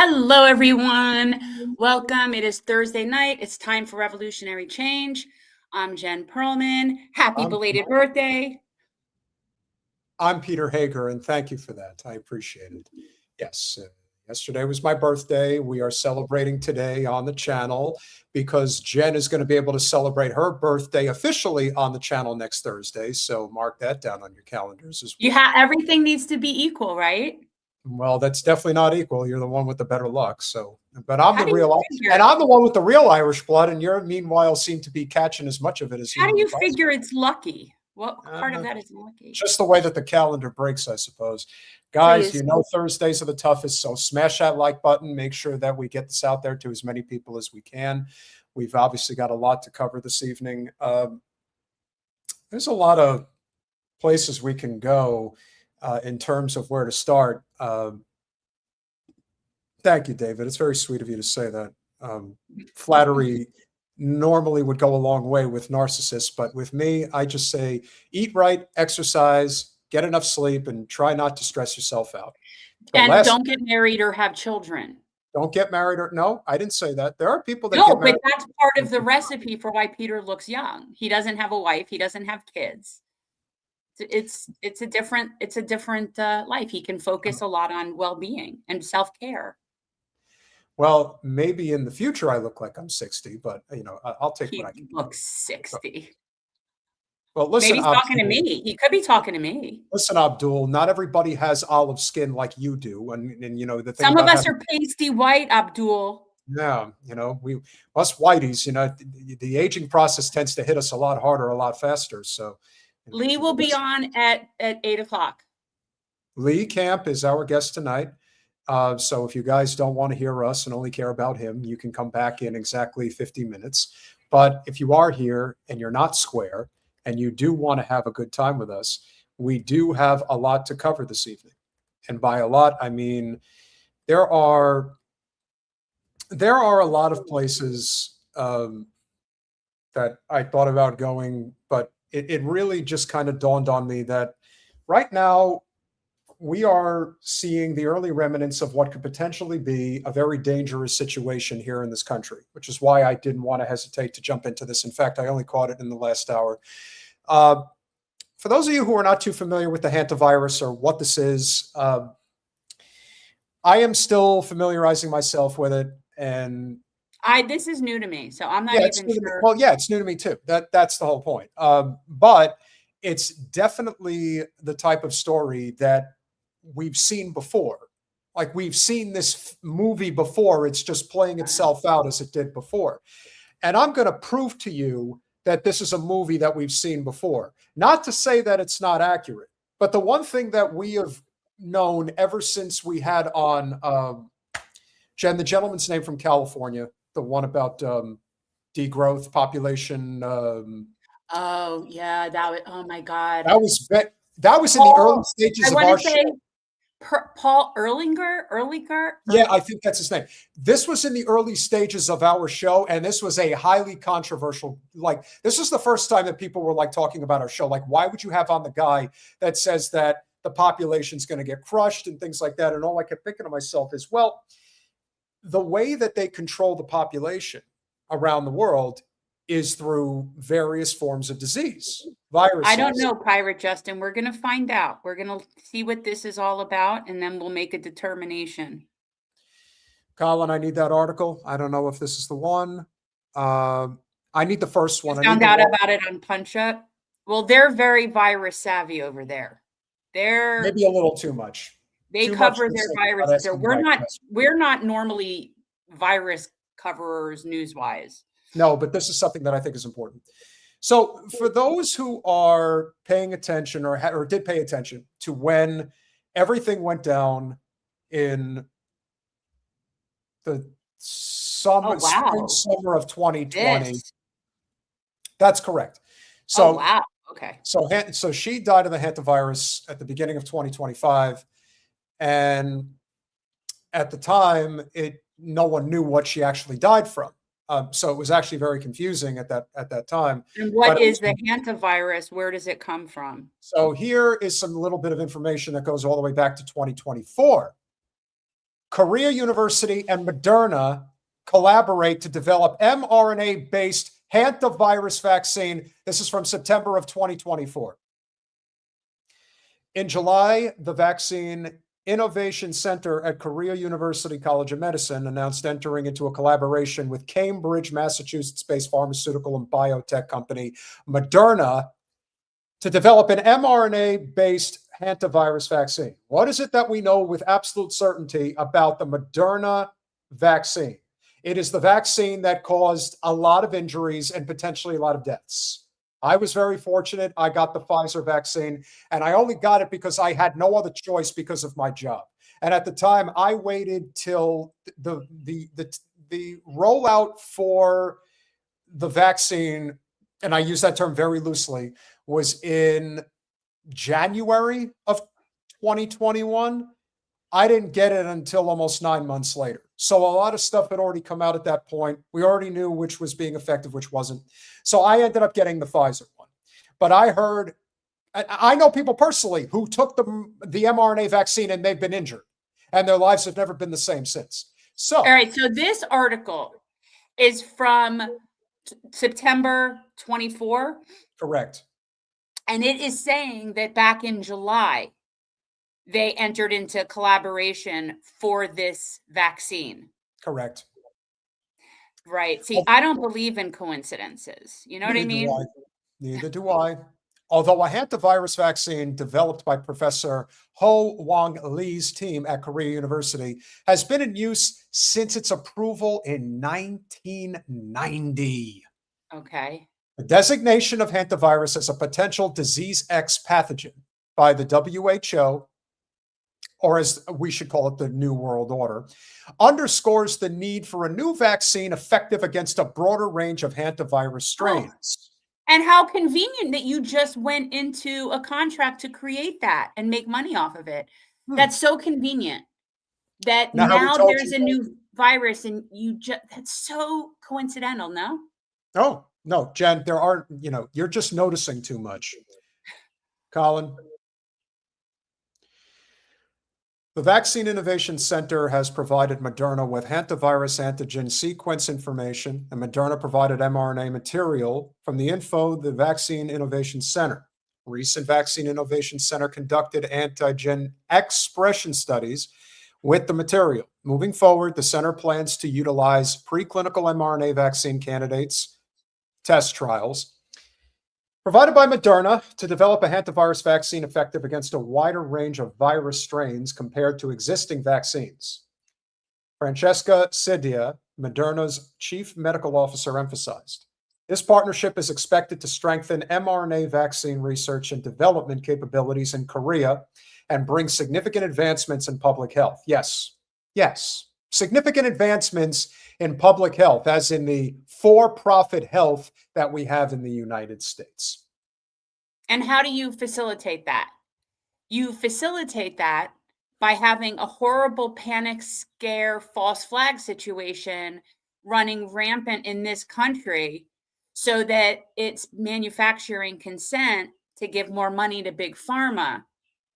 Hello, everyone. Welcome. It is Thursday night. It's time for Revolutionary Change. I'm Jen Perelman. Happy belated birthday. I'm Peter Hager, and thank you for that. I appreciate it. Yes, yesterday was my birthday. We are celebrating today on the channel because Jen is going to be able to celebrate her birthday officially on the channel next Thursday. So mark that down on your calendars as well. Everything needs to be equal, right? Well, that's definitely not equal. You're the one with the better luck. So, but I'm How the do you real, figure- and I'm the one with the real Irish blood, and you're meanwhile seem to be catching as much of it as you. How do you figure it's lucky? What part of that is lucky? Just the way that the calendar breaks, I suppose. Guys, you know Thursdays are the toughest, so smash that like button. Make sure that we get this out there to as many people as we can. We've obviously got a lot to cover this evening. There's a lot of places we can go in terms of where to start. Thank you, David. It's very sweet of you to say that. Flattery normally would go a long way with narcissists, but with me, I just say eat right, exercise, get enough sleep, and try not to stress yourself out. And don't get married or have children. Don't get married or no, I didn't say that. There are people that no, get married. But that's part of the recipe for why Peter looks young. He doesn't have a wife. He doesn't have kids. It's a different life. He can focus a lot on well-being and self-care. Well, maybe in the future I look like I'm 60, but you know, I'll take what I can. He looks 60. Well, listen, maybe he's talking to me. He could be talking to me. Listen, Abdul, not everybody has olive skin like you do, and you know the thing. Some of us are pasty white, Abdul. Yeah, you know, us whiteys, you know, the aging process tends to hit us a lot harder, a lot faster. So Lee will be on at 8 o'clock. Lee Camp is our guest tonight. So if you guys don't want to hear us and only care about him, you can come back in exactly 50 minutes. But if you are here and you're not square and you do want to have a good time with us, we do have a lot to cover this evening. And by a lot, I mean, there are a lot of places that I thought about going, but it really just kind of dawned on me that right now, we are seeing the early remnants of what could potentially be a very dangerous situation here in this country, which is why I didn't want to hesitate to jump into this. In fact, I only caught it in the last hour. For those of you who are not too familiar with the Hantavirus or what this is, I am still familiarizing myself with it. And this is new to me, so I'm not even sure. Well, yeah, it's new to me too. That's the whole point. But it's definitely the type of story that we've seen before. Like we've seen this movie before. It's just playing itself out as it did before. And I'm going to prove to you that this is a movie that we've seen before. Not to say that it's not accurate, but the one thing that we have known ever since we had on Jen, the gentleman's name from California, the one about degrowth, population. Oh yeah, oh my God. That was in the early stages of our show. Paul Erlinger? Yeah, I think that's his name. This was in the early stages of our show, and this was a highly controversial, this was the first time that people were talking about our show. Like, why would you have on the guy that says that the population's going to get crushed and things like that? And all I kept thinking to myself is, well, the way that they control the population around the world is through various forms of disease, viruses. I don't know, Pirate Justin. We're going to find out. We're going to see what this is all about, and then we'll make a determination. Colin, I need that article. I don't know if this is the one. I need the first one. I found out about it on Punch Up. Well, they're very virus savvy over there. They're maybe a little too much. They cover their viruses there. We're not normally virus coverers news-wise. No, but this is something that I think is important. So for those who are paying attention or did pay attention to when everything went down in the summer of 2020. That's correct. So, wow. Okay. So she died of the Hantavirus at the beginning of 2025. And at the time, no one knew what she actually died from. So it was actually very confusing at that time. And what is the Hantavirus? Where does it come from? So here is some little bit of information that goes all the way back to 2024. Korea University and Moderna collaborate to develop mRNA-based hantavirus vaccine. This is from September of 2024. In July, the Vaccine Innovation Center at Korea University College of Medicine announced entering into a collaboration with Cambridge, Massachusetts-based pharmaceutical and biotech company Moderna to develop an mRNA-based hantavirus vaccine. What is it that we know with absolute certainty about the Moderna vaccine? It is the vaccine that caused a lot of injuries and potentially a lot of deaths. I was very fortunate. I got the Pfizer vaccine, and I only got it because I had no other choice because of my job. And at the time, I waited till the rollout for the vaccine, and I use that term very loosely, was in January of 2021. I didn't get it until almost 9 months later. So a lot of stuff had already come out at that point. We already knew which was being effective, which wasn't. So I ended up getting the Pfizer one. But I know people personally who took the mRNA vaccine and they've been injured and their lives have never been the same since. So, all right. So this article is from September 24. Correct. And it is saying that back in July, they entered into collaboration for this vaccine. Correct. Right. See, I don't believe in coincidences. You know what I mean? Neither do I. Although a hantavirus vaccine developed by Professor Ho Wang Lee's team at Korea University has been in use since its approval in 1990. Okay. The designation of hantavirus as a potential disease X pathogen by the WHO, or as we should call it, the New World Order, underscores the need for a new vaccine effective against a broader range of hantavirus strains. And how convenient that you just went into a contract to create that and make money off of it. That's so convenient that now there's a new virus and that's so coincidental, no? Oh, no, Jen, there aren't, you're just noticing too much. Colin? The Vaccine Innovation Center has provided Moderna with hantavirus antigen sequence information, and Moderna provided mRNA material from the Vaccine Innovation Center. Recent Vaccine Innovation Center conducted antigen expression studies with the material. Moving forward, the center plans to utilize preclinical mRNA vaccine candidates, test trials, provided by Moderna to develop a hantavirus vaccine effective against a wider range of virus strains compared to existing vaccines. Francesca Sidia, Moderna's chief medical officer, emphasized, this partnership is expected to strengthen mRNA vaccine research and development capabilities in Korea and bring significant advancements in public health. Yes, significant advancements in public health, as in the for-profit health that we have in the United States. And how do you facilitate that? You facilitate that by having a horrible panic, scare, false flag situation running rampant in this country so that it's manufacturing consent to give more money to big pharma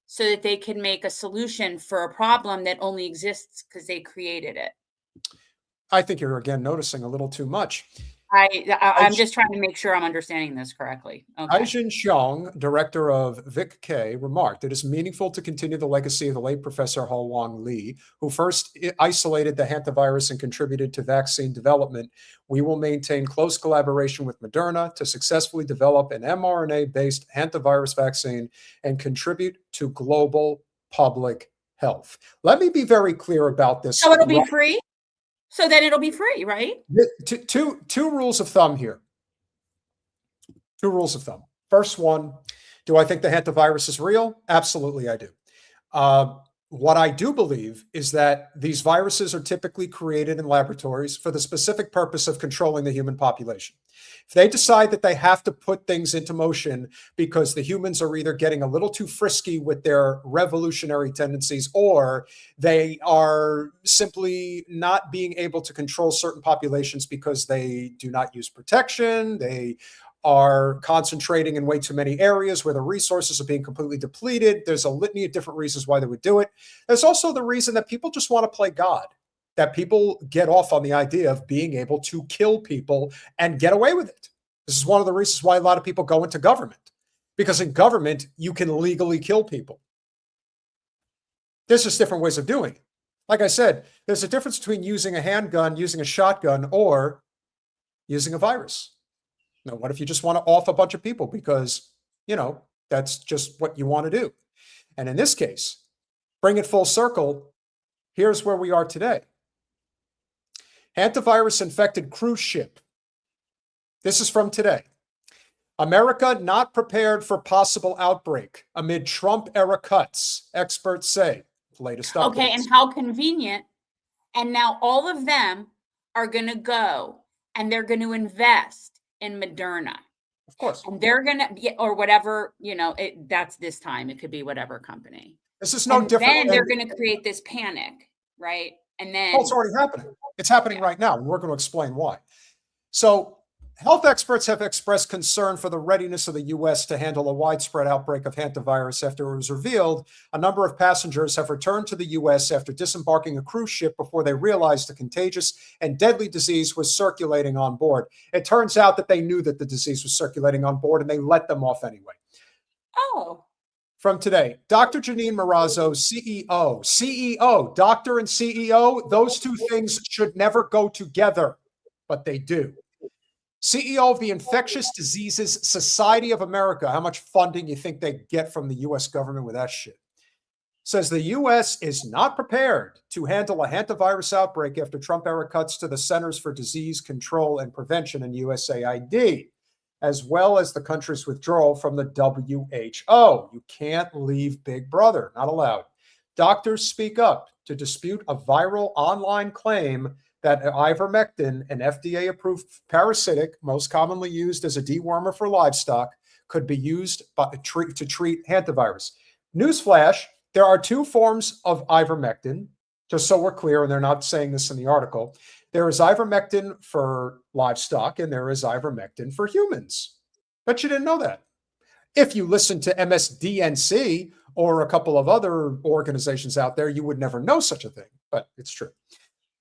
so that they can make a solution for a problem that only exists because they created it. I think you're, again, noticing a little too much. I'm just trying to make sure I'm understanding this correctly. Okay. Aijin Xiong, director of VIC-K, remarked, it is meaningful to continue the legacy of the late Professor Ho Wang Lee, who first isolated the hantavirus and contributed to vaccine development. We will maintain close collaboration with Moderna to successfully develop an mRNA-based hantavirus vaccine and contribute to global public health. Let me be very clear about this. So it'll be free? So then it'll be free, right? Two rules of thumb here. Two rules of thumb. First one, do I think the hantavirus is real? Absolutely, I do. What I do believe is that these viruses are typically created in laboratories for the specific purpose of controlling the human population. If they decide that they have to put things into motion because the humans are either getting a little too frisky with their revolutionary tendencies, or they are simply not being able to control certain populations because they do not use protection, they are concentrating in way too many areas where the resources are being completely depleted. There's a litany of different reasons why they would do it. There's also the reason that people just want to play God, that people get off on the idea of being able to kill people and get away with it. This is one of the reasons why a lot of people go into government, because in government, you can legally kill people. There's just different ways of doing it. Like I said, there's a difference between using a handgun, using a shotgun, or using a virus. Now, what if you just want to off a bunch of people because, that's just what you want to do? And in this case, bring it full circle, here's where we are today. Hantavirus infected cruise ship. This is from today. America not prepared for possible outbreak amid Trump-era cuts, experts say. Latest updates. Okay, and how convenient. And now all of them are going to go and they're going to invest in Moderna. Of course. And they're going to, or whatever, that's this time. It could be whatever company. This is no different. Then they're going to create this panic, right? And then. Oh, it's already happening. It's happening right now. And we're going to explain why. So health experts have expressed concern for the readiness of the U.S. to handle a widespread outbreak of hantavirus after it was revealed a number of passengers have returned to the U.S. after disembarking a cruise ship before they realized a contagious and deadly disease was circulating on board. It turns out that they knew that the disease was circulating on board and they let them off anyway. Oh. From today, Dr. Janine Marazzo, CEO, doctor and CEO, those two things should never go together, but they do. CEO of the Infectious Diseases Society of America. How much funding you think they get from the U.S. government with that shit? Says the U.S. is not prepared to handle a hantavirus outbreak after Trump-era cuts to the Centers for Disease Control and Prevention and USAID, as well as the country's withdrawal from the WHO. You can't leave Big Brother. Not allowed. Doctors speak up to dispute a viral online claim that ivermectin, an FDA-approved parasitic most commonly used as a dewormer for livestock, could be used to treat hantavirus. Newsflash, there are two forms of ivermectin, just so we're clear, and they're not saying this in the article. There is ivermectin for livestock, and there is ivermectin for humans. Bet you didn't know that. If you listen to MSDNC or a couple of other organizations out there, you would never know such a thing, but it's true.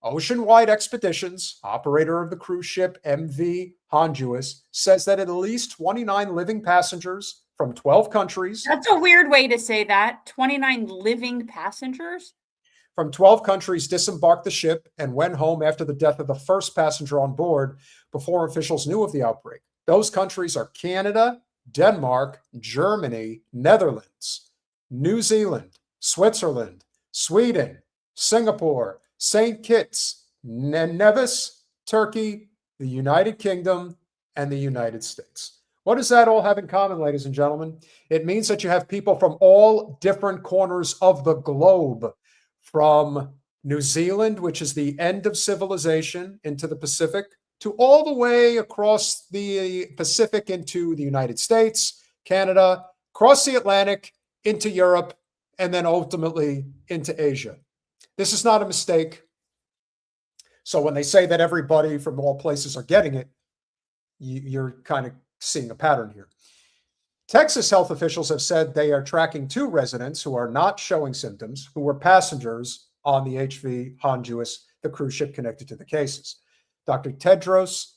Ocean-wide Expeditions, operator of the cruise ship MV Honduras, says that at least 29 living passengers from 12 countries. That's a weird way to say that. 29 living passengers? From 12 countries disembarked the ship and went home after the death of the first passenger on board before officials knew of the outbreak. Those countries are Canada, Denmark, Germany, Netherlands, New Zealand, Switzerland, Sweden, Singapore, St. Kitts, Nevis, Turkey, the United Kingdom, and the United States. What does that all have in common, ladies and gentlemen? It means that you have people from all different corners of the globe, from New Zealand, which is the end of civilization, into the Pacific, to all the way across the Pacific into the United States, Canada, across the Atlantic, into Europe, and then ultimately into Asia. This is not a mistake. So when they say that everybody from all places are getting it, you're kind of seeing a pattern here. Texas health officials have said they are tracking 2 residents who are not showing symptoms, who were passengers on the HV Honduras, the cruise ship connected to the cases. Dr. Tedros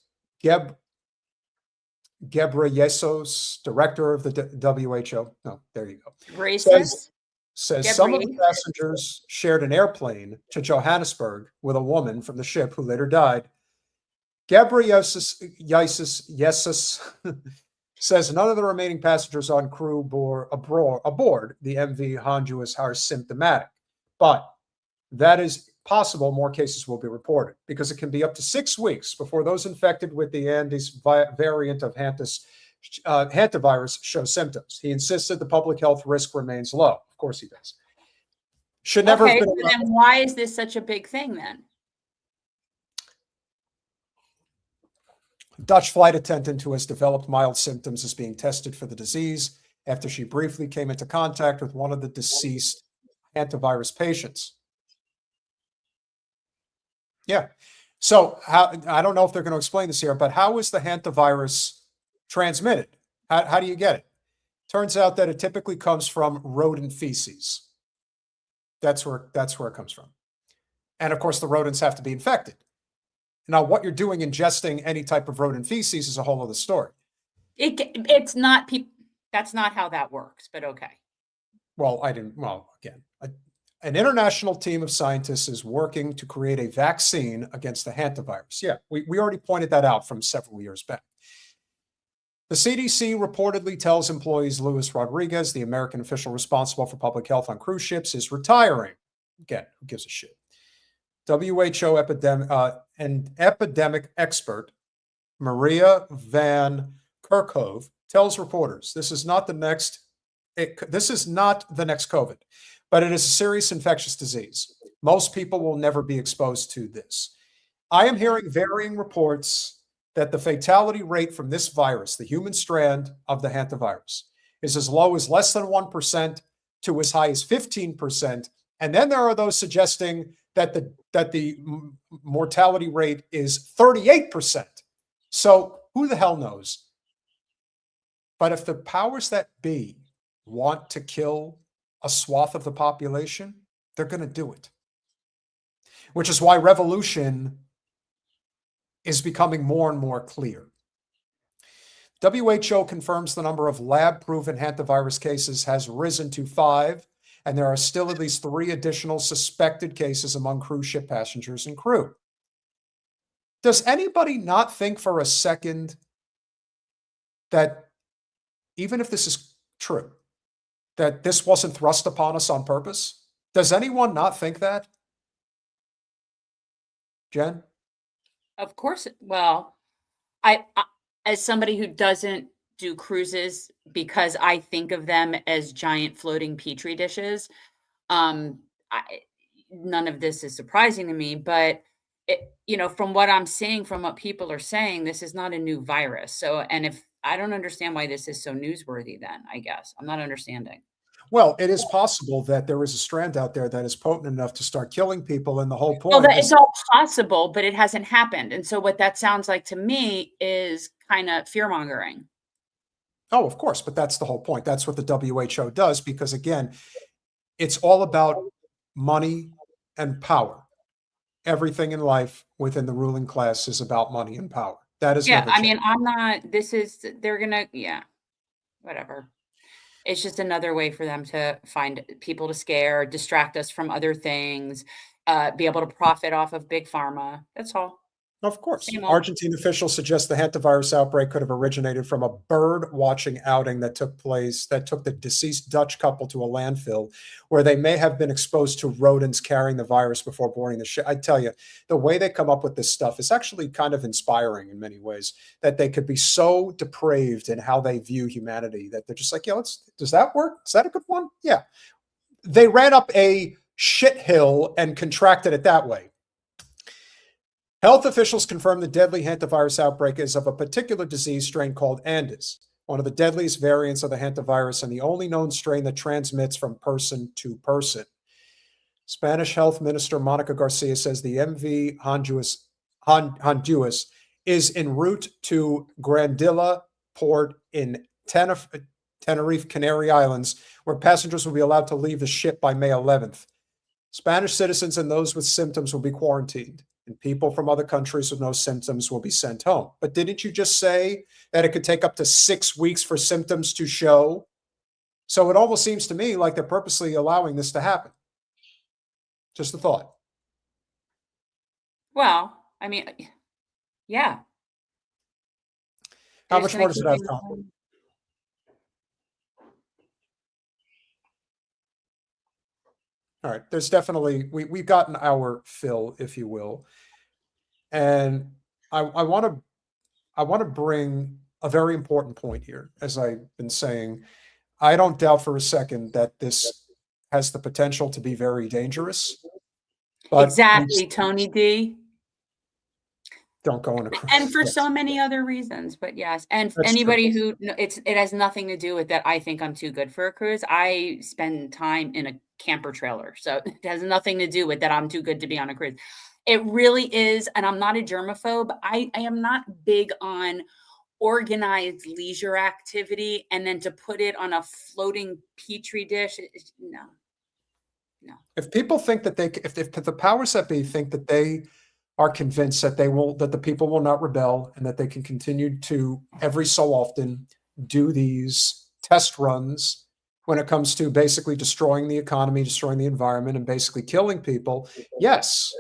Ghebreyesus, director of the WHO. No, there you go. Racist? Says some of the passengers shared an airplane to Johannesburg with a woman from the ship who later died. Ghebreyesus says none of the remaining passengers on crew aboard the MV Honduras are symptomatic, but that is possible. More cases will be reported because it can be up to 6 weeks before those infected with the Andes variant of hantavirus show symptoms. He insisted the public health risk remains low. Of course he does. Should never have been. So then why is this such a big thing then? Dutch flight attendant who has developed mild symptoms is being tested for the disease after she briefly came into contact with one of the deceased hantavirus patients. Yeah. So I don't know if they're going to explain this here, but how is the hantavirus transmitted? How do you get it? Turns out that it typically comes from rodent feces. That's where it comes from. And of course, the rodents have to be infected. Now, what you're doing ingesting any type of rodent feces is a whole other story. It's not people. That's not how that works, but okay. Well, again, an international team of scientists is working to create a vaccine against the hantavirus. Yeah, we already pointed that out from several years back. The CDC reportedly tells employees Luis Rodriguez, the American official responsible for public health on cruise ships, is retiring. Again, who gives a shit? WHO epidemic expert Maria Van Kerkhove tells reporters this is not the next COVID, but it is a serious infectious disease. Most people will never be exposed to this. I am hearing varying reports that the fatality rate from this virus, the human strand of the hantavirus, is as low as less than 1% to as high as 15%. And then there are those suggesting that the mortality rate is 38%. So who the hell knows? But if the powers that be want to kill a swath of the population, they're going to do it. Which is why revolution is becoming more and more clear. WHO confirms the number of lab-proven hantavirus cases has risen to 5, and there are still at least 3 additional suspected cases among cruise ship passengers and crew. Does anybody not think for a second that even if this is true, that this wasn't thrust upon us on purpose? Does anyone not think that? Jen? Of course. Well, I as somebody who doesn't do cruises because I think of them as giant floating petri dishes, none of this is surprising to me. But from what I'm seeing, from what people are saying, this is not a new virus. So, and if I don't understand why this is so newsworthy, then I guess I'm not understanding. Well, it is possible that there is a strand out there that is potent enough to start killing people, and the whole Well, point it's all possible, but it hasn't happened. And so what that sounds like to me is kind of fear-mongering. Oh, of course, but that's the whole point. That's what the WHO does, because again, it's all about money and power. Everything in life within the ruling class is about money and power. That is never changed. Whatever. It's just another way for them to find people to scare, distract us from other things, be able to profit off of big pharma. That's all. Of course. Argentine officials suggest the hantavirus outbreak could have originated from a bird watching outing that took the deceased Dutch couple to a landfill where they may have been exposed to rodents carrying the virus before boarding the ship. I tell you, the way they come up with this stuff is actually kind of inspiring in many ways, that they could be so depraved in how they view humanity that they're just like, yeah, does that work? Is that a good one? Yeah. They ran up a shit hill and contracted it that way. Health officials confirm the deadly hantavirus outbreak is of a particular disease strain called INVADES, one of the deadliest variants of the hantavirus and the only known strain that transmits from person to person. Spanish Health Minister Monica Garcia says the MV Honduras is en route to Grandilla port in Tenerife, Canary Islands, where passengers will be allowed to leave the ship by May 11th. Spanish citizens and those with symptoms will be quarantined, and people from other countries with no symptoms will be sent home. But didn't you just say that it could take up to 6 weeks for symptoms to show? So it almost seems to me like they're purposely allowing this to happen. Just a thought. Well, I mean, yeah. How much more does it have, Tom? All right, there's definitely, we've gotten our fill, if you will. And I want to bring a very important point here. As I've been saying, I don't doubt for a second that this has the potential to be very dangerous. But exactly, Tony D. Don't go on a cruise. And for so many other reasons, but yes. And That's anybody true. who, it has nothing to do with that I think I'm too good for a cruise. I spend time in a camper trailer. So it has nothing to do with that I'm too good to be on a cruise. It really is, and I'm not a germaphobe. I am not big on organized leisure activity and then to put it on a floating petri dish. No. If people think that if the powers that be think that they are convinced that that the people will not rebel and that they can continue to every so often do these test runs when it comes to basically destroying the economy, destroying the environment, and basically killing people, yes,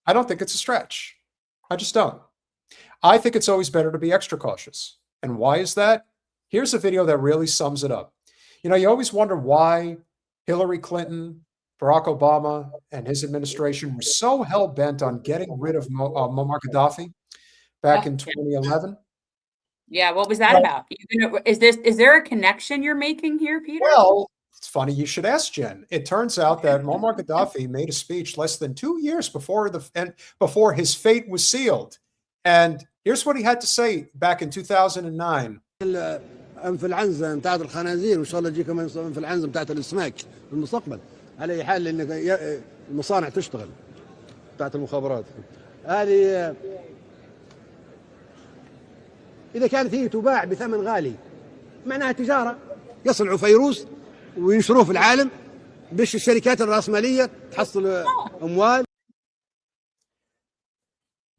I don't think it's a stretch. I just don't. I think it's always better to be extra cautious. And why is that? Here's a video that really sums it up. You know, you always wonder why Hillary Clinton, Barack Obama, and his administration were so hell-bent on getting rid of Muammar Gaddafi back in 2011. Yeah, what was that about? Is there a connection you're making here, Peter? Well, it's funny you should ask, Jen. It turns out that Muammar Gaddafi made a speech less than 2 years before his fate was sealed. And here's what he had to say back in 2009. في العنزه بتاعت الخنازير وان شاء الله تجي كمان في العنزه بتاعت الاسماك في المستقبل على اي حال لان المصانع تشتغل بتاعت المخابرات هذه اذا كانت هي تباع بثمن غالي معناها تجاره يصنعوا فيروس وينشروه في العالم باش الشركات الراسماليه تحصل اموال.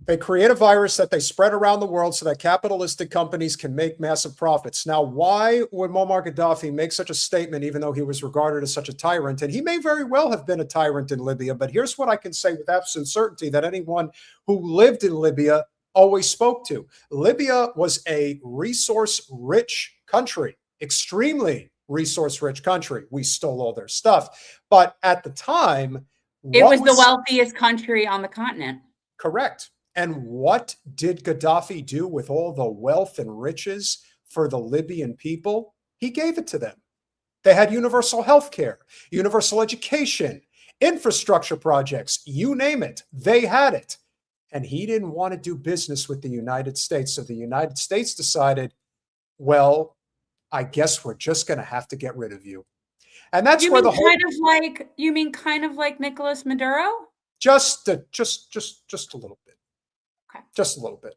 They create a virus that they spread around the world so that capitalistic companies can make massive profits. Now, why would Muammar Gaddafi make such a statement, even though he was regarded as such a tyrant? And he may very well have been a tyrant in Libya, but here's what I can say with absolute certainty that anyone who lived in Libya always spoke to. Libya was a resource-rich country, extremely resource-rich country. We stole all their stuff. But at the time, it was the wealthiest country on the continent. Correct. And what did Gaddafi do with all the wealth and riches for the Libyan people? He gave it to them. They had universal health care, universal education, infrastructure projects, you name it. They had it. And he didn't want to do business with the United States. So the United States decided, well, I guess we're just going to have to get rid of you. And that's where the whole you mean kind of like Nicolas Maduro? Just a little bit. Okay. Just a little bit.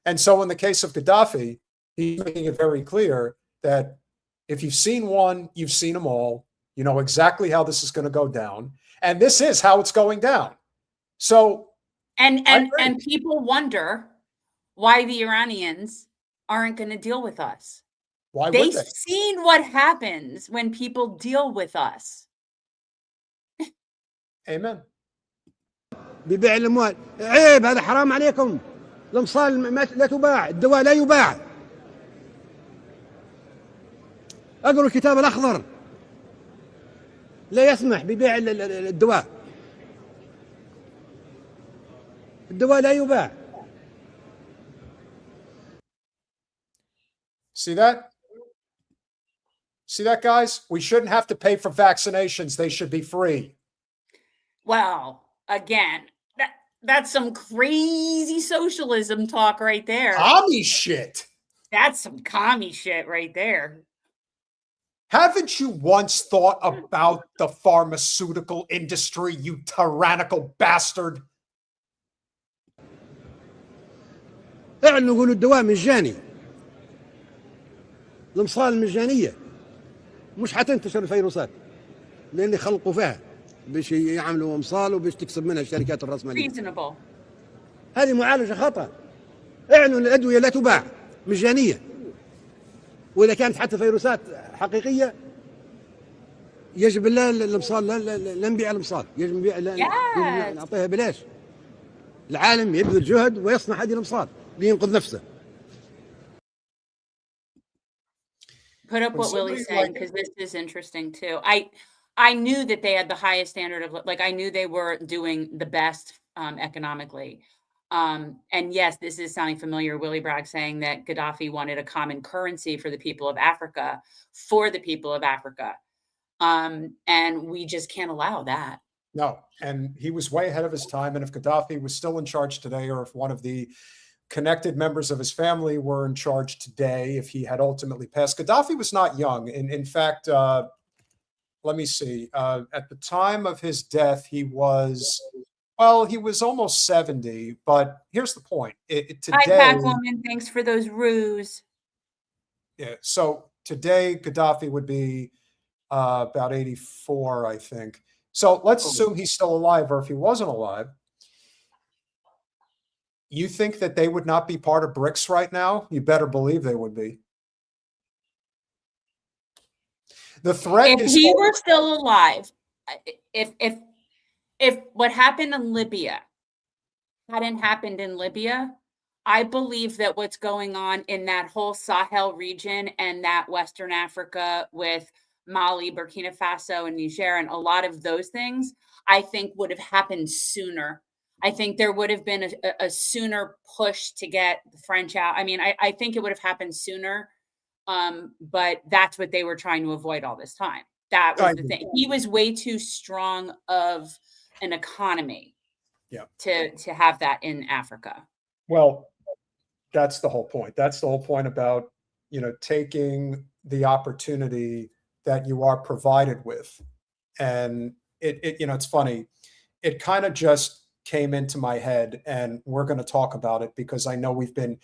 And so in the case of Gaddafi, he's making it very clear that if you've seen one, you've seen them all. You know exactly how this is going to go down. And this is how it's going down. So and people wonder why the Iranians aren't going to deal with us. Why would they? They've seen what happens when people deal with us. Amen. ببيع الاموال عيب هذا حرام عليكم الامصال لا تباع الدواء لا يباع اقروا الكتاب الاخضر لا يسمح ببيع الدواء لا يباع. See that, guys? We shouldn't have to pay for vaccinations. They should be free. Well, again, that's some crazy socialism talk right there. Commie shit. That's some commie shit right there. Haven't you once thought about the pharmaceutical industry, you tyrannical bastard? اعلنوا يقولوا الدواء مجاني الامصال المجانيه مش حتنتشر الفيروسات لان يخلقوا فيها باش يعملوا امصال وباش تكسب منها الشركات الراسماليه. Reasonable. هذه معالجه خطا. اعلنوا الادويه لا تباع مجانيه. واذا كانت حتى فيروسات حقيقيه يجب لا الامصال لا نبيع الامصال، يجب نبيع نعطيها بلاش. العالم يبذل جهد ويصنع هذه الامصال لينقذ نفسه. Put up what Willie's saying because this is interesting too. I knew that they had the highest standard of, like, I knew they were doing the best economically. And yes, this is sounding familiar. Willie Bragg saying that Gaddafi wanted a common currency for the people of Africa, and we just can't allow that. No, and he was way ahead of his time. And if Gaddafi was still in charge today, or if one of the connected members of his family were in charge today, if he had ultimately passed, Gaddafi was not young. In fact, let me see. At the time of his death, he was, Well, he was almost 70, but here's the point. Hi, Today, Pac-Woman. Thanks for those ruse. yeah, so today Gaddafi would be about 84, I think. So let's assume he's still alive, or if he wasn't alive, you think that they would not be part of BRICS right now? You better believe they would be. The threat If is he were still alive, if what happened in Libya hadn't happened in Libya, I believe that what's going on in that whole Sahel region and that Western Africa with Mali, Burkina Faso, and Niger, and a lot of those things, I think would have happened sooner. I think there would have been a sooner push to get the French out. I mean, I think it would have happened sooner, but that's what they were trying to avoid all this time. That was the thing. He was way too strong of an economy, to have that in Africa. Well, that's the whole point. That's the whole point about, taking the opportunity that you are provided with. And it's funny. It kind of just came into my head, and we're going to talk about it because I know we've been,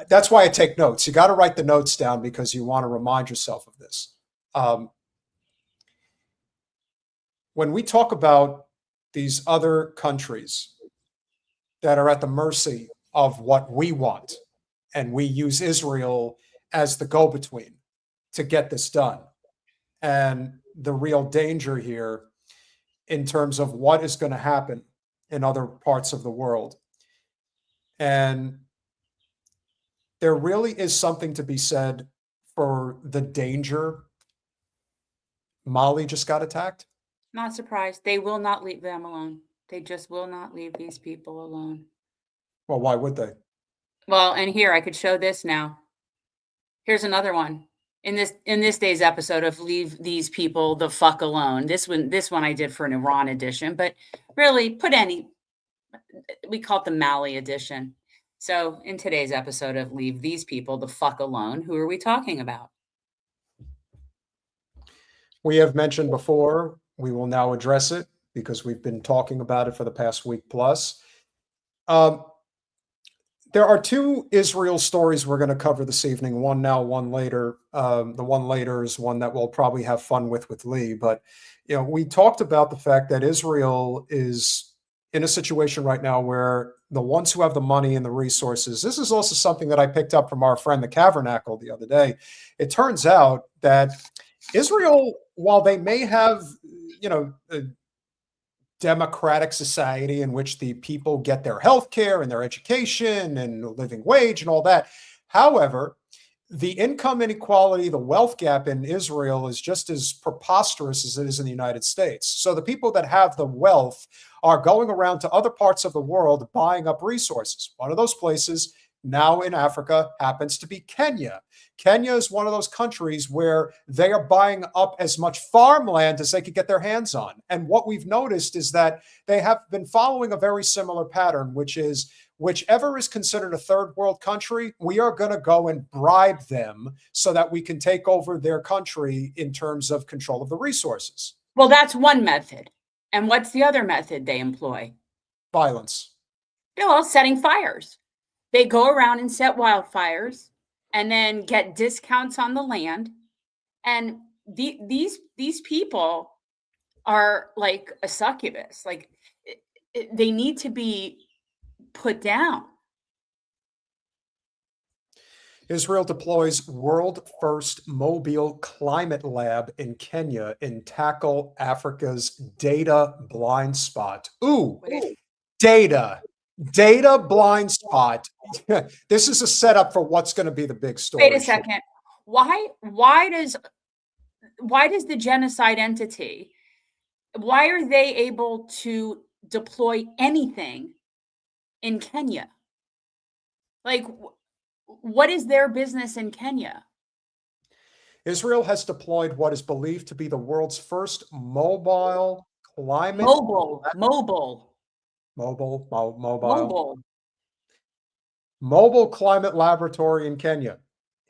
that's why I take notes. You got to write the notes down because you want to remind yourself of this. When we talk about these other countries that are at the mercy of what we want, and we use Israel as the go-between to get this done. And the real danger here in terms of what is going to happen in other parts of the world. And there really is something to be said for the danger. Mali just got attacked. Not surprised. They will not leave them alone. They just will not leave these people alone. Well, why would they? Well, and here I could show this now. Here's another one in this day's episode of Leave These People the Fuck Alone. This one I did for an Iran edition, but really we call it the Mali edition. So in today's episode of Leave These People the Fuck Alone, who are we talking about? We have mentioned before, we will now address it because we've been talking about it for the past week plus. There are two Israel stories we're going to cover this evening, one now, one later. The one later is one that we'll probably have fun with Lee. But, we talked about the fact that Israel is in a situation right now where the ones who have the money and the resources, this is also something that I picked up from our friend, the Tabernacle, the other day. It turns out that Israel, while they may have, a democratic society in which the people get their health care and their education and a living wage and all that. However, the income inequality, the wealth gap in Israel is just as preposterous as it is in the United States. So the people that have the wealth are going around to other parts of the world buying up resources. One of those places now in Africa happens to be Kenya. Kenya is one of those countries where they are buying up as much farmland as they could get their hands on. And what we've noticed is that they have been following a very similar pattern, which is whichever is considered a third world country, we are going to go and bribe them so that we can take over their country in terms of control of the resources. Well, that's one method. And what's the other method they employ? Violence. Well, setting fires. They go around and set wildfires and then get discounts on the land. And these people are like a succubus. Like they need to be put down. Israel deploys world first mobile climate lab in Kenya and tackle Africa's data blind spot. Ooh, data blind spot. This is a setup for what's going to be the big story. Wait a second. Why does the genocide entity, why are they able to deploy anything in Kenya? Like, what is their business in Kenya? Israel has deployed what is believed to be the world's first mobile climate. Mobile climate laboratory in Kenya,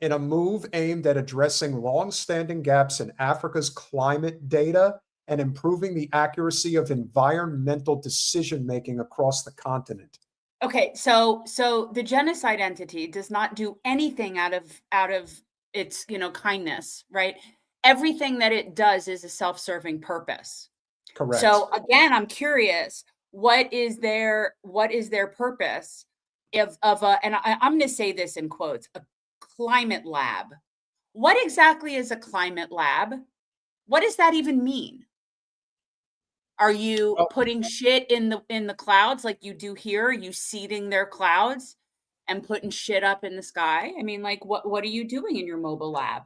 in a move aimed at addressing long-standing gaps in Africa's climate data and improving the accuracy of environmental decision-making across the continent. Okay, so the genocide entity does not do anything out of its, kindness, right? Everything that it does is a self-serving purpose. Correct. So again, I'm curious, what is their purpose of and I'm going to say this in quotes, a climate lab. What exactly is a climate lab? What does that even mean? Are you putting shit in the clouds like you do here? Are you seeding their clouds and putting shit up in the sky? I mean, like, what are you doing in your mobile lab?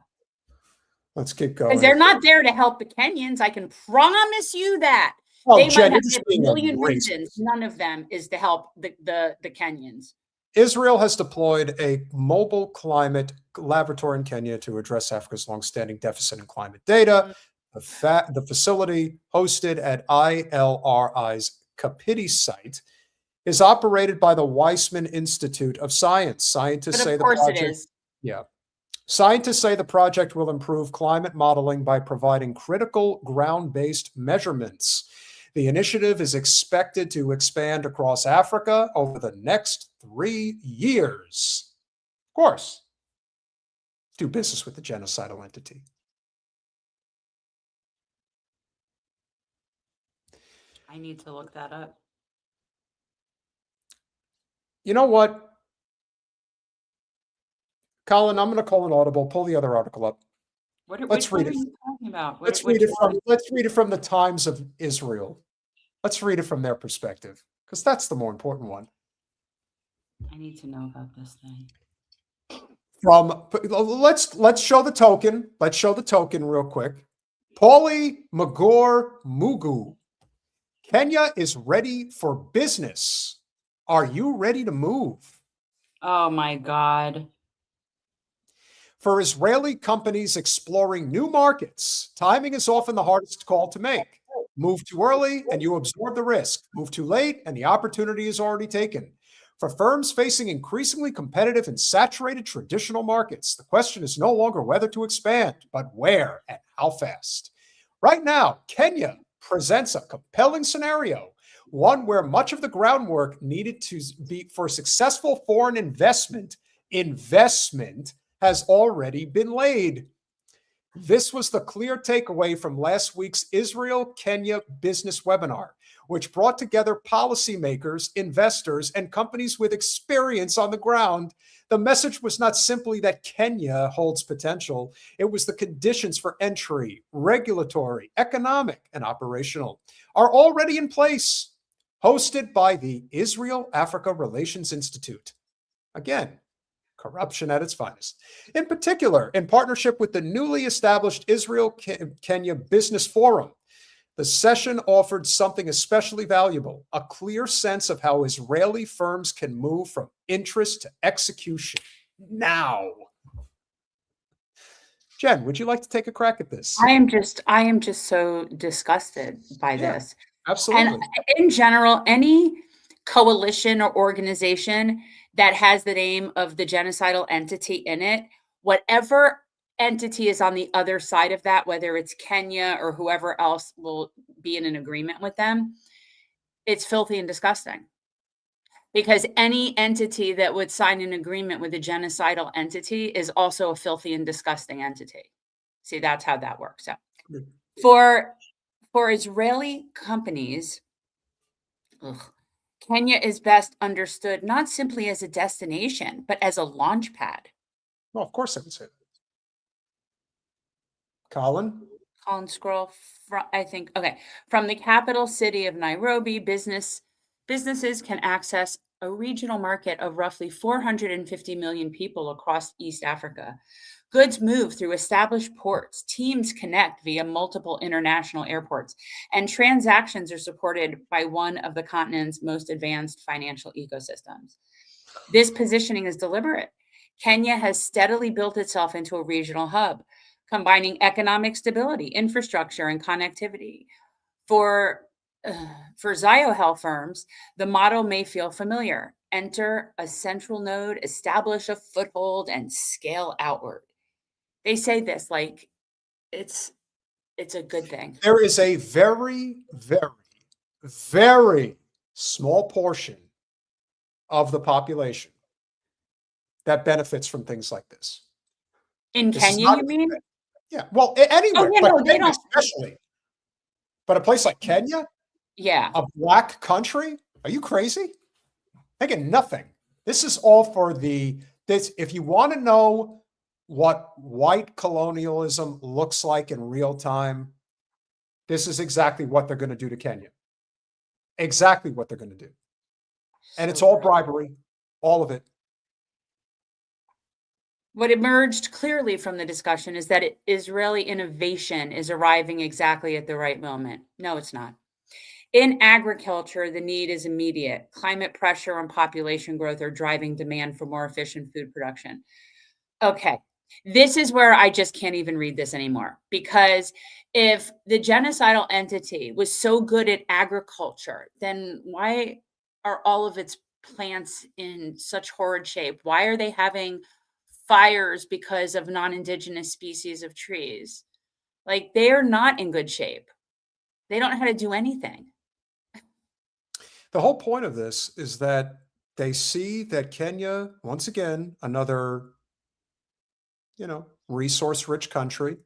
Let's keep going. Because they're not there to help the Kenyans. I can promise you that. Oh, They Jen, might have you're just a being million racist. reasons. None of them is to help the Kenyans. Israel has deployed a mobile climate laboratory in Kenya to address Africa's longstanding deficit in climate data. The facility, hosted at ILRI's Kapiti site, is operated by the Weizmann Institute of Science. Scientists say the project, Scientists say the project will improve climate modeling by providing critical ground-based measurements. The initiative is expected to expand across Africa over the next 3 years. Of course, do business with the genocidal entity. I need to look that up. You know what? Colin, I'm going to call an audible. Pull the other article up. Let's read it. What are you talking about? Let's read it from the Times of Israel. Let's read it from their perspective, because that's the more important one. I need to know about this thing. Let's show the token. Let's show the token real quick. Paulie Magor Mugu. Kenya is ready for business. Are you ready to move? Oh my God. For Israeli companies exploring new markets, timing is often the hardest call to make. Move too early and you absorb the risk. Move too late and the opportunity is already taken. For firms facing increasingly competitive and saturated traditional markets, the question is no longer whether to expand, but where and how fast. Right now, Kenya presents a compelling scenario, one where much of the groundwork needed to be for successful foreign investment has already been laid. This was the clear takeaway from last week's Israel-Kenya business webinar, which brought together policymakers, investors, and companies with experience on the ground. The message was not simply that Kenya holds potential. It was the conditions for entry, regulatory, economic, and operational, are already in place. Hosted by the Israel-Africa Relations Institute. Again, corruption at its finest. In particular, in partnership with the newly established Israel-Kenya Business Forum, the session offered something especially valuable, a clear sense of how Israeli firms can move from interest to execution now. Jen, would you like to take a crack at this? I am just so disgusted by this. Absolutely. And in general, any coalition or organization that has the name of the genocidal entity in it, whatever entity is on the other side of that, whether it's Kenya or whoever else will be in an agreement with them, it's filthy and disgusting. Because any entity that would sign an agreement with a genocidal entity is also a filthy and disgusting entity. See, that's how that works out. For Israeli companies, Kenya is best understood not simply as a destination, but as a launch pad. Well, of course I would say that. Colin, scroll from, from the capital city of Nairobi, businesses can access a regional market of roughly 450 million people across East Africa. Goods move through established ports, teams connect via multiple international airports, and transactions are supported by one of the continent's most advanced financial ecosystems. This positioning is deliberate. Kenya has steadily built itself into a regional hub, combining economic stability, infrastructure, and connectivity. For Ziohel firms, the model may feel familiar. Enter a central node, establish a foothold, and scale outward. They say this like it's it's a good thing. There is a very, very, very small portion of the population that benefits from things like this. In This is Kenya, not you mean? Yeah, well, anywhere, Oh, yeah, but no, they Kenya don't. especially. But a place like Kenya, Yeah. a black country, are you crazy? They get nothing. This is all for this. If you want to know what white colonialism looks like in real time, this is exactly what they're going to do to Kenya. Exactly what they're going to do. And it's all bribery, all of it. What emerged clearly from the discussion is that Israeli innovation is arriving exactly at the right moment. No, it's not. In agriculture, the need is immediate. Climate pressure and population growth are driving demand for more efficient food production. Okay, this is where I just can't even read this anymore, because if the genocidal entity was so good at agriculture, then why are all of its plants in such horrid shape? Why are they having fires because of non-indigenous species of trees? Like, they are not in good shape. They don't know how to do anything. The whole point of this is that they see that Kenya, once again, another, resource-rich country,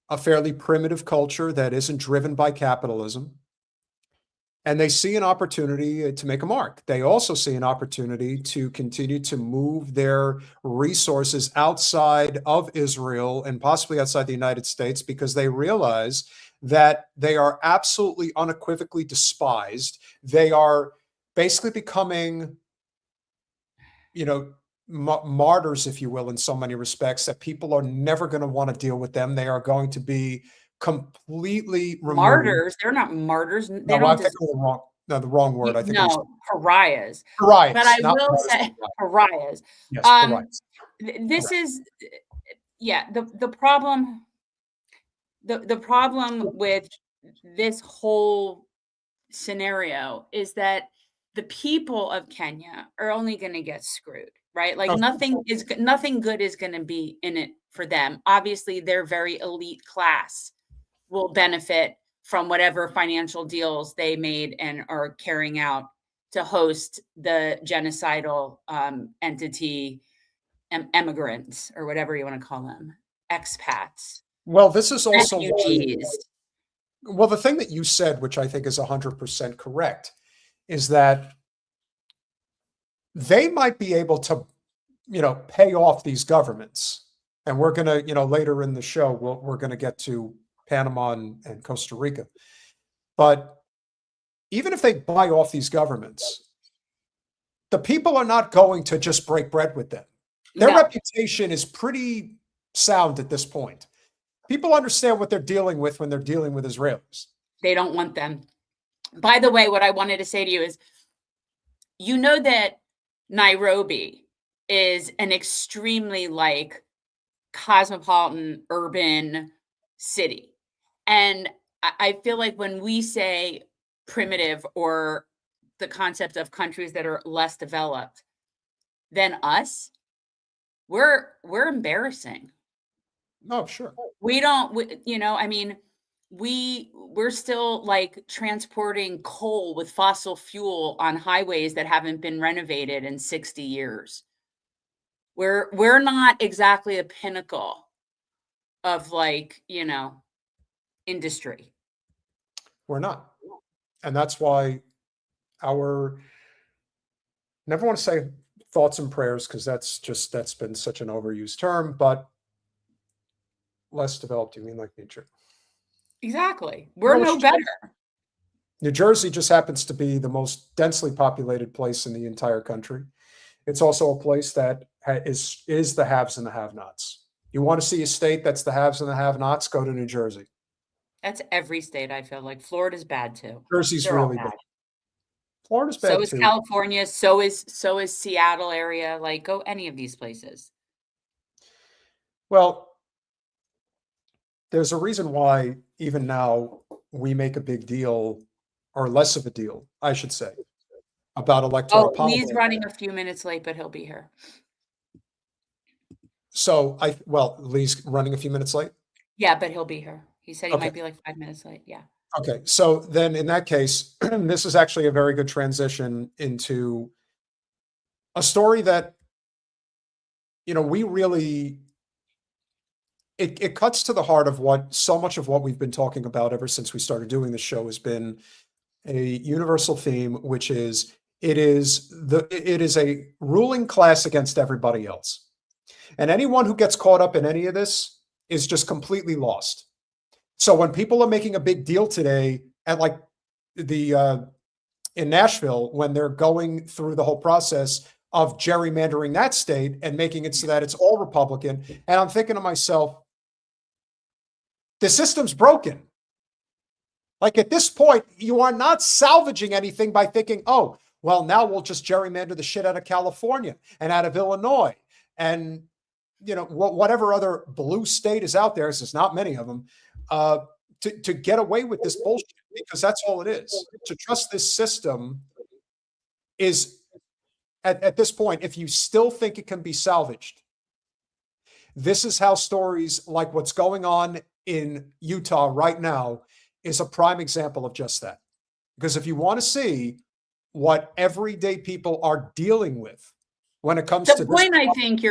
a fairly primitive culture that isn't driven by capitalism, and they see an opportunity to make a mark. They also see an opportunity to continue to move their resources outside of Israel and possibly outside the United States, because they realize that they are absolutely unequivocally despised. They are basically becoming, martyrs, if you will, in so many respects, that people are never going to want to deal with them. They are going to be completely removed. Martyrs? They're not martyrs. They No, don't I think the wrong word. I think no, pariahs. pariahs. But I not will martyrs, say pariahs. Yes, pariahs. This is, the problem. The problem with this whole scenario is that the people of Kenya are only going to get screwed, right? Like, nothing good is going to be in it for them. Obviously, their very elite class will benefit from whatever financial deals they made and are carrying out to host the genocidal entity, immigrants, or whatever you want to call them, expats. Well, this is also refugees. Well, the thing that you said, which I think is 100% correct, is that they might be able to, pay off these governments. And we're going to, later in the show, we're going to get to Panama and Costa Rica. But even if they buy off these governments, the people are not going to just break bread with them. Their reputation is pretty sound at this point. People understand what they're dealing with when they're dealing with Israelis. They don't want them. By the way, what I wanted to say to you is, that Nairobi is an extremely cosmopolitan urban city. And I feel like when we say primitive, or the concept of countries that are less developed than us, we're embarrassing. Oh, sure. We don't, we're still transporting coal with fossil fuel on highways that haven't been renovated in 60 years. We're not exactly a pinnacle of industry. We're not. And that's why never want to say thoughts and prayers, because that's been such an overused term, but less developed, you mean like New Jersey? Exactly. We're no better. New Jersey just happens to be the most densely populated place in the entire country. It's also a place that is the haves and the have-nots. You want to see a state that's the haves and the have-nots, go to New Jersey. That's every state, I feel like. Florida's bad too. Jersey's really bad. Florida's bad too. So is California, so is Seattle area. Go any of these places. Well, there's a reason why even now we make a big deal, or less of a deal, I should say, about electoral politics. Lee's running a few minutes late, but he'll be here. So Lee's running a few minutes late? Yeah, but he'll be here. He said he might be like 5 minutes late. Yeah. Okay. So then in that case, this is actually a very good transition into a story that, we really, it cuts to the heart of what so much of what we've been talking about ever since we started doing the show has been a universal theme, which is it is a ruling class against everybody else. And anyone who gets caught up in any of this is just completely lost. So when people are making a big deal today at like the in Nashville, when they're going through the whole process of gerrymandering that state and making it so that it's all Republican, and I'm thinking to myself, the system's broken. Like at this point, you are not salvaging anything by thinking, oh, well, now we'll just gerrymander the shit out of California and out of Illinois and, whatever other blue state is out there, there's not many of them, to get away with this bullshit, because that's all it is. To trust this system is, at this point, if you still think it can be salvaged, this is how stories like what's going on in Utah right now is a prime example of just that. Because if you want to see what everyday people are dealing with when it comes to the point, I think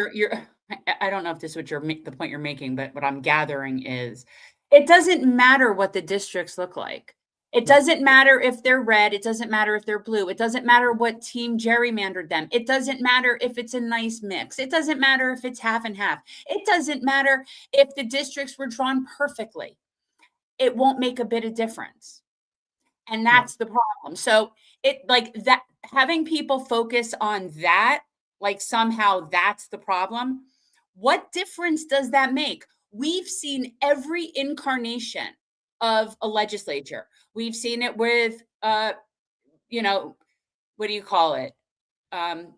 I don't know if this is the point you're making, but what I'm gathering is it doesn't matter what the districts look like. It doesn't matter if they're red. It doesn't matter if they're blue. It doesn't matter what team gerrymandered them. It doesn't matter if it's a nice mix. It doesn't matter if it's half and half. It doesn't matter if the districts were drawn perfectly. It won't make a bit of difference. And that's the problem. So it like that, having people focus on that, like somehow that's the problem. What difference does that make? We've seen every incarnation of a legislature. We've seen it with, what do you call it?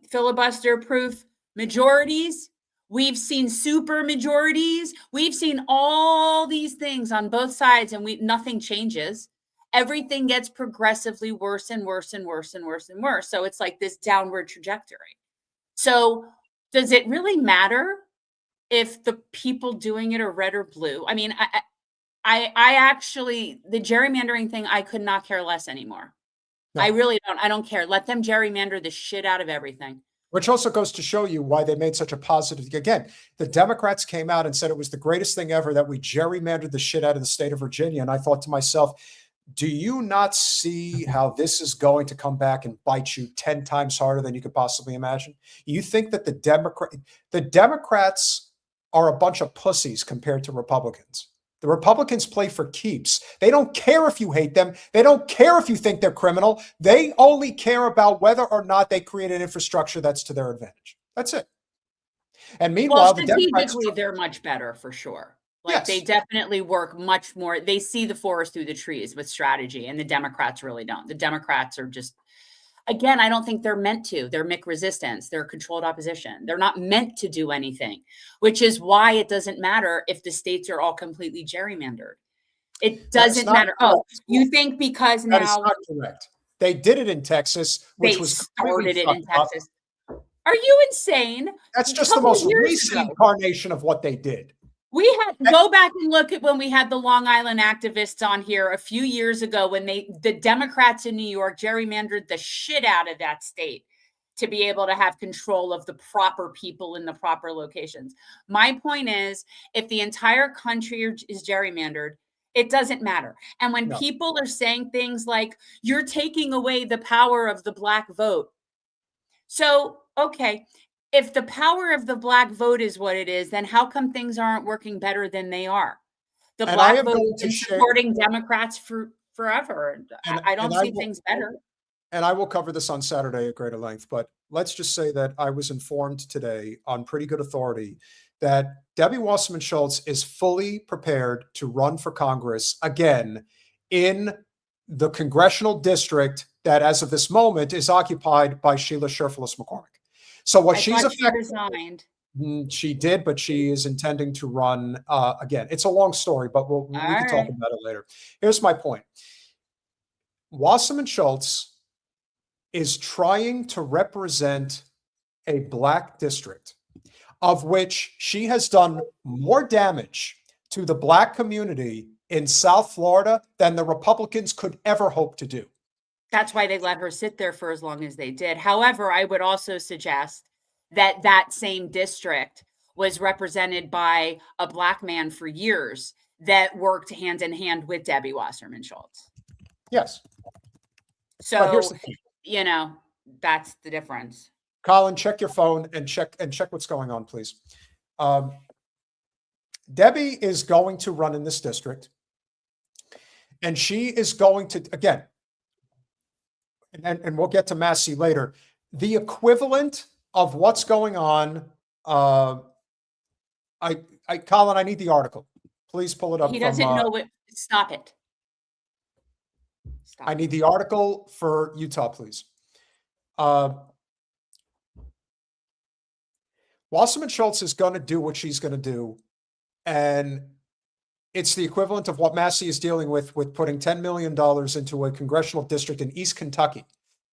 Filibuster-proof majorities. We've seen super majorities. We've seen all these things on both sides, and nothing changes. Everything gets progressively worse and worse and worse and worse and worse. So it's like this downward trajectory. So does it really matter if the people doing it are red or blue? I mean, I actually, the gerrymandering thing, I could not care less anymore. No. I really don't. I don't care. Let them gerrymander the shit out of everything. Which also goes to show you why they made such a positive. Again, the Democrats came out and said it was the greatest thing ever that we gerrymandered the shit out of the state of Virginia. And I thought to myself, do you not see how this is going to come back and bite you 10 times harder than you could possibly imagine? You think that the Democrats are a bunch of pussies compared to Republicans. The Republicans play for keeps. They don't care if you hate them. They don't care if you think they're criminal. They only care about whether or not they create an infrastructure that's to their advantage. That's it. And meanwhile, the Democrats, they're much better for sure. Like yes. They definitely work much more. They see the forest through the trees with strategy, and the Democrats really don't. The Democrats are just, again, I don't think they're meant to. They're MIC resistance. They're controlled opposition. They're not meant to do anything, which is why it doesn't matter if the states are all completely gerrymandered. It doesn't matter. Oh, you think because now. That is not correct. They did it in Texas, which was started it in Texas. Are you insane? That's just the most recent incarnation of what they did. We had go back and look at when we had the Long Island activists on here a few years ago when the Democrats in New York gerrymandered the shit out of that state to be able to have control of the proper people in the proper locations. My point is, if the entire country is gerrymandered, it doesn't matter. And when people are saying things like, you're taking away the power of the Black vote. So, okay. If the power of the Black vote is what it is, then how come things aren't working better than they are? The Black vote is supporting Democrats forever. I don't see things better. And I will cover this on Saturday at greater length, but let's just say that I was informed today on pretty good authority that Debbie Wasserman Schultz is fully prepared to run for Congress again in the congressional district that, as of this moment, is occupied by Sheila Sherfulis McCormick. So what she's resigned. She did, but she is intending to run again. It's a long story, but we can talk about it later. Here's my point. Wasserman Schultz is trying to represent a Black district of which she has done more damage to the Black community in South Florida than the Republicans could ever hope to do. That's why they let her sit there for as long as they did. However, I would also suggest that that same district was represented by a Black man for years that worked hand in hand with Debbie Wasserman Schultz. Yes. So, here's the thing. you know, that's the difference. Colin, check your phone and check what's going on, please. Debbie is going to run in this district, and she is going to, again, and we'll get to Massie later, the equivalent of what's going on. Colin, I need the article. Please pull it up. He doesn't know what. Stop it. Stop. I need the article for Utah, please. Wasserman Schultz is going to do what she's going to do, and it's the equivalent of what Massie is dealing with putting $10 million into a congressional district in East Kentucky.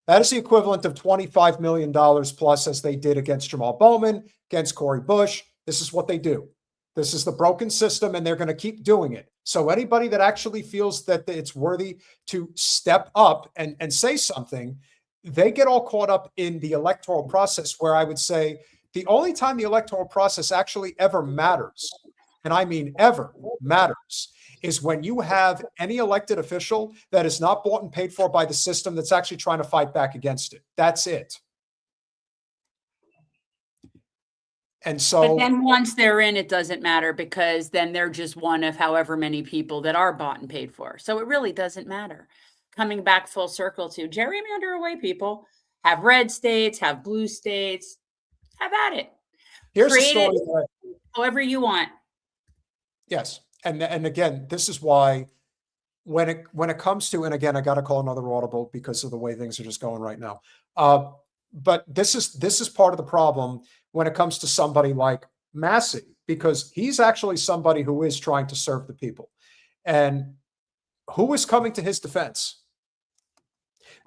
That is the equivalent of $25 million plus, as they did against Jamal Bowman, against Cori Bush. This is what they do. This is the broken system, and they're going to keep doing it. So anybody that actually feels that it's worthy to step up and say something, they get all caught up in the electoral process, where I would say the only time the electoral process actually ever matters, and I mean ever matters, is when you have any elected official that is not bought and paid for by the system that's actually trying to fight back against it. That's it. And so, but then once they're in, it doesn't matter, because then they're just one of however many people that are bought and paid for. So it really doesn't matter. Coming back full circle to gerrymander away, people. Have red states, have blue states. Have at it. Here's Create the story. it however you want. Yes. And again, this is why when it comes to, and again, I got to call another audible because of the way things are just going right now. But this is part of the problem when it comes to somebody like Massie, because he's actually somebody who is trying to serve the people. And who is coming to his defense?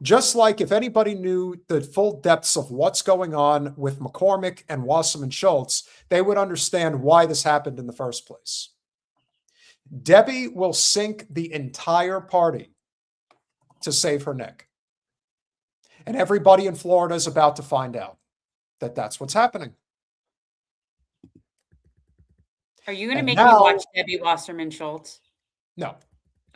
Just like if anybody knew the full depths of what's going on with McCormick and Wasserman Schultz, they would understand why this happened in the first place. Debbie will sink the entire party to save her neck. And everybody in Florida is about to find out that that's what's happening. Are you going to make me watch Debbie Wasserman Schultz? No.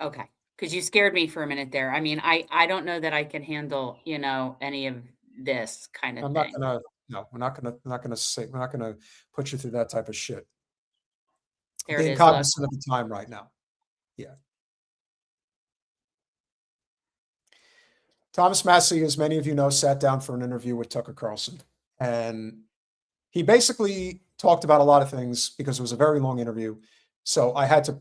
Okay. Because you scared me for a minute there. I mean, I don't know that I can handle, any of this kind of thing. We're not gonna put you through that type of shit. There Being it is. cognizant of the time right now. Yeah. Thomas Massie, as many of you know, sat down for an interview with Tucker Carlson. And he basically talked about a lot of things because it was a very long interview. So I had to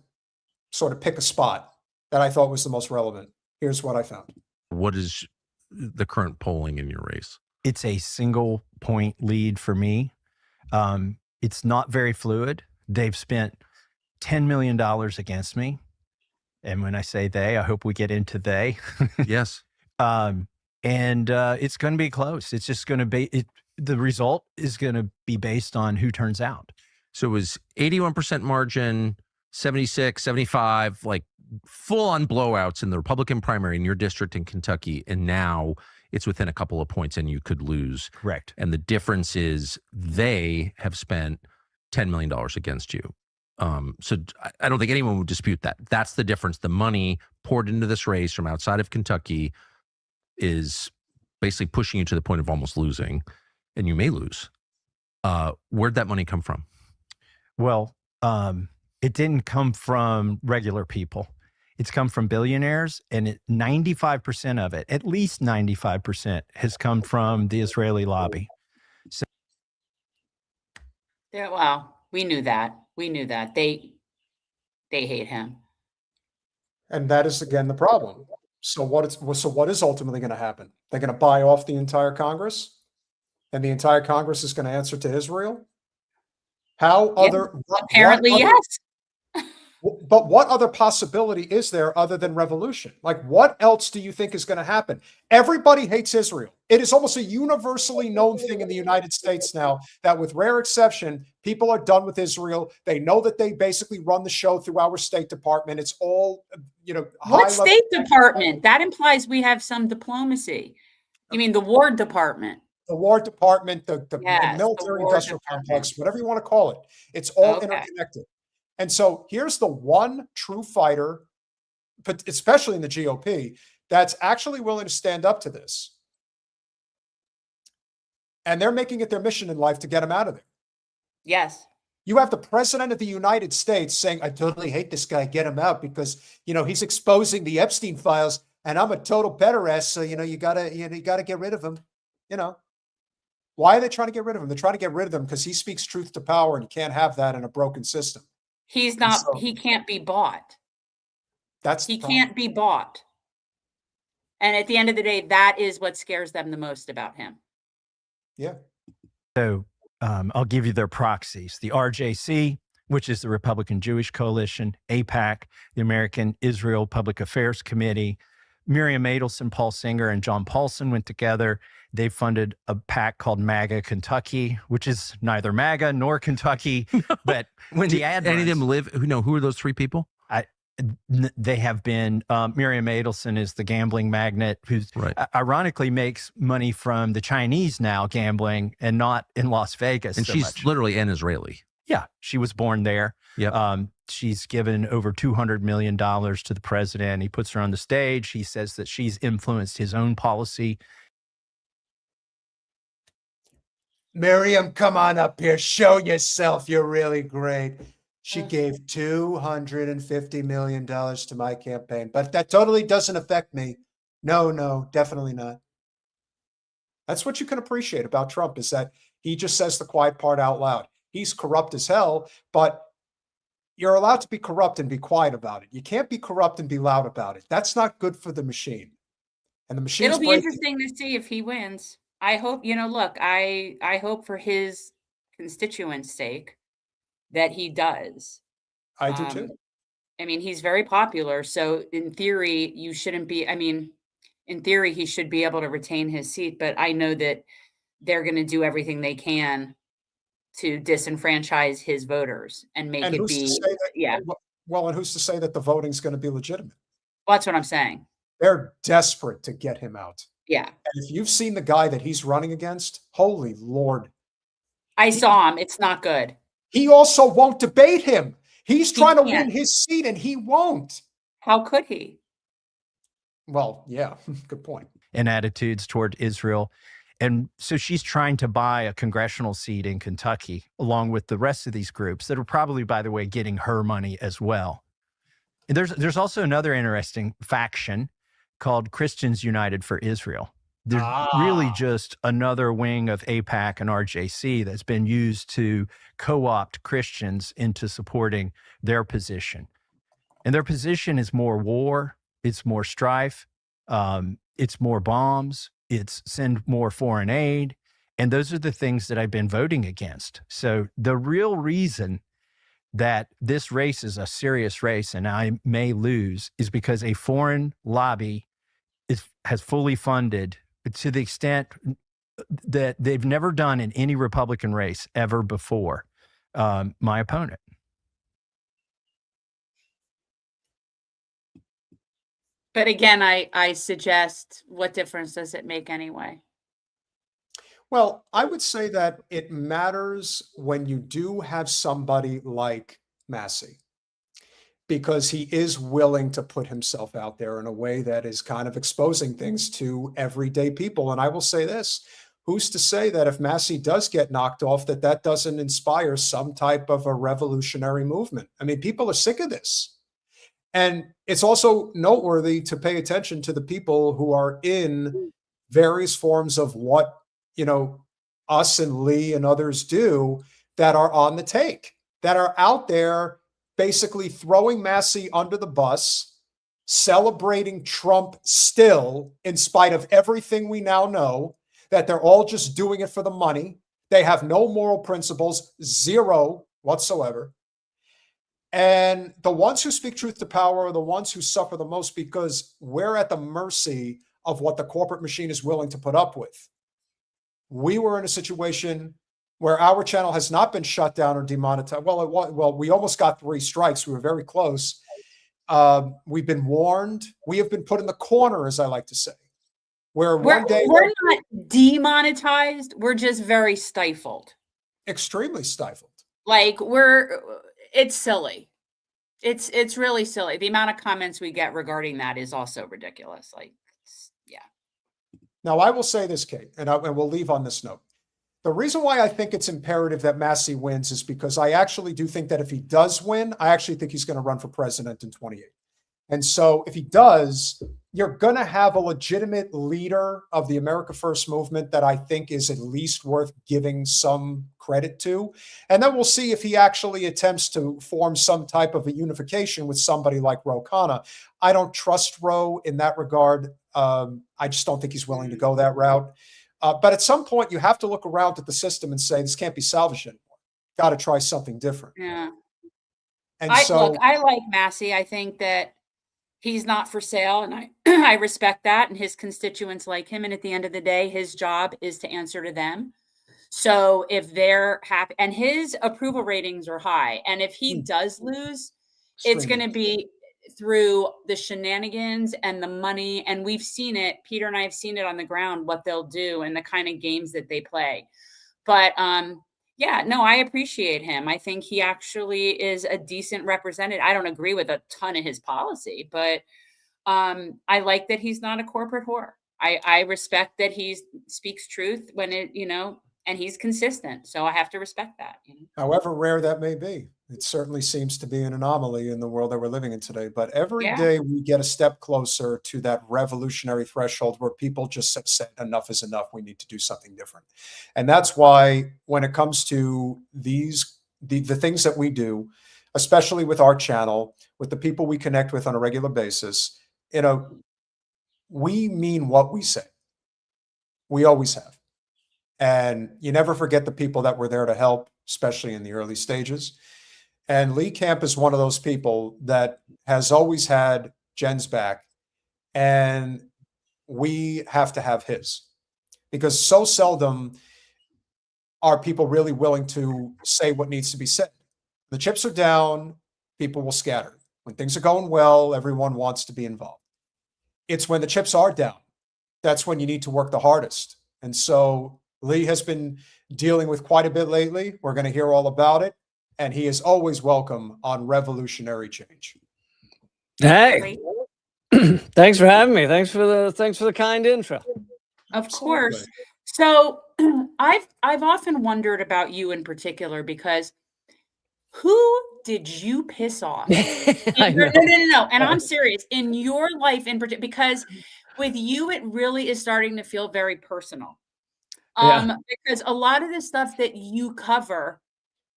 sort of pick a spot that I thought was the most relevant. Here's what I found. What is the current polling in your race? It's a single point lead for me. It's not very fluid. They've spent $10 million against me. And when I say they, I hope we get into they. Yes. And it's going to be close. It's just going to be, the result is going to be based on who turns out. So it was 81% margin, 76, 75, like full on blowouts in the Republican primary in your district in Kentucky. And now it's within a couple of points and you could lose. Correct. And the difference is they have spent $10 million against you. So I don't think anyone would dispute that. That's the difference. The money poured into this race from outside of Kentucky is basically pushing you to the point of almost losing, and you may lose. Where'd that money come from? Well, it didn't come from regular people. It's come from billionaires, and 95% of it, at least 95%, has come from the Israeli lobby. So, Yeah, well, we knew that. We knew that. They hate him. And that is, again, the problem. So what is ultimately going to happen? They're going to buy off the entire Congress, and the entire Congress is going to answer to Israel? How Yeah, other? apparently, yes. But what other possibility is there other than revolution? Like, what else do you think is going to happen? Everybody hates Israel. It is almost a universally known thing in the United States now that, with rare exception, people are done with Israel. They know that they basically run the show through our State Department. It's all, What State Department? That implies we have some diplomacy. You mean the War Department? The War Department, the Yes, the military War industrial Department. complex, whatever you want to call it. It's all Okay. interconnected. And so here's the one true fighter, but especially in the GOP, that's actually willing to stand up to this. And they're making it their mission in life to get him out of there. Yes. You have the president of the United States saying, I totally hate this guy, get him out because, he's exposing the Epstein files and I'm a total pederast. So, you gotta get rid of him. Why are they trying to get rid of him? They're trying to get rid of him because he speaks truth to power and you can't have that in a broken system. He's not, he can't be bought. He can't be bought. And at the end of the day, that is what scares them the most about him. Yeah. So I'll give you their proxies. The RJC, which is the Republican Jewish Coalition, AIPAC, the American Israel Public Affairs Committee, Miriam Adelson, Paul Singer, and John Paulson went together. They funded a PAC called MAGA Kentucky, which is neither MAGA nor Kentucky. But when the ad any of runs, them live? Who are those three people? they have been, Miriam Adelson is the gambling magnate who's ironically makes money from the Chinese now gambling and not in Las Vegas. And so she's much. literally an Israeli. Yeah, she was born there. Yep. She's given over $200 million to the president. He puts her on the stage. He says that she's influenced his own policy. Miriam, come on up here. Show yourself. You're really great. She gave $250 million to my campaign, but that totally doesn't affect me. No, definitely not. That's what you can appreciate about Trump is that he just says the quiet part out loud. He's corrupt as hell, but you're allowed to be corrupt and be quiet about it. You can't be corrupt and be loud about it. That's not good for the machine. And the machine. It'll be interesting to see if he wins. I hope, look, I hope for his constituents' sake that he does. I do too. I mean, he's very popular. So in theory, you shouldn't be, in theory, he should be able to retain his seat. But I know that they're going to do everything they can to disenfranchise his voters and make it be. Well, and who's to say that the voting's going to be legitimate? Well, that's what I'm saying. They're desperate to get him out. Yeah. And if you've seen the guy that he's running against, holy Lord. I saw him. It's not good. He also won't debate him. He's trying to win his seat and he won't. How could he? Well, yeah, good point. And attitudes toward Israel. And so she's trying to buy a congressional seat in Kentucky, along with the rest of these groups that are probably, by the way, getting her money as well. And there's also another interesting faction called Christians United for Israel. They're really just another wing of AIPAC and RJC that's been used to co-opt Christians into supporting their position. And their position is more war, it's more strife, it's more bombs, it's send more foreign aid. And those are the things that I've been voting against. So the real reason that this race is a serious race and I may lose is because a foreign lobby has fully funded to the extent that they've never done in any Republican race ever before my opponent. But again, I suggest, what difference does it make anyway? Well, I would say that it matters when you do have somebody like Massie, because he is willing to put himself out there in a way that is kind of exposing things to everyday people. And I will say this, who's to say that if Massie does get knocked off, that doesn't inspire some type of a revolutionary movement? I mean, people are sick of this. And it's also noteworthy to pay attention to the people who are in various forms of what, us and Lee and others do that are on the take, that are out there basically throwing Massie under the bus, celebrating Trump still, in spite of everything we now know, that they're all just doing it for the money. They have no moral principles, zero whatsoever. And the ones who speak truth to power are the ones who suffer the most because we're at the mercy of what the corporate machine is willing to put up with. We were in a situation where our channel has not been shut down or demonetized. Well, we almost got 3 strikes. We were very close. We've been warned. We have been put in the corner, as I like to say, where one day we're not demonetized. We're just very stifled. Extremely stifled. Like it's silly. It's really silly. The amount of comments we get regarding that is also ridiculous. Like, yeah. Now, I will say this, Kate, and we'll leave on this note. The reason why I think it's imperative that Massie wins is because I actually do think that if he does win, I actually think he's going to run for president in 28. And so if he does, you're going to have a legitimate leader of the America First movement that I think is at least worth giving some credit to. And then we'll see if he actually attempts to form some type of a unification with somebody like Ro Khanna. I don't trust Ro in that regard. I just don't think he's willing to go that route. But at some point, you have to look around at the system and say, this can't be salvaged anymore. Got to try something different. Yeah. And Look, I like Massie. I think that he's not for sale, and I respect that, and his constituents like him. And at the end of the day, his job is to answer to them. So if they're happy, and his approval ratings are high, and if he does lose, it's going to be through the shenanigans and the money. And we've seen it. Peter and I have seen it on the ground, what they'll do and the kind of games that they play. But yeah, no, I appreciate him. I think he actually is a decent representative. I don't agree with a ton of his policy, but I like that he's not a corporate whore. I respect that he speaks truth when it, and he's consistent. So I have to respect that. However rare that may be, it certainly seems to be an anomaly in the world that we're living in today. But every day we get a step closer to that revolutionary threshold where people just have said enough is enough. We need to do something different. And that's why when it comes to the things that we do, especially with our channel, with the people we connect with on a regular basis, we mean what we say. We always have. And you never forget the people that were there to help, especially in the early stages. And Lee Camp is one of those people that has always had Jen's back. And we have to have his. Because so seldom are people really willing to say what needs to be said. The chips are down, people will scatter. When things are going well, everyone wants to be involved. It's when the chips are down, that's when you need to work the hardest. And so Lee has been dealing with quite a bit lately. We're going to hear all about it. And he is always welcome on Revolutionary Change. Hey, thanks for having me. Thanks for the kind intro. Of course. So I've often wondered about you in particular, because who did you piss off? No. And I'm serious, in your life in particular, because with you, it really is starting to feel very personal. Because a lot of the stuff that you cover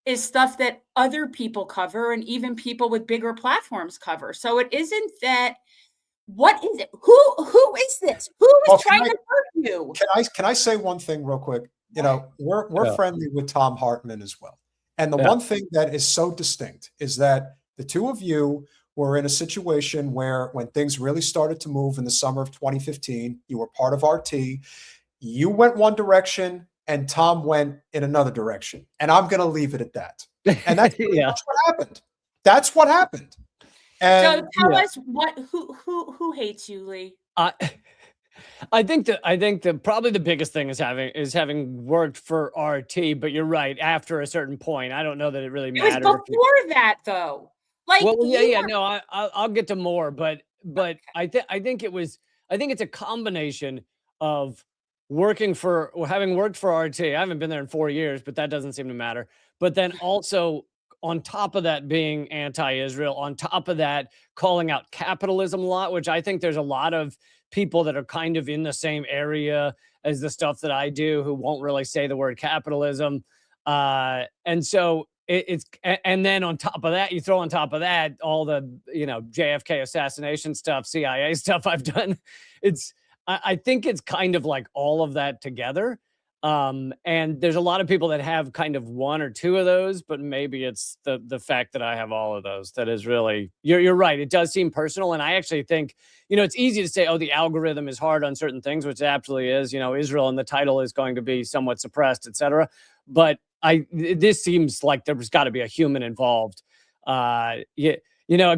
is stuff that other people cover, and even people with bigger platforms cover. So it isn't that. What is it? Who is this? Who is trying to hurt you? Can I say one thing real quick? We're friendly with Tom Hartman as well. And the one thing that is so distinct is that the two of you were in a situation where when things really started to move in the summer of 2015, you were part of RT. You went one direction and Tom went in another direction. And I'm going to leave it at that. And that's what happened. That's what happened. And, so tell us who hates you, Lee? I think that probably the biggest thing is having worked for RT, but you're right. After a certain point, I don't know that it really mattered. It was before that, though. Like, well, no, I'll get to more, but I think it's a combination of having worked for RT. I haven't been there in 4 years, but that doesn't seem to matter. But then also, on top of that, being anti-Israel, on top of that, calling out capitalism a lot, which I think there's a lot of people that are kind of in the same area as the stuff that I do who won't really say the word capitalism. And so and then on top of that, you throw on top of that all the, JFK assassination stuff, CIA stuff I've done. I think it's kind of like all of that together. And there's a lot of people that have kind of one or two of those, but maybe it's the fact that I have all of those that is really, you're right. It does seem personal. And I actually think, it's easy to say, oh, the algorithm is hard on certain things, which it absolutely is. Israel in the title is going to be somewhat suppressed, et cetera. But this seems like there's got to be a human involved. A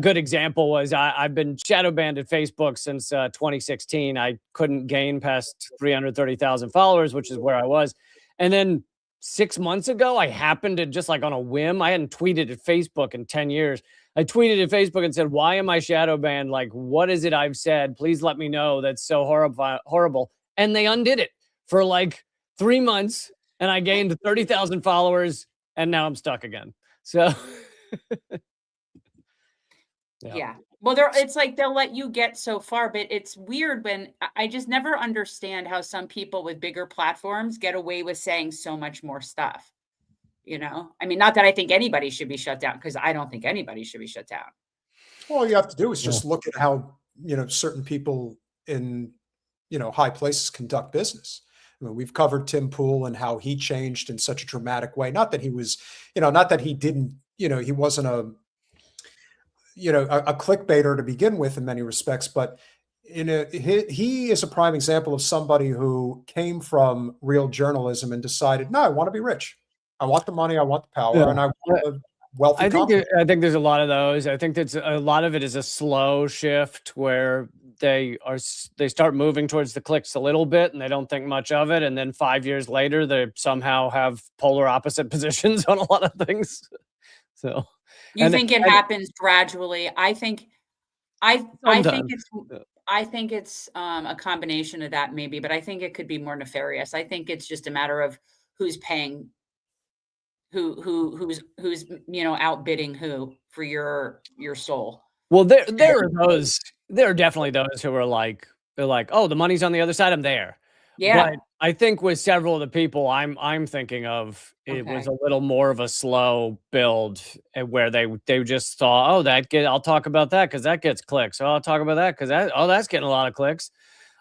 good example was I've been shadow banned at Facebook since 2016. I couldn't gain past 330,000 followers, which is where I was. And then 6 months ago, I happened to just like on a whim, I hadn't tweeted at Facebook in 10 years. I tweeted at Facebook and said, why am I shadow banned? Like, what is it I've said? Please let me know. That's so horrible. And they undid it for like 3 months. And I gained 30,000 followers. And now I'm stuck again. So... Yeah. Well, it's like they'll let you get so far, but it's weird when I just never understand how some people with bigger platforms get away with saying so much more stuff. I mean, not that I think anybody should be shut down, because I don't think anybody should be shut down. All you have to do is just look at how, certain people in, high places conduct business. I mean, we've covered Tim Pool and how he changed in such a dramatic way. Not that he was, not that he didn't, he wasn't a clickbaiter to begin with in many respects, but he is a prime example of somebody who came from real journalism and decided, no, I want to be rich. I want the money. I want the power, and I want a wealthy. I think there's a lot of those. I think that's a lot of it is a slow shift where they start moving towards the clicks a little bit and they don't think much of it, and then 5 years later they somehow have polar opposite positions on a lot of things. So. You think it happens gradually? I think it's a combination of that maybe, but I think it could be more nefarious. I think it's just a matter of who's paying, who's outbidding who for your soul. Well, there are definitely those who are they're like, oh, the money's on the other side, I'm there. Yeah. But I think with several of the people I'm thinking of, it was a little more of a slow build where they just thought, oh, I'll talk about that because that gets clicks. Oh, I'll talk about that because that's getting a lot of clicks.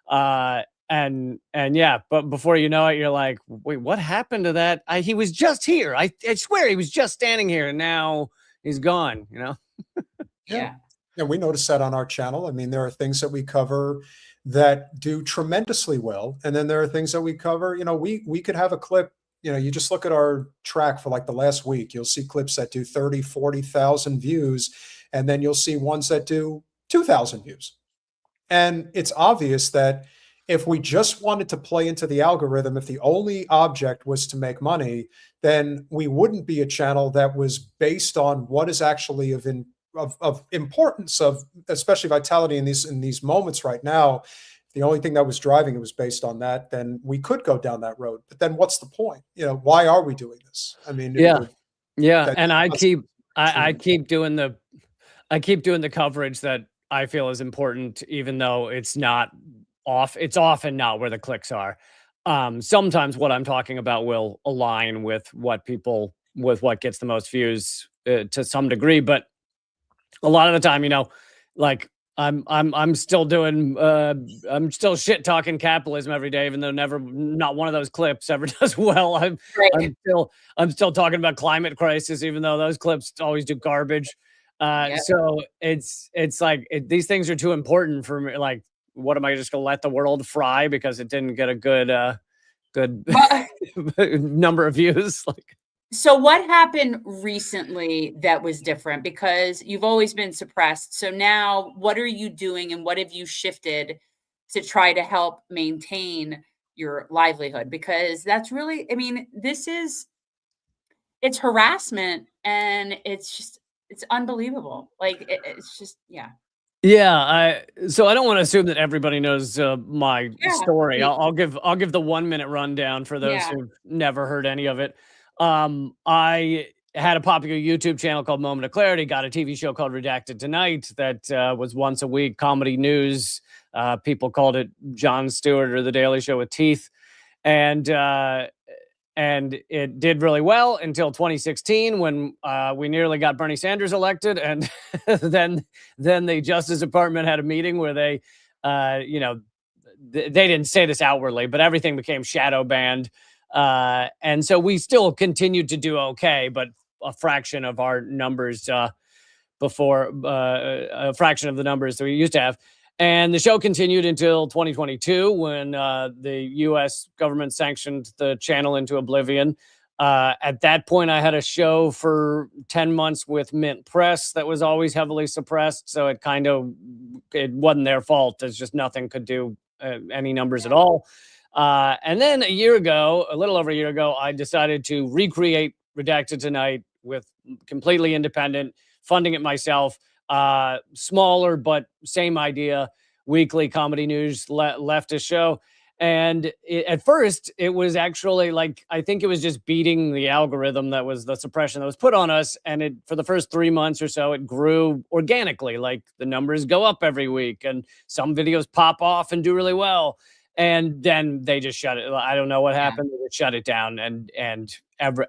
And yeah, but before you know it, you're like, wait, what happened to that? He was just here. I swear he was just standing here and now he's gone, Yeah. And we noticed that on our channel. I mean, there are things that we cover that do tremendously well. And then there are things that we cover, we could have a clip, you just look at our track for like the last week, you'll see clips that do 30, 40,000 views. And then you'll see ones that do 2,000 views. And it's obvious that if we just wanted to play into the algorithm, if the only object was to make money, then we wouldn't be a channel that was based on what is actually of importance, of especially vitality in these moments right now. If the only thing that was driving it was based on that, then we could go down that road. But then what's the point? Why are we doing this? I mean, and I keep doing the coverage that I feel is important, even though it's not off. It's often not where the clicks are. Sometimes what I'm talking about will align with what gets the most views to some degree, but a lot of the time, I'm still doing I'm still shit talking capitalism every day, even though not one of those clips ever does well. I'm still talking about climate crisis, even though those clips always do garbage. So it's like these things are too important for me. Like, what am I just gonna let the world fry because it didn't get a good number of views? So what happened recently that was different? Because you've always been suppressed. So now what are you doing and what have you shifted to try to help maintain your livelihood? Because that's really, I mean, it's harassment and it's unbelievable. It's just, yeah. Yeah, so I don't want to assume that everybody knows my story. I'll give the 1 minute rundown for those who've never heard any of it. I had a popular YouTube channel called Moment of Clarity, got a TV show called Redacted Tonight that was once a week comedy news. People called it Jon Stewart or The Daily Show with teeth. And it did really well until 2016 when we nearly got Bernie Sanders elected. And then the Justice Department had a meeting where they didn't say this outwardly, but everything became shadow banned. And so we still continued to do okay, but a fraction of our numbers before a fraction of the numbers that we used to have. And the show continued until 2022 when the U.S. government sanctioned the channel into oblivion. At that point, I had a show for 10 months with Mint Press that was always heavily suppressed. So it wasn't their fault. It's just nothing could do any numbers at all. And then a little over a year ago, I decided to recreate Redacted Tonight with completely independent, funding it myself. Smaller, but same idea, weekly comedy news, leftist show. And at first, it was actually I think it was just beating the algorithm that was the suppression that was put on us. And for the first 3 months or so, it grew organically. Like the numbers go up every week and some videos pop off and do really well. And then they just shut it. I don't know what happened. They shut it down and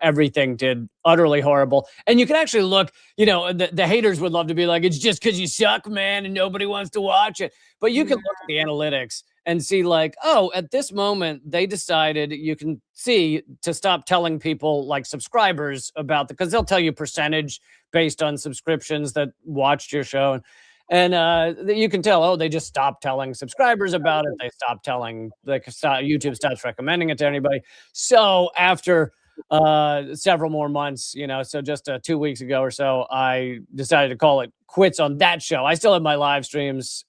everything did utterly horrible. And you can actually look, the haters would love to be like, it's just because you suck, man, and nobody wants to watch it. But you can look at the analytics and see at this moment, they decided you can see to stop telling people subscribers about because they'll tell you percentage based on subscriptions that watched your show. And you can tell, they just stopped telling subscribers about it. They stopped telling, YouTube stops recommending it to anybody. So after several more months, so just 2 weeks ago or so, I decided to call it quits on that show. I still have my live streams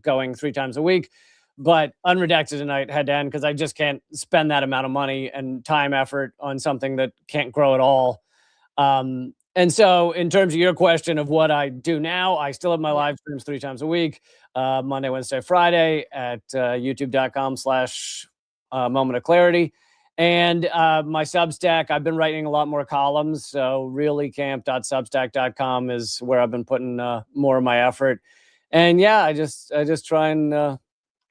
going 3 times a week, but Unredacted Tonight had to end because I just can't spend that amount of money and time, effort on something that can't grow at all. And so in terms of your question of what I do now, I still have my live streams 3 times a week, Monday, Wednesday, Friday at youtube.com/moment of clarity. And my Substack, I've been writing a lot more columns. So reallycamp.substack.com is where I've been putting more of my effort. And yeah, I just try and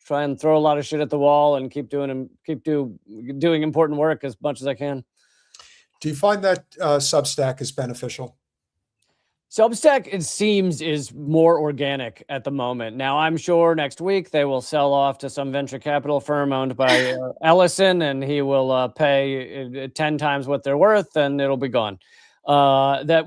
throw a lot of shit at the wall and keep doing important work as much as I can. Do you find that Substack is beneficial? Substack, it seems, is more organic at the moment. Now, I'm sure next week they will sell off to some venture capital firm owned by Ellison, and he will pay 10 times what they're worth, and it'll be gone. That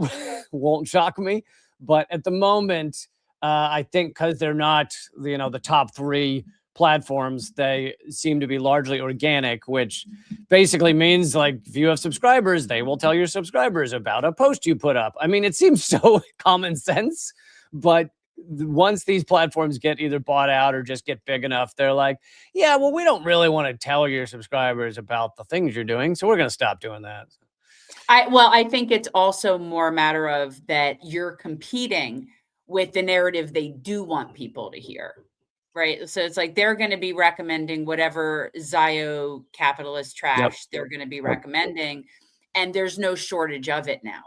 won't shock me. But at the moment, I think because they're not, the top 3 platforms, they seem to be largely organic, which basically means if you have subscribers, they will tell your subscribers about a post you put up. I mean, it seems so common sense, but once these platforms get either bought out or just get big enough, they're like, yeah, well, we don't really want to tell your subscribers about the things you're doing, so we're going to stop doing that. I think it's also more a matter of that you're competing with the narrative they do want people to hear. Right. So it's they're going to be recommending whatever Zio capitalist trash they're going to be recommending. And there's no shortage of it now.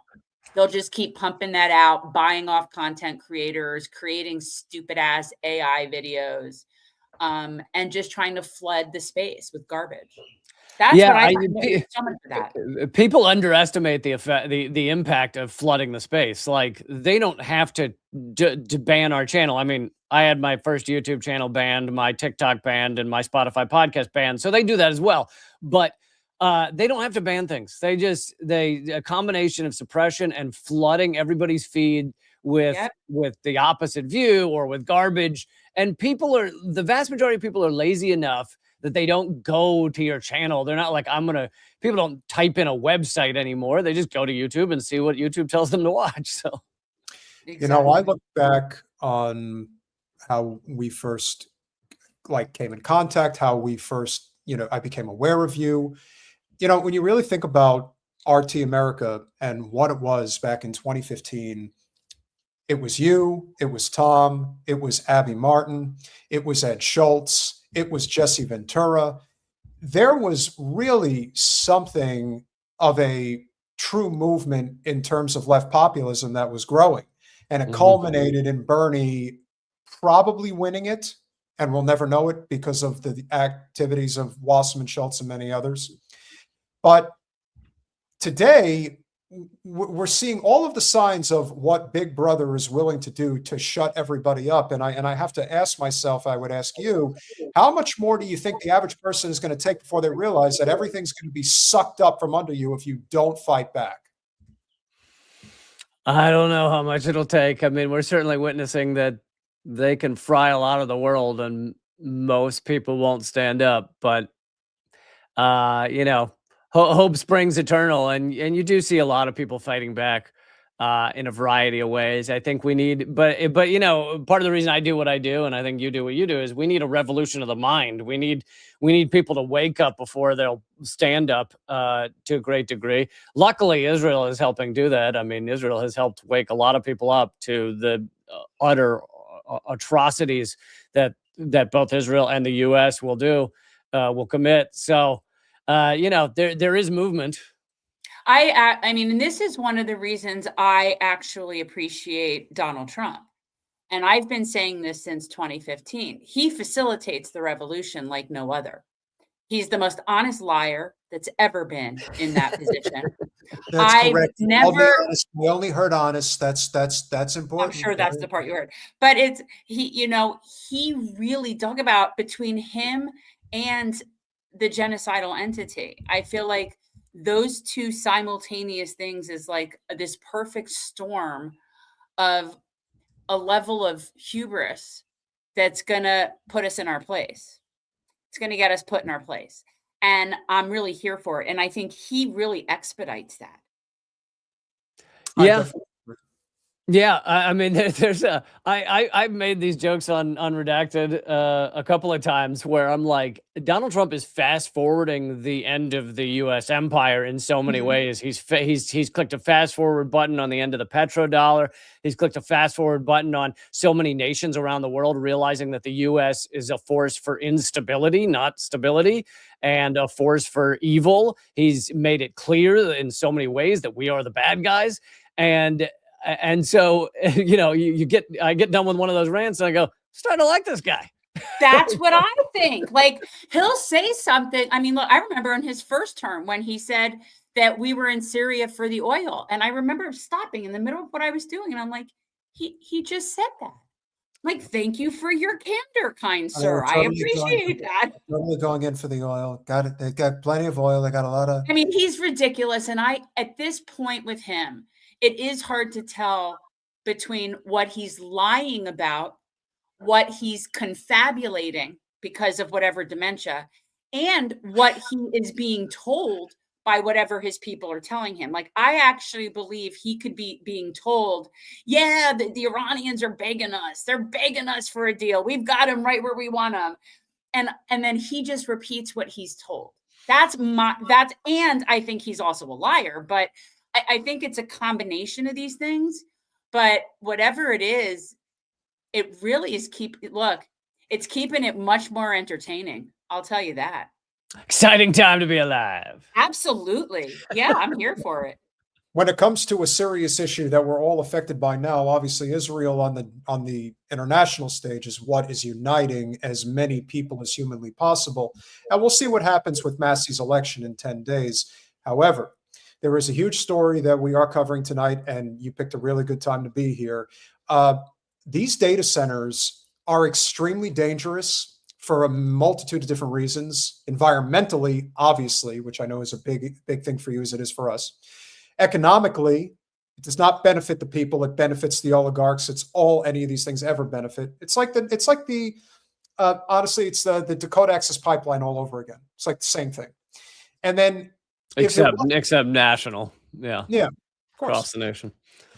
They'll just keep pumping that out, buying off content creators, creating stupid ass AI videos, and just trying to flood the space with garbage. That's what I think. People underestimate the effect, the impact of flooding the space. They don't have to ban our channel. I mean, I had my first YouTube channel banned, my TikTok banned, and my Spotify podcast banned. So they do that as well. But they don't have to ban things. A combination of suppression and flooding everybody's feed with the opposite view or with garbage. And the vast majority of people are lazy enough that they don't go to your channel. They're not people don't type in a website anymore. They just go to YouTube and see what YouTube tells them to watch. So, I look back on how we first came in contact, how we first, I became aware of you. When you really think about RT America and what it was back in 2015, it was you, it was Tom, it was Abby Martin, it was Ed Schultz, it was Jesse Ventura. There was really something of a true movement in terms of left populism that was growing. And it culminated in Bernie probably winning it, and we'll never know it because of the activities of Wasserman Schultz and many others. But today, we're seeing all of the signs of what Big Brother is willing to do to shut everybody up. And I have to ask myself, I would ask you, how much more do you think the average person is going to take before they realize that everything's going to be sucked up from under you if you don't fight back? I don't know how much it'll take. I mean, we're certainly witnessing that they can fry a lot of the world and most people won't stand up. But, you know, hope springs eternal. And you do see a lot of people fighting back in a variety of ways. I think we need, but you know, part of the reason I do what I do, and I think you do what you do, is we need a revolution of the mind. We need people to wake up before they'll stand up to a great degree. Luckily, Israel is helping do that. I mean, Israel has helped wake a lot of people up to the utter atrocities that both Israel and the U.S. will commit. So, you know, there is movement. I mean, and this is one of the reasons I actually appreciate Donald Trump. And I've been saying this since 2015. He facilitates the revolution like no other. He's the most honest liar that's ever been in that position. That's correct. Never. We only heard honest. That's important. I'm sure that's the part you heard. But it's you know, he really talk about between him and the genocidal entity. I feel like those two simultaneous things is like this perfect storm of a level of hubris that's going to put us in our place. It's going to get us put in our place. And I'm really here for it. And I think he really expedites that. Yeah. Yeah, I mean, there's I've made these jokes on Unredacted a couple of times where I'm like, Donald Trump is fast forwarding the end of the U.S. empire in so many ways. He's clicked a fast forward button on the end of the petrodollar. He's clicked a fast forward button on so many nations around the world realizing that the U.S. is a force for instability, not stability, and a force for evil. He's made it clear in so many ways that we are the bad guys. And so, you know, I get done with one of those rants and I go, starting to like this guy. That's what I think. Like, he'll say something. I mean, look, I remember in his first term when he said that we were in Syria for the oil. And I remember stopping in the middle of what I was doing. And I'm like, he just said that. Like, thank you for your candor, kind sir. I appreciate that. Totally going in for the oil. Got it. They got plenty of oil. They got a lot of. I mean, he's ridiculous. And at this point with him, it is hard to tell between what he's lying about, what he's confabulating because of whatever dementia, and what he is being told by whatever his people are telling him. Like, I actually believe he could be being told, yeah, the Iranians are begging us. They're begging us for a deal. We've got them right where we want them. And then he just repeats what he's told. And I think he's also a liar, but I think it's a combination of these things, but whatever it is, it really is it's keeping it much more entertaining. I'll tell you that. Exciting time to be alive. Absolutely. Yeah, I'm here for it. When it comes to a serious issue that we're all affected by now, obviously Israel on the international stage is what is uniting as many people as humanly possible. And we'll see what happens with Massie's election in 10 days. However, there is a huge story that we are covering tonight, and you picked a really good time to be here. These data centers are extremely dangerous for a multitude of different reasons. Environmentally, obviously, which I know is a big thing for you as it is for us. Economically, it does not benefit the people. It benefits the oligarchs. It's all any of these things ever benefit. Honestly, it's the Dakota Access Pipeline all over again. It's like the same thing. And then except national. Yeah. Yeah. Of course. Across the nation.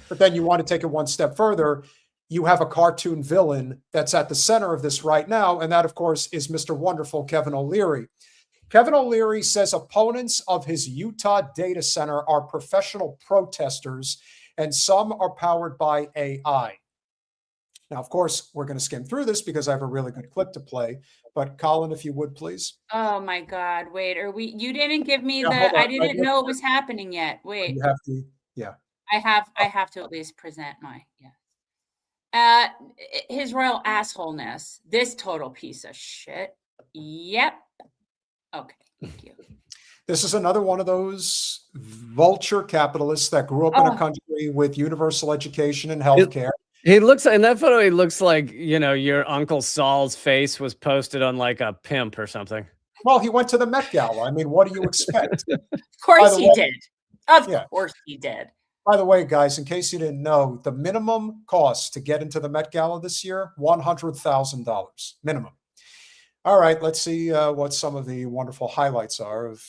But then you want to take it one step further. You have a cartoon villain that's at the center of this right now. And that, of course, is Mr. Wonderful Kevin O'Leary. Kevin O'Leary says opponents of his Utah data center are professional protesters, and some are powered by AI. Now, of course, we're going to skim through this because I have a really good clip to play. But Colin, if you would, please. Oh my God! Wait, you didn't give me I didn't know it was happening yet. Wait. You have to. Yeah. I have to at least present my his royal assholeness. This total piece of shit. Yep. Okay. Thank you. This is another one of those vulture capitalists that grew up in a Oh. country with universal education and healthcare. He looks in that photo. He looks like, you know, your Uncle Saul's face was posted on like a pimp or something. Well, he went to the Met Gala. I mean, what do you expect? Of course the he way- did. Of Yeah. course he did. By the way, guys, in case you didn't know, the minimum cost to get into the Met Gala this year, $100,000 minimum. All right, let's see what some of the wonderful highlights are of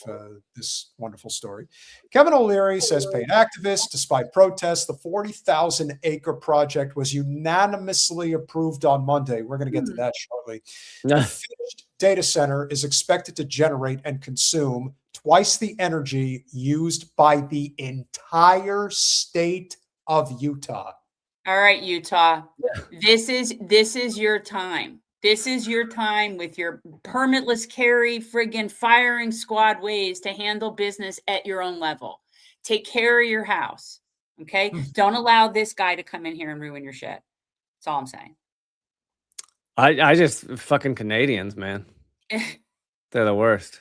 this wonderful story. Kevin O'Leary says paid activists, despite protests, the 40,000-acre project was unanimously approved on Monday. We're going to get to that shortly. The finished data center is expected to generate and consume twice the energy used by the entire state of Utah. All right, Utah. This is your time. This is your time with your permitless carry friggin' firing squad ways to handle business at your own level. Take care of your house. Okay? Don't allow this guy to come in here and ruin your shit. That's all I'm saying. I just fucking Canadians, man. They're the worst.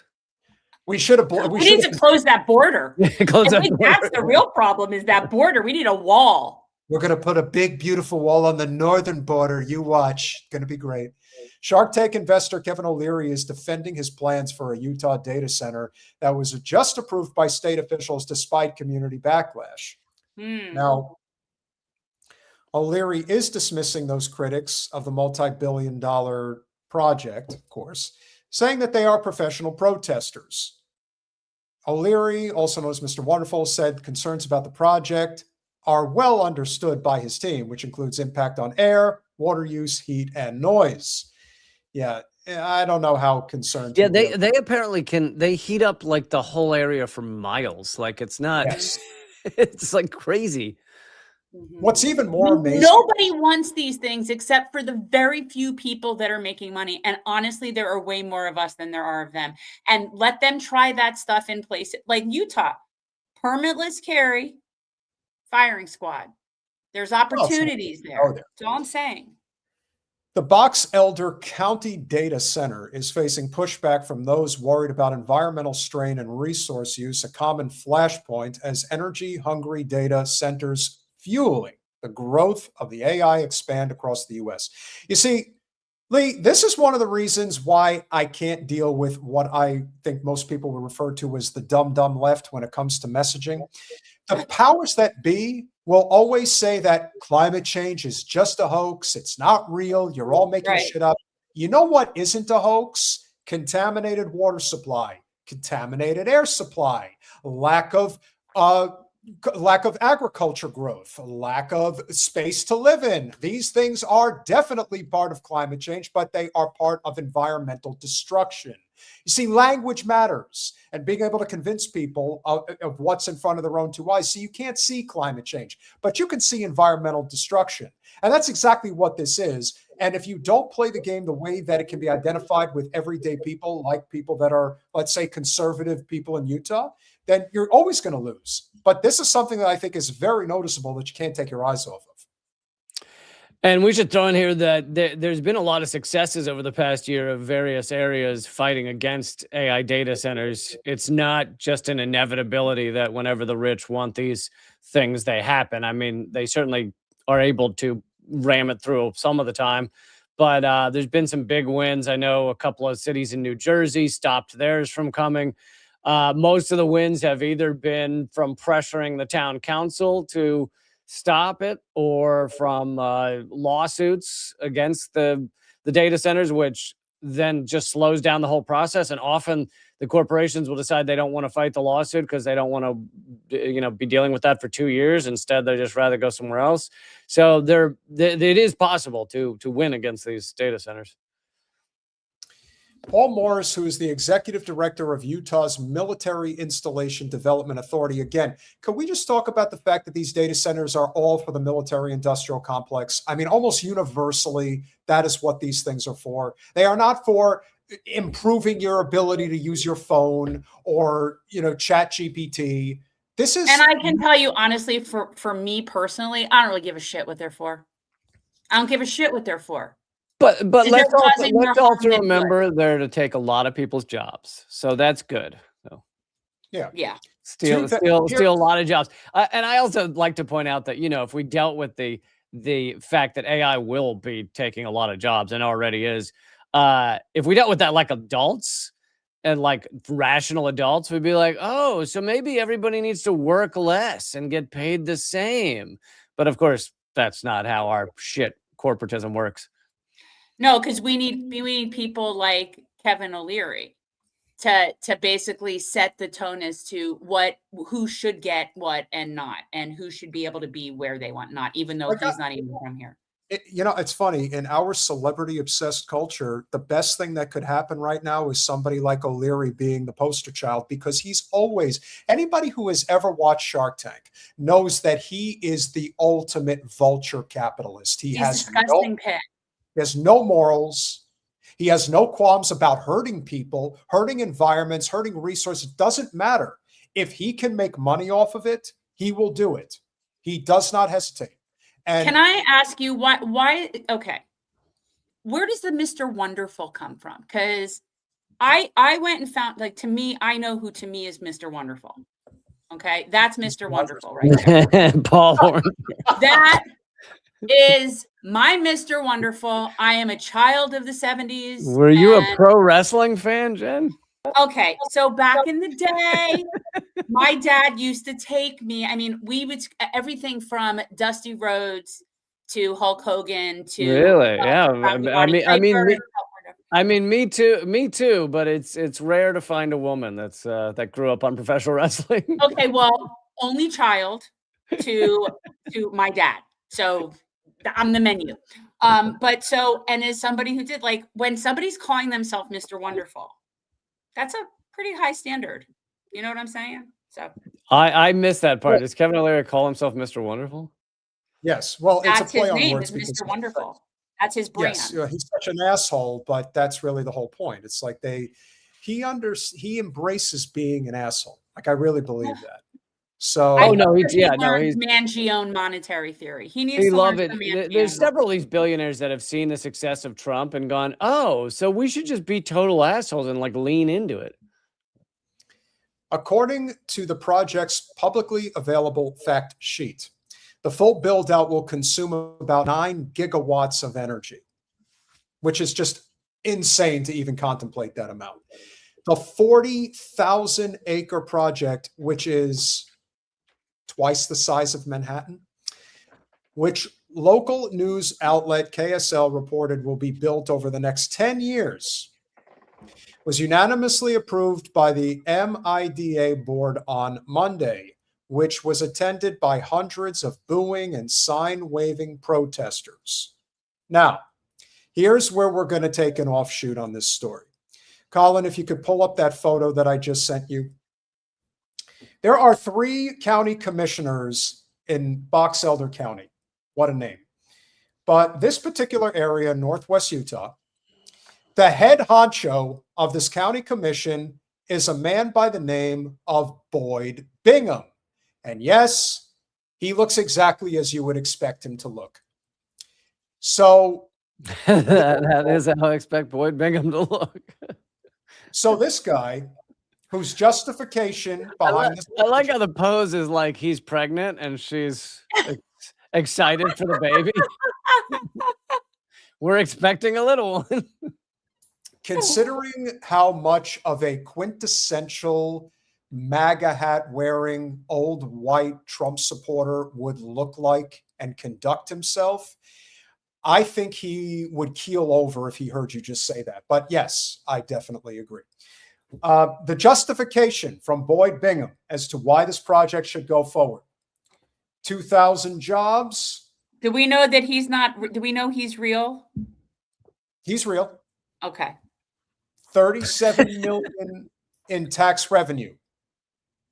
We should have. We need to close that border. Close I that think border. that's the real problem is that border. We need a wall. We're going to put a big, beautiful wall on the northern border. You watch. Going to be great. Shark Tank investor Kevin O'Leary is defending his plans for a Utah data center that was just approved by state officials despite community backlash. Now, O'Leary is dismissing those critics of the multi-billion-dollar project, of course, saying that they are professional protesters. O'Leary, also known as Mr. Wonderful, said concerns about the project are well understood by his team, which includes impact on air, water use, heat, and noise. Yeah, I don't know how concerned. Yeah, they apparently can. They heat up like the whole area for miles. Like it's not. Yes. It's like crazy. What's even more amazing. Nobody wants these things except for the very few people that are making money. And honestly, there are way more of us than there are of them. And let them try that stuff in place. Like Utah, permitless carry, firing squad. There's opportunities there. That's all I'm saying. The Box Elder County Data Center is facing pushback from those worried about environmental strain and resource use, a common flashpoint as energy-hungry data centers fueling the growth of the AI expand across the U.S. You see, Lee, this is one of the reasons why I can't deal with what I think most people would refer to as the dumb left when it comes to messaging. The powers that be will always say that climate change is just a hoax. It's not real. You're all making shit up. You know what isn't a hoax? Contaminated water supply, contaminated air supply, lack of agriculture growth, lack of space to live in. These things are definitely part of climate change, but they are part of environmental destruction. You see, language matters, and being able to convince people of what's in front of their own two eyes. So you can't see climate change, but you can see environmental destruction. And that's exactly what this is. And if you don't play the game the way that it can be identified with everyday people, like people that are, let's say, conservative people in Utah, then you're always going to lose. But this is something that I think is very noticeable that you can't take your eyes off of. And we should throw in here that there's been a lot of successes over the past year of various areas fighting against AI data centers. It's not just an inevitability that whenever the rich want these things, they happen. I mean, they certainly are able to ram it through some of the time. But there's been some big wins. I know a couple of cities in New Jersey stopped theirs from coming. Most of the wins have either been from pressuring the town council to stop it or from lawsuits against the data centers, which then just slows down the whole process. And often the corporations will decide they don't want to fight the lawsuit because they don't want to, be dealing with that for 2 years. Instead, they just rather go somewhere else. So it is possible to win against these data centers. Paul Morris, who is the executive director of Utah's Military Installation Development Authority. Again, can we just talk about the fact that these data centers are all for the military industrial complex? I mean, almost universally, that is what these things are for. They are not for improving your ability to use your phone or, chat GPT. This is. And I can tell you honestly, for me personally, I don't really give a shit what they're for. I don't give a shit what they're for. But let's also causing more harm also than remember they're to take a lot of people's jobs. So that's good. So. Yeah. Steal Here- a lot of jobs. And I also like to point out that, you know, if we dealt with the fact that AI will be taking a lot of jobs and already is, if we dealt with that like adults and like rational adults, we'd be like, oh, so maybe everybody needs to work less and get paid the same. But of course, that's not how our shit corporatism works. No, because we need people like Kevin O'Leary to basically set the tone as to who should get what and not, and who should be able to be where they want not, even though he's not even from here. You know, it's funny, in our celebrity obsessed culture, the best thing that could happen right now is somebody like O'Leary being the poster child, because he's always, anybody who has ever watched Shark Tank knows that he is the ultimate vulture capitalist. He's disgusting pig. He has no morals. He has no qualms about hurting people, hurting environments, hurting resources. It doesn't matter. If he can make money off of it, he will do it. He does not hesitate. And can I ask you why? Okay. Where does the Mr. Wonderful come from? Because I went and found, like, to me, I know who to me is Mr. Wonderful. Okay. That's Mr. Wonderful right there. Paul Horn. That is my Mr. Wonderful. I am a child of the 70s. Were you a pro wrestling fan, Jen? Okay, so back in the day, my dad used to take me. I mean, we would everything from Dusty Rhodes to Hulk Hogan to Really? Yeah. I mean, Me too. But it's rare to find a woman that grew up on professional wrestling. okay, well, only child to my dad, so I'm the menu. But so, and as somebody who did, like, when somebody's calling themselves Mr. Wonderful, that's a pretty high standard. You know what I'm saying? So I missed that part. Does Kevin O'Leary call himself Mr. Wonderful? yes, well, it's a that's play his on name words. is because Mr. Wonderful. That's his brand. yes, he's such an asshole, but that's really the whole point. It's like he embraces being an asshole. Like, I really believe that. So I no, think he's Mangione monetary theory. He needs he to love learn it. from Mangione. There's several of these billionaires that have seen the success of Trump and gone, oh, so we should just be total assholes and like lean into it. according to the project's publicly available fact sheet, the full build out will consume about 9 gigawatts of energy, which is just insane to even contemplate that amount. The 40,000 acre project, which is twice the size of Manhattan, which local news outlet KSL reported will be built over the next 10 years, was unanimously approved by the MIDA board on Monday, which was attended by hundreds of booing and sign-waving protesters. Now, here's where we're going to take an offshoot on this story. Colin, if you could pull up that photo that I just sent you. There are 3 county commissioners in Box Elder County. What a name. But this particular area, Northwest Utah, the head honcho of this county commission is a man by the name of Boyd Bingham. And yes, he looks exactly as you would expect him to look. So that is how I expect Boyd Bingham to look. So this guy, whose justification behind this, I like how the pose is like he's pregnant and she's excited for the baby. We're expecting a little one. considering how much of a quintessential MAGA hat wearing old white Trump supporter would look like and conduct himself, I think he would keel over if he heard you just say that. But yes, I definitely agree. The justification from Boyd Bingham as to why this project should go forward: 2,000 jobs. Do we know that he's not? Do we know he's real? He's real. Okay. 37 million in tax revenue.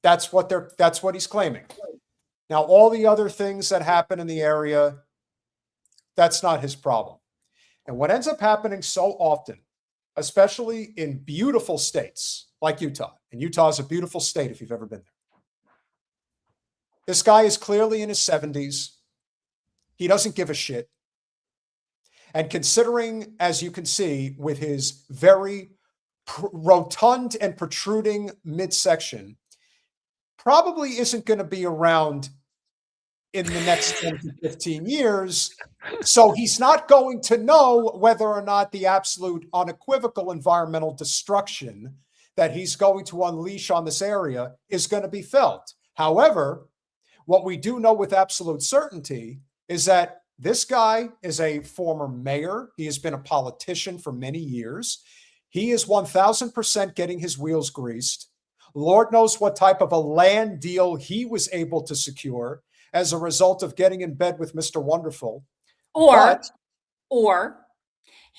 That's what he's claiming. Now, all the other things that happen in the area, that's not his problem. And what ends up happening so often, especially in beautiful states like Utah, and Utah is a beautiful state if you've ever been there. This guy is clearly in his 70s. He doesn't give a shit. And considering, as you can see, with his very rotund and protruding midsection, probably isn't going to be around in the next 10 to 15 years. So he's not going to know whether or not the absolute unequivocal environmental destruction that he's going to unleash on this area is going to be felt. However, what we do know with absolute certainty is that this guy is a former mayor. He has been a politician for many years. He is 1000% getting his wheels greased. Lord knows what type of a land deal he was able to secure as a result of getting in bed with Mr. Wonderful. Or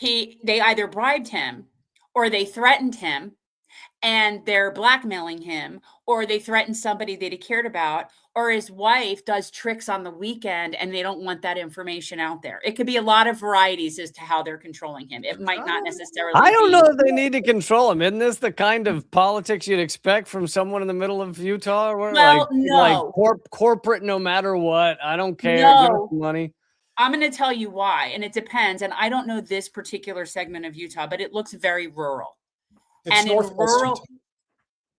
they either bribed him or they threatened him and they're blackmailing him, or they threatened somebody that he cared about, or his wife does tricks on the weekend and they don't want that information out there. It could be a lot of varieties as to how they're controlling him. It might not necessarily I don't be. know if they need to control him. Isn't this the kind of politics you'd expect from someone in the middle of Utah? Or Well, no. Corporate, no matter what. I don't care. No. Money. I'm going to tell you why, and it depends. And I don't know this particular segment of Utah, but it looks very rural. It's and in rural, Utah.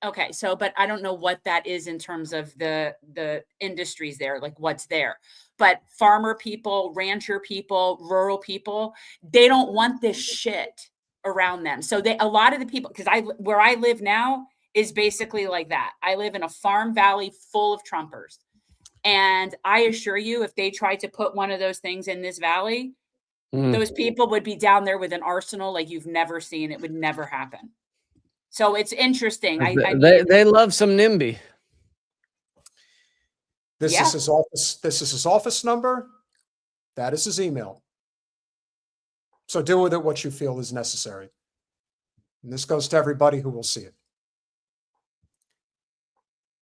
Okay, so but I don't know what that is in terms of the industries there, like what's there. But farmer people, rancher people, rural people, they don't want this shit around them. So a lot of the people, because where I live now is basically like that. I live in a farm valley full of Trumpers. And I assure you, if they tried to put one of those things in this valley, those people would be down there with an arsenal like you've never seen. It would never happen. So it's interesting. They love some NIMBY. This is his office. This is his office number. That is his email. So do with it what you feel is necessary. And this goes to everybody who will see it.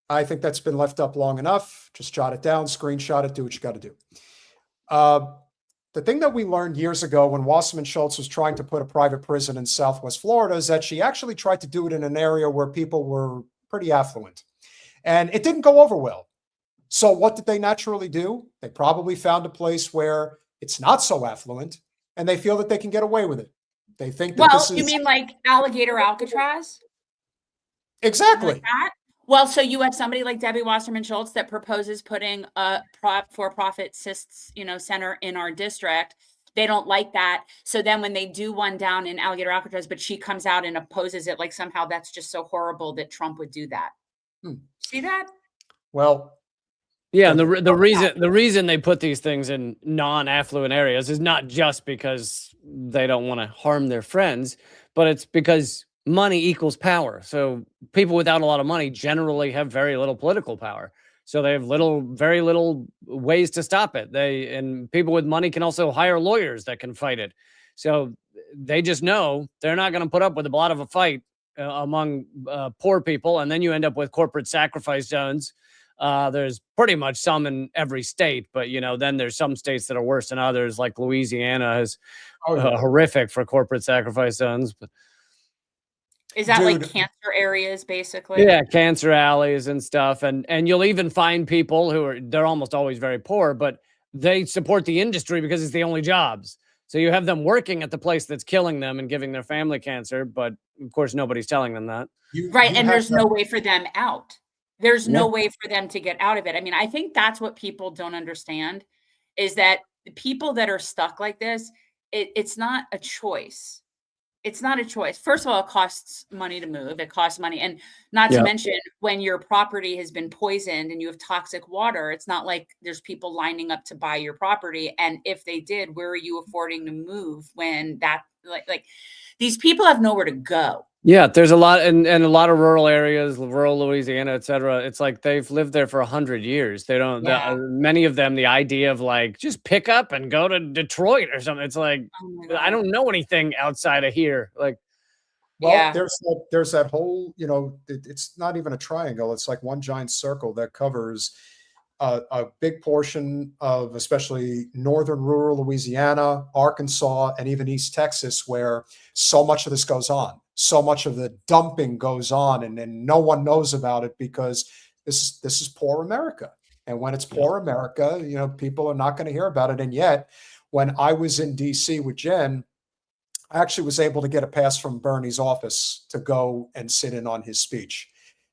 I think that's been left up long enough. Just jot it down, screenshot it, do what you got to do. The thing that we learned years ago when Wasserman Schultz was trying to put a private prison in Southwest Florida is that she actually tried to do it in an area where people were pretty affluent. And it didn't go over well. So what did they naturally do? They probably found a place where it's not so affluent and they feel that they can get away with it. They think that this is... you mean like Alligator Alcatraz? Exactly. Like that? Well, so you have somebody like Debbie Wasserman Schultz that proposes putting a for-profit cysts, center in our district. They don't like that. So then when they do one down in Alligator Alcatraz, but she comes out and opposes it, like somehow that's just so horrible that Trump would do that. See that? Well, yeah, and the reason they put these things in non-affluent areas is not just because they don't want to harm their friends, but it's because money equals power. So people without a lot of money generally have very little political power. So they have very little ways to stop it. And people with money can also hire lawyers that can fight it. So they just know they're not going to put up with a lot of a fight among poor people. And then you end up with corporate sacrifice zones. There's pretty much some in every state, but then there's some states that are worse than others, like Louisiana is horrific for corporate sacrifice zones. But is that like cancer areas, basically? Yeah, cancer alleys and stuff. And you'll even find people they're almost always very poor, but they support the industry because it's the only jobs. So you have them working at the place that's killing them and giving their family cancer, but of course nobody's telling them that. And there's no way for them out. There's no way for them to get out of it. I mean, I think that's what people don't understand is that the people that are stuck like this, it's not a choice. It's not a choice. First of all, it costs money to move. It costs money. And not to mention when your property has been poisoned and you have toxic water, it's not like there's people lining up to buy your property. And if they did, where are you affording to move when that like these people have nowhere to go? Yeah, there's a lot and a lot of rural areas, rural Louisiana, et cetera. It's like they've lived there for 100 years. They don't, many of them, the idea of like, just pick up and go to Detroit or something. It's like, I don't know anything outside of here. Like, well, there's that whole, it's not even a triangle. It's like one giant circle that covers a big portion of especially northern rural Louisiana, Arkansas, and even East Texas, where so much of this goes on. So much of the dumping goes on and no one knows about it because this is poor America. And when it's poor America, people are not going to hear about it. And yet, when I was in DC with Jen, I actually was able to get a pass from Bernie's office to go and sit in on his speech.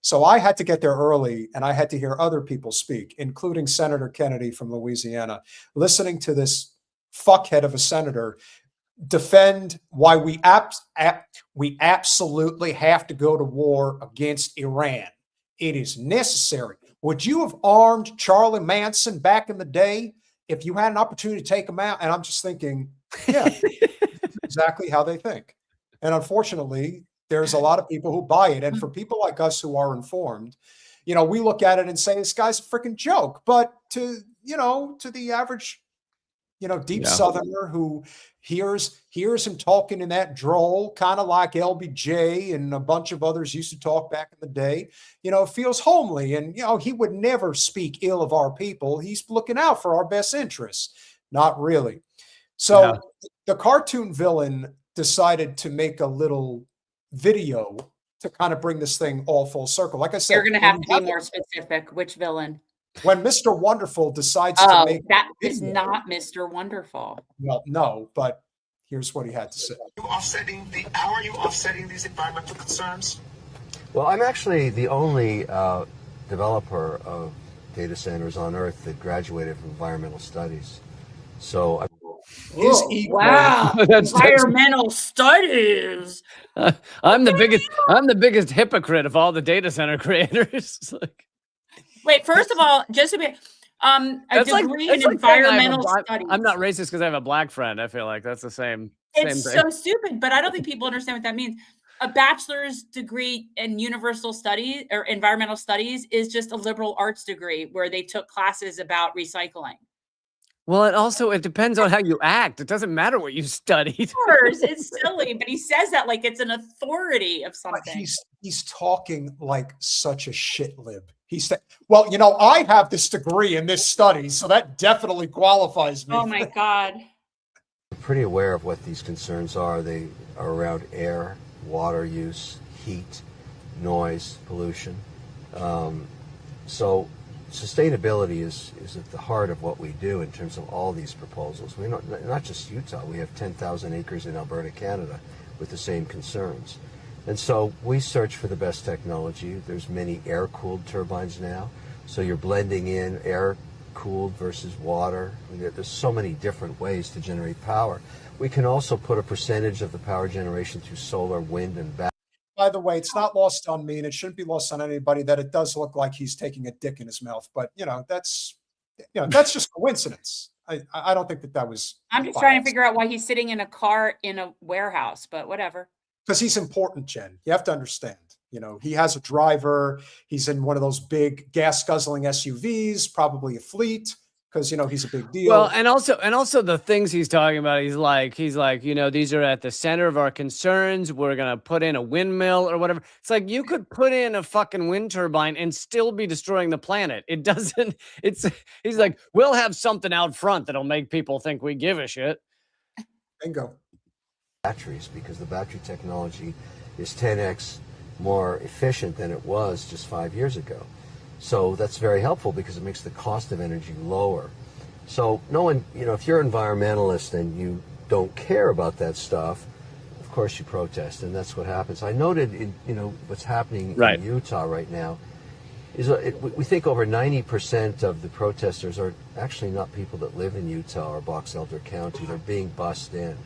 So I had to get there early, and I had to hear other people speak, including Senator Kennedy from Louisiana, listening to this fuckhead of a senator defend why we absolutely have to go to war against Iran. It is necessary. Would you have armed Charlie Manson back in the day if you had an opportunity to take him out? And I'm just thinking, yeah, exactly how they think. And unfortunately, there's a lot of people who buy it. And for people like us who are informed, you know, we look at it and say, this guy's a freaking joke. But to the average, deep Southerner who hears him talking in that drawl, kind of like LBJ and a bunch of others used to talk back in the day, feels homely. And, he would never speak ill of our people. He's looking out for our best interests. Not really. So the cartoon villain decided to make a little video to kind of bring this thing all full circle. Like I said, you're going to have to be more specific. Which villain? When Mr. Wonderful decides to make that is not Mr. Wonderful. Well, no, but here's what he had to say. How are you offsetting these environmental concerns? Well, I'm actually the only developer of data centers on Earth that graduated from environmental studies. So wow, environmental studies. I'm the biggest hypocrite of all the data center creators. Wait, first of all, just a bit. A degree in environmental studies. I'm not racist because I have a black friend. I feel like that's the same. It's same thing. so stupid, but I don't think people understand what that means. A bachelor's degree in universal studies or environmental studies is just a liberal arts degree where they took classes about recycling. Well, it depends on how you act. It doesn't matter what you studied. Of course, it's silly, but he says that like it's an authority of something. He's talking like such a shit lib. He said, well, I have this degree in this study, so that definitely qualifies me. Oh my God. I'm pretty aware of what these concerns are. They are around air, water use, heat, noise, pollution. So sustainability is at the heart of what we do in terms of all these proposals. We're not just Utah. We have 10,000 acres in Alberta, Canada, with the same concerns. And so we search for the best technology. There's many air-cooled turbines now. So you're blending in air-cooled versus water. There's so many different ways to generate power. We can also put a percentage of the power generation through solar, wind, and battery. By the way, it's not lost on me, and it shouldn't be lost on anybody that it does look like he's taking a dick in his mouth. But that's just coincidence. I don't think that was. I'm just trying to figure out why he's sitting in a car in a warehouse, but whatever. Because he's important, Jen. You have to understand. He has a driver. He's in one of those big gas-guzzling SUVs, probably a fleet. Because he's a big deal. Well, and also the things he's talking about, he's like, these are at the center of our concerns. We're gonna put in a windmill or whatever. It's like you could put in a fucking wind turbine and still be destroying the planet. It doesn't. He's like, we'll have something out front that'll make people think we give a shit. Bingo. Batteries, because the battery technology is 10x more efficient than it was just 5 years ago. So that's very helpful because it makes the cost of energy lower. So no one, if you're an environmentalist and you don't care about that stuff, of course you protest, and that's what happens. I noted, what's happening in Utah right now is we think over 90% of the protesters are actually not people that live in Utah or Box Elder County. They're being bussed in.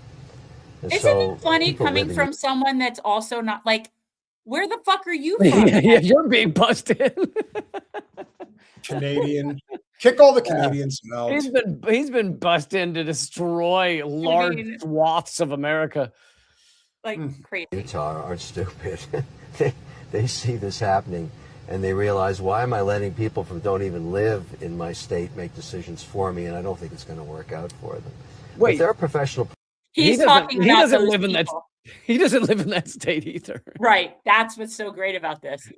And Isn't it funny coming from someone that's also not like, where the fuck are you from? Yeah, you're being busted. Canadian. Kick all the Canadians out. He's been bussed in to destroy large swaths of America. Like crazy. Utah aren't stupid. they see this happening and they realize, why am I letting people who don't even live in my state make decisions for me? And I don't think it's going to work out for them. Wait, if they're a professional. He doesn't live in that state either. Right. That's what's so great about this.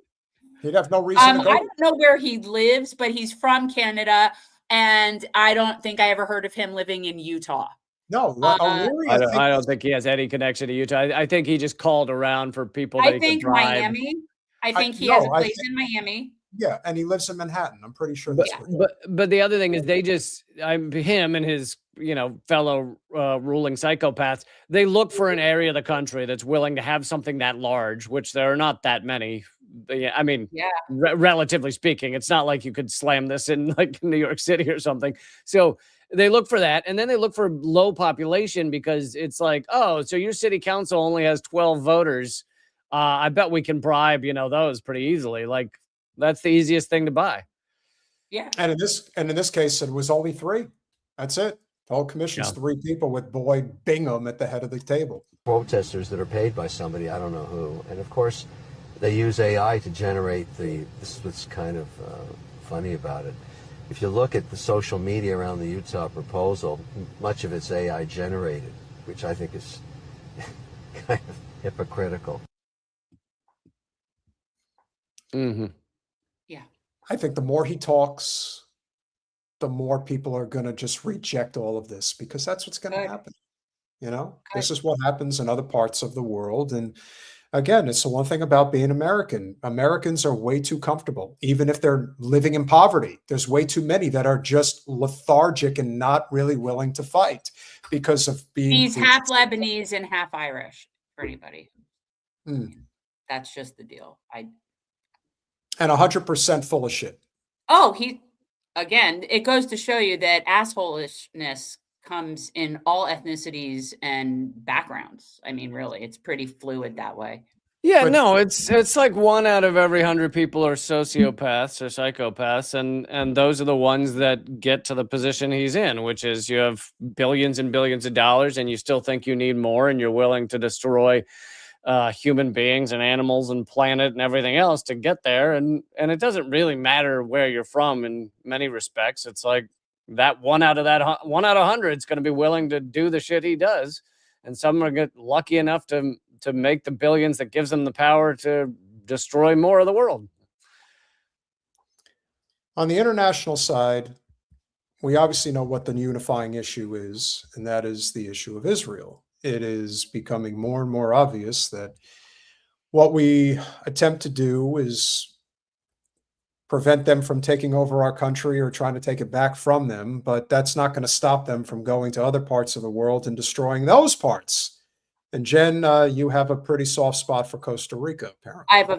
He'd have no reason to go. I don't know where he lives, but he's from Canada, and I don't think I ever heard of him living in Utah. No, I don't think he has any connection to Utah. I think he just called around for people. I think Miami. I think he has a place in Miami. Yeah, and he lives in Manhattan. I'm pretty sure that's but the other thing is him and his fellow ruling psychopaths, they look for an area of the country that's willing to have something that large, which there are not that many But yeah, I mean, Yeah. relatively speaking, it's not like you could slam this in like New York City or something. So they look for that, and then they look for low population because it's like, oh, so your city council only has 12 voters. I bet we can bribe, those pretty easily. Like that's the easiest thing to buy. Yeah. And in this case, it was only 3. That's it. The whole commission's 3 people with Boyd Bingham at the head of the table. Protesters that are paid by somebody, I don't know who. And of course, they use AI to generate this is what's kind of funny about it. If you look at the social media around the Utah proposal, much of it's AI generated, which I think is kind of hypocritical. Mm-hmm. Yeah. I think the more he talks, the more people are going to just reject all of this because that's what's going to Good. happen. You know, Good. this is what happens in other parts of the world. And again, it's the one thing about being American. Americans are way too comfortable, even if they're living in poverty. There's way too many that are just lethargic and not really willing to fight because of being. He's half Lebanese and half Irish for anybody. That's just the deal. And 100% full of shit. Oh, again, it goes to show you that assholishness comes in all ethnicities and backgrounds. I mean, really, it's pretty fluid that way. Yeah, no, it's like 1 out of every 100 people are sociopaths or psychopaths, and those are the ones that get to the position he's in, which is you have billions and billions of dollars, and you still think you need more, and you're willing to destroy human beings and animals and planet and everything else to get there, and it doesn't really matter where you're from in many respects. It's like that 1 out of 100 is going to be willing to do the shit he does, and some are get lucky enough to make the billions that gives them the power to destroy more of the world. On the international side, we obviously know what the unifying issue is, and that is the issue of Israel. It is becoming more and more obvious that what we attempt to do is prevent them from taking over our country or trying to take it back from them, but that's not going to stop them from going to other parts of the world and destroying those parts. And Jen, you have a pretty soft spot for Costa Rica, apparently. I have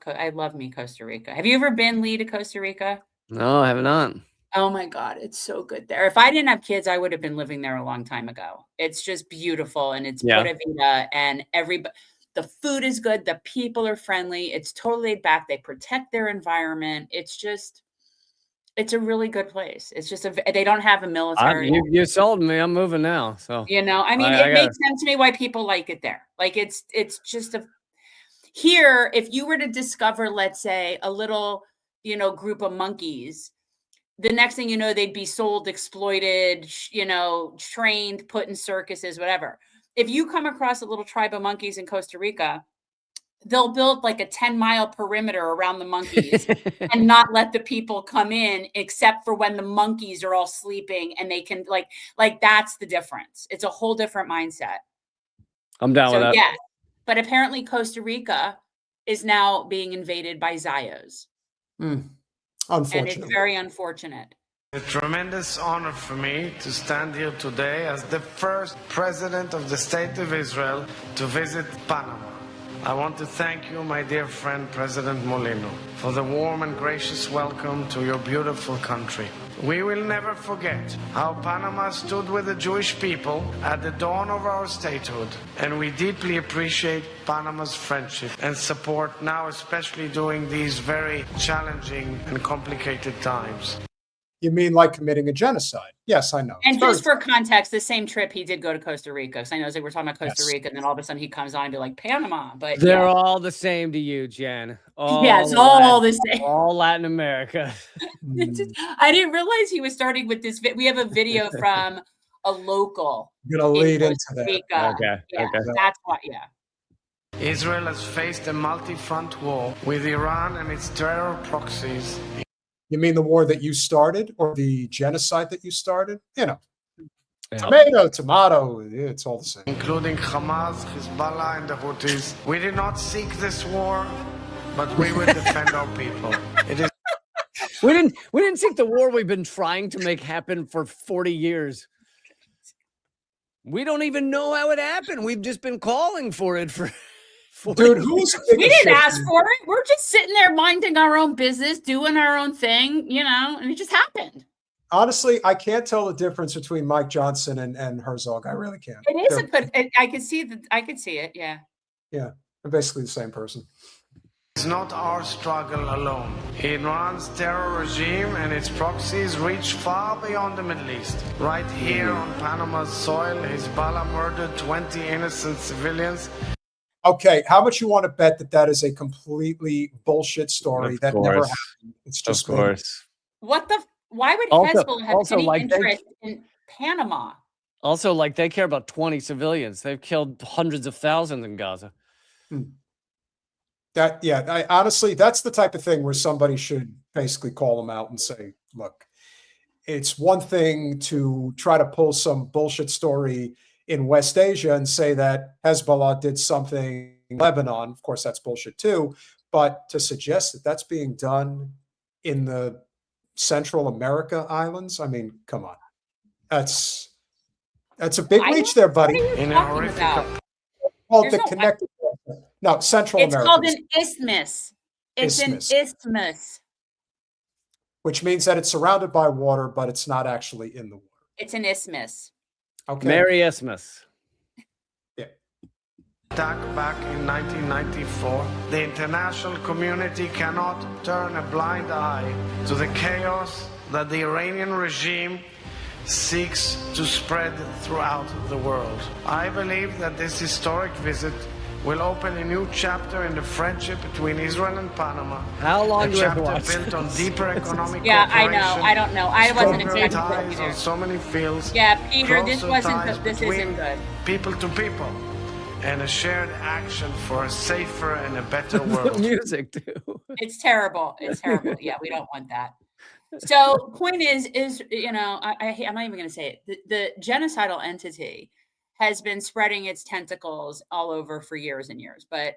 I love me Costa Rica. Have you ever been, Lee, to Costa Rica? No, I have not. Oh my God, it's so good there. If I didn't have kids, I would have been living there a long time ago. It's just beautiful, and it's Pura Vida, and the food is good. The people are friendly. It's totally laid back. They protect their environment. It's a really good place. It's just they don't have a military. You sold me. I'm moving now. So I mean, it makes sense to me why people like it there. Like it's just here. If you were to discover, let's say, a little, group of monkeys, the next thing you know, they'd be sold, exploited, trained, put in circuses, whatever. If you come across a little tribe of monkeys in Costa Rica, they'll build like a 10-mile perimeter around the monkeys and not let the people come in except for when the monkeys are all sleeping, and they can like that's the difference. It's a whole different mindset. I'm down with that. Yeah. But apparently Costa Rica is now being invaded by Zayos. Unfortunately. And it's very unfortunate. A tremendous honor for me to stand here today as the first president of the State of Israel to visit Panama. I want to thank you, my dear friend, President Molino, for the warm and gracious welcome to your beautiful country. We will never forget how Panama stood with the Jewish people at the dawn of our statehood, and we deeply appreciate Panama's friendship and support now, especially during these very challenging and complicated times. You mean like committing a genocide? Yes, I know. And just for context, the same trip he did go to Costa Rica. Because I know we're talking about Costa Rica, and then all of a sudden he comes on and be like Panama. But they're all the same to you, Jen. It's all the same. All Latin America. I didn't realize he was starting with this. We have a video from a local. You're gonna lead into that. Okay. That's why. Yeah. Israel has faced a multi-front war with Iran and its terror proxies. You mean the war that you started, or the genocide that you started? Tomato, it's all the same. Including Hamas, Hezbollah, and the Houthis. We did not seek this war, but we will defend our people. It is. We didn't seek the war we've been trying to make happen for 40 years. We don't even know how it happened. We've just been calling for it for Dude, who's We didn't ask for it. We're just sitting there minding our own business, doing our own thing, you know, and it just happened. Honestly, I can't tell the difference between Mike Johnson and Herzog. I really can't. It is a good. I could see that. I could see it. Yeah. Yeah, they're basically the same person. It's not our struggle alone. Iran's terror regime and its proxies reach far beyond the Middle East. Right here on Panama's soil, Hezbollah murdered 20 innocent civilians. Okay, how much you want to bet that that is a completely bullshit story that never course. happened? It's just Of course. What the? Why would Also- Hezbollah have also, any like, they- interest in Panama? Also, like, they care about 20 civilians. They've killed hundreds of thousands in Gaza. I honestly, that's the type of thing where somebody should basically call them out and say, look, it's one thing to try to pull some bullshit story in West Asia and say that Hezbollah did something in Lebanon. Of course, that's bullshit too. But to suggest that that's being done in the Central America islands, I mean, come on. That's a big reach there, buddy. What are you In a talking horrific about? Well, There's the no- connected. No, Central It's America. called an isthmus. It's Isthmus. an isthmus. Which means that it's surrounded by water, but it's not actually in the water. It's an isthmus. Okay. Merry Isthmus. attack back in 1994, the international community cannot turn a blind eye to the chaos that the Iranian regime seeks to spread throughout the world. I believe that this historic visit will open a new chapter in the friendship between Israel and Panama. How long A do we have to chapter watch built on this? deeper economic Yeah, I know. cooperation, I don't know. I wasn't stronger expecting that ties either. on so many fields. Yeah, Peter, this closer wasn't. ties This between isn't good. people to people, and a shared action for a safer and a better The world. music, too. It's terrible. It's terrible. Yeah, we don't want that. So, point is, you know, I'm not even going to say it. The genocidal entity has been spreading its tentacles all over for years and years, but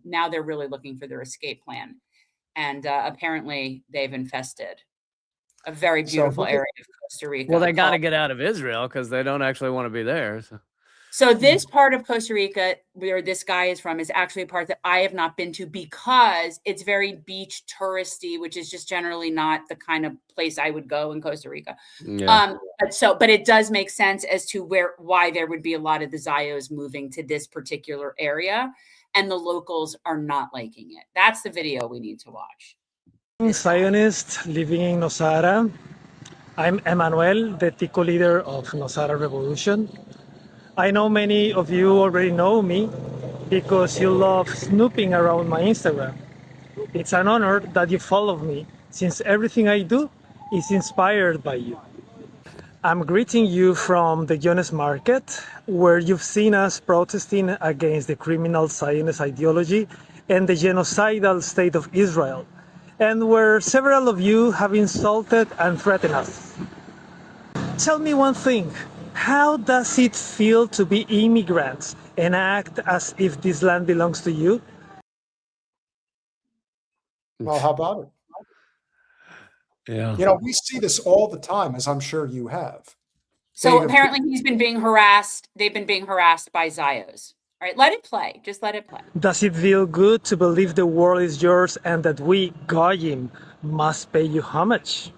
now they're really looking for their escape plan, and apparently they've infested a very beautiful area of Costa Rica. Well, they got to called- get out of Israel because they don't actually want to be there. So this part of Costa Rica, where this guy is from, is actually a part that I have not been to because it's very beach touristy, which is just generally not the kind of place I would go in Costa Rica. Yeah. But it does make sense as to why there would be a lot of the Zios moving to this particular area, and the locals are not liking it. That's the video we need to watch. Zionist living in Nosara. I'm Emmanuel, the Tico leader of Nosara Revolution. I know many of you already know me because you love snooping around my Instagram. It's an honor that you follow me since everything I do is inspired by you. I'm greeting you from the Jones Market, where you've seen us protesting against the criminal Zionist ideology and the genocidal state of Israel, and where several of you have insulted and threatened us. Tell me one thing. How does it feel to be immigrants and act as if this land belongs to you? Well, how about it? Yeah. You know, we see this all the time, as I'm sure you have. So David- apparently he's been being harassed. They've been being harassed by Zios. All right, let it play. Just let it play. Does it feel good to believe the world is yours and that we, Goyim, must pay you homage?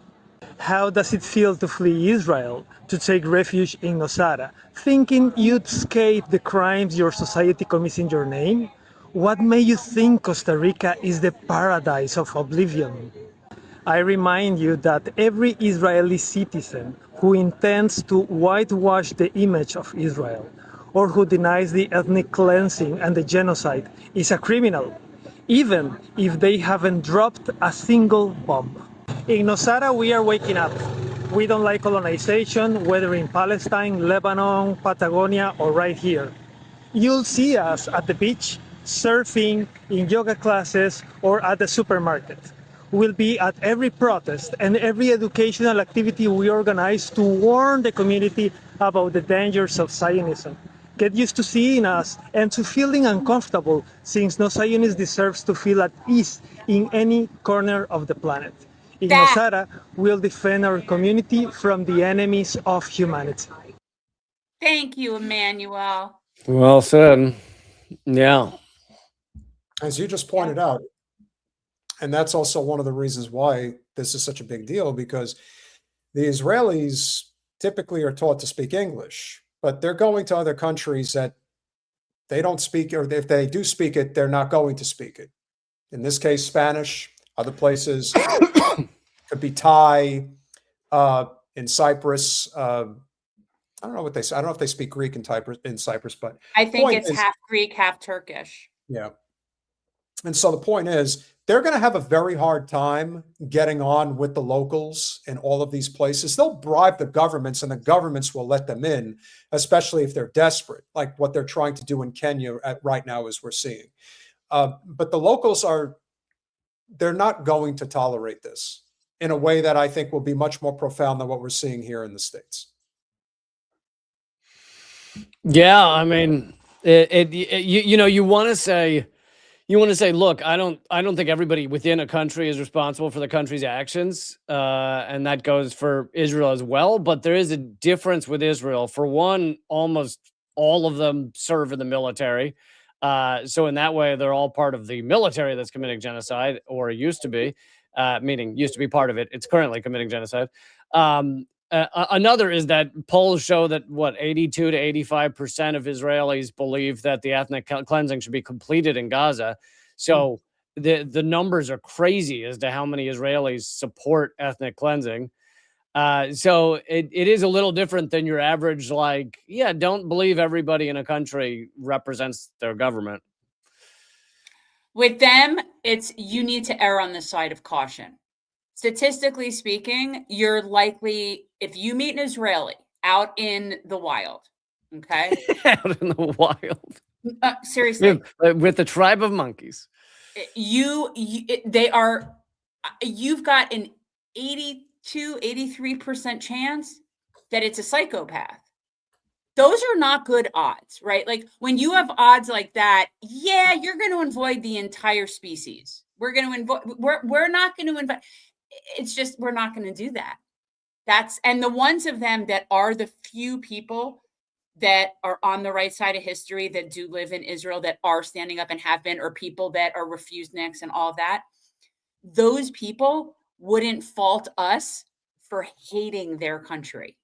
How does it feel to flee Israel, to take refuge in Nosara, thinking you'd escape the crimes your society commits in your name? What made you think Costa Rica is the paradise of oblivion? I remind you that every Israeli citizen who intends to whitewash the image of Israel or who denies the ethnic cleansing and the genocide is a criminal, even if they haven't dropped a single bomb. In Nosara, we are waking up. We don't like colonization, whether in Palestine, Lebanon, Patagonia, or right here. You'll see us at the beach, surfing, in yoga classes, or at the supermarket. We'll be at every protest and every educational activity we organize to warn the community about the dangers of Zionism. Get used to seeing us and to feeling uncomfortable, since no Zionist deserves to feel at ease in any corner of the planet. In Nosara, we'll defend our community from the enemies of humanity. Thank you, Emmanuel. Well said. Yeah. As you just pointed out, and that's also one of the reasons why this is such a big deal, because the Israelis typically are taught to speak English, but they're going to other countries that they don't speak, or if they do speak it, they're not going to speak it. In this case, Spanish. Other places could be Thai. In Cyprus, I don't know what they say. I don't know if they speak Greek in Cyprus, but I think it's half Greek, half Turkish. Yeah. And so the point is, they're going to have a very hard time getting on with the locals in all of these places. They'll bribe the governments, and the governments will let them in, especially if they're desperate, like what they're trying to do in Kenya right now, as we're seeing. But the locals they're not going to tolerate this in a way that I think will be much more profound than what we're seeing here in the States. Yeah, I mean, you want to say, look, I don't think everybody within a country is responsible for the country's actions, and that goes for Israel as well. But there is a difference with Israel. For one, almost all of them serve in the military, so in that way, they're all part of the military that's committing genocide, or used to be, meaning used to be part of it. It's currently committing genocide. Another is that polls show that 82 to 85% of Israelis believe that the ethnic cleansing should be completed in Gaza. So the numbers are crazy as to how many Israelis support ethnic cleansing. So it is a little different than your average, don't believe everybody in a country represents their government. With them, you need to err on the side of caution. Statistically speaking, you're likely, if you meet an Israeli out in the wild, okay? Out in the wild. Seriously. With the tribe of monkeys. You've got an 82, 83% chance that it's a psychopath. Those are not good odds, right? Like when you have odds like that, yeah, you're going to avoid the entire species. We're not going to invite. It's just, we're not going to do that. And the ones of them that are the few people that are on the right side of history that do live in Israel, that are standing up and have been, or people that are refused nicks and all of that, those people wouldn't fault us for hating their country.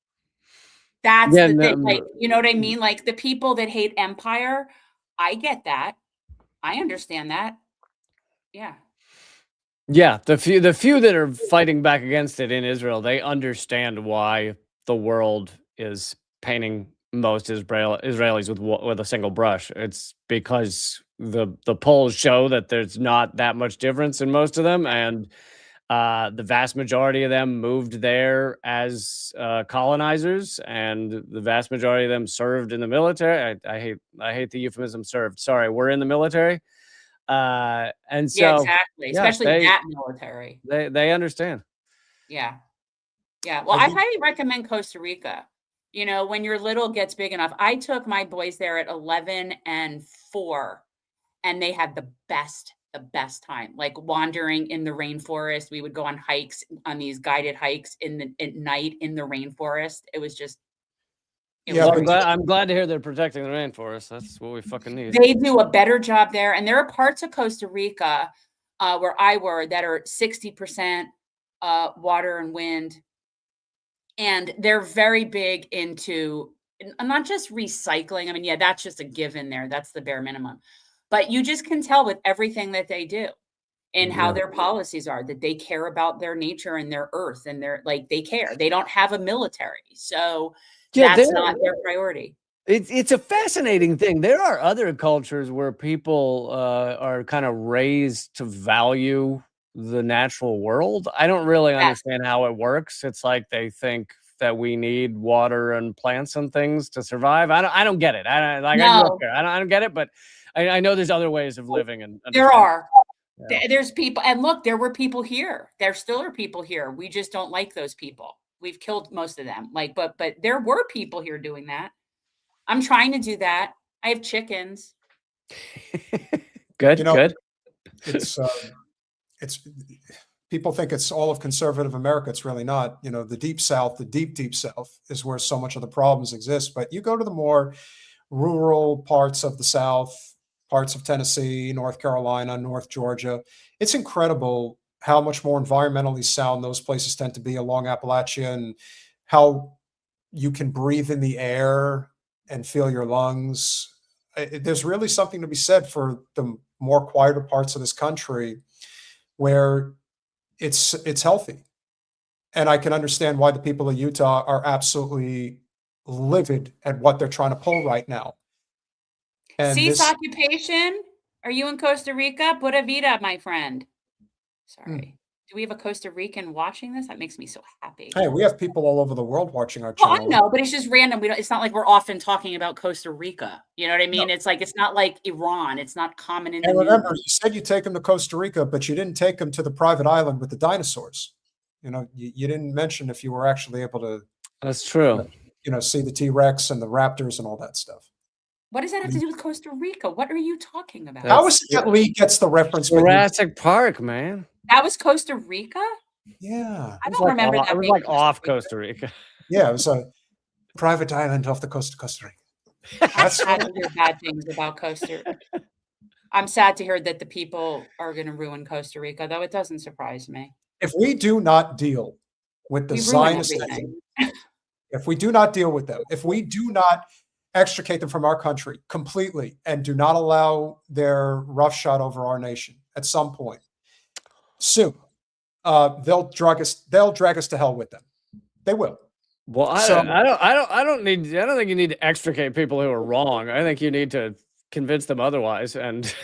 That's the thing. Like, you know what I mean? Like the people that hate empire, I get that. I understand that. Yeah. Yeah, the few that are fighting back against it in Israel, they understand why the world is painting most Israelis with a single brush. It's because the polls show that there's not that much difference in most of them, and the vast majority of them moved there as colonizers, and the vast majority of them served in the military. I hate the euphemism served. Sorry, we're in the military. And so yeah, exactly. Especially that military. They understand. Yeah. Yeah. Well, I highly recommend Costa Rica. You know, when your little gets big enough. I took my boys there at 11 and 4, and they had the best time, like wandering in the rainforest. We would go on hikes, on these guided hikes at night in the rainforest. It was just, I'm glad to hear they're protecting the rainforest. That's what we fucking need. They do a better job there. And there are parts of Costa Rica where I were that are 60% water and wind. And they're very big into not just recycling. I mean, yeah, that's just a given there. That's the bare minimum. But you just can tell with everything that they do and how their policies are, that they care about their nature and their earth, and they care. They don't have a military. So that's not their priority. It's a fascinating thing. There are other cultures where people are kind of raised to value the natural world. I don't really understand how it works. It's like they think that we need water and plants and things to survive. I don't get it. I grew up here. I don't get it, but I know there's other ways of living. And there are. Yeah. There's people, and look, there were people here. There still are people here. We just don't like those people. We've killed most of them. But there were people here doing that. I'm trying to do that. I have chickens. Good. Good. It's people think it's all of conservative America. It's really not. You know, the deep South, the deep South is where so much of the problems exist. But you go to the more rural parts of the South, parts of Tennessee, North Carolina, North Georgia. It's incredible how much more environmentally sound those places tend to be along Appalachia, and how you can breathe in the air and feel your lungs. There's really something to be said for the more quieter parts of this country where it's healthy. And I can understand why the people of Utah are absolutely livid at what they're trying to pull right now. And Cease occupation? Are you in Costa Rica? Pura vida, my friend. Sorry. Do we have a Costa Rican watching this? That makes me so happy. Hey, we have people all over the world watching our Well, channel. I know, but it's just random. It's not like we're often talking about Costa Rica. You know what I mean? No. It's not like Iran. It's not common in the And news. remember, you said you take them to Costa Rica, but you didn't take them to the private island with the dinosaurs. You know, you didn't mention if you were actually able to. That's true. See the T-Rex and the raptors and all that stuff. What does that have to do with Costa Rica? What are you talking about? How is it that Lee gets the reference? Jurassic Park, man. That was Costa Rica? Yeah. I don't remember that. It was like off Costa Rica. Yeah, it was a private island off the coast of Costa Rica. I'm sad to hear bad things about Costa Rica. I'm sad to hear that the people are going to ruin Costa Rica, though it doesn't surprise me. If we do not deal with the Zionist, if we do not deal with them, if we do not extricate them from our country completely and do not allow their roughshod over our nation at some point soon, they'll drag us to hell with them. They will. Well, I don't think you need to extricate people who are wrong. I think you need to convince them otherwise. And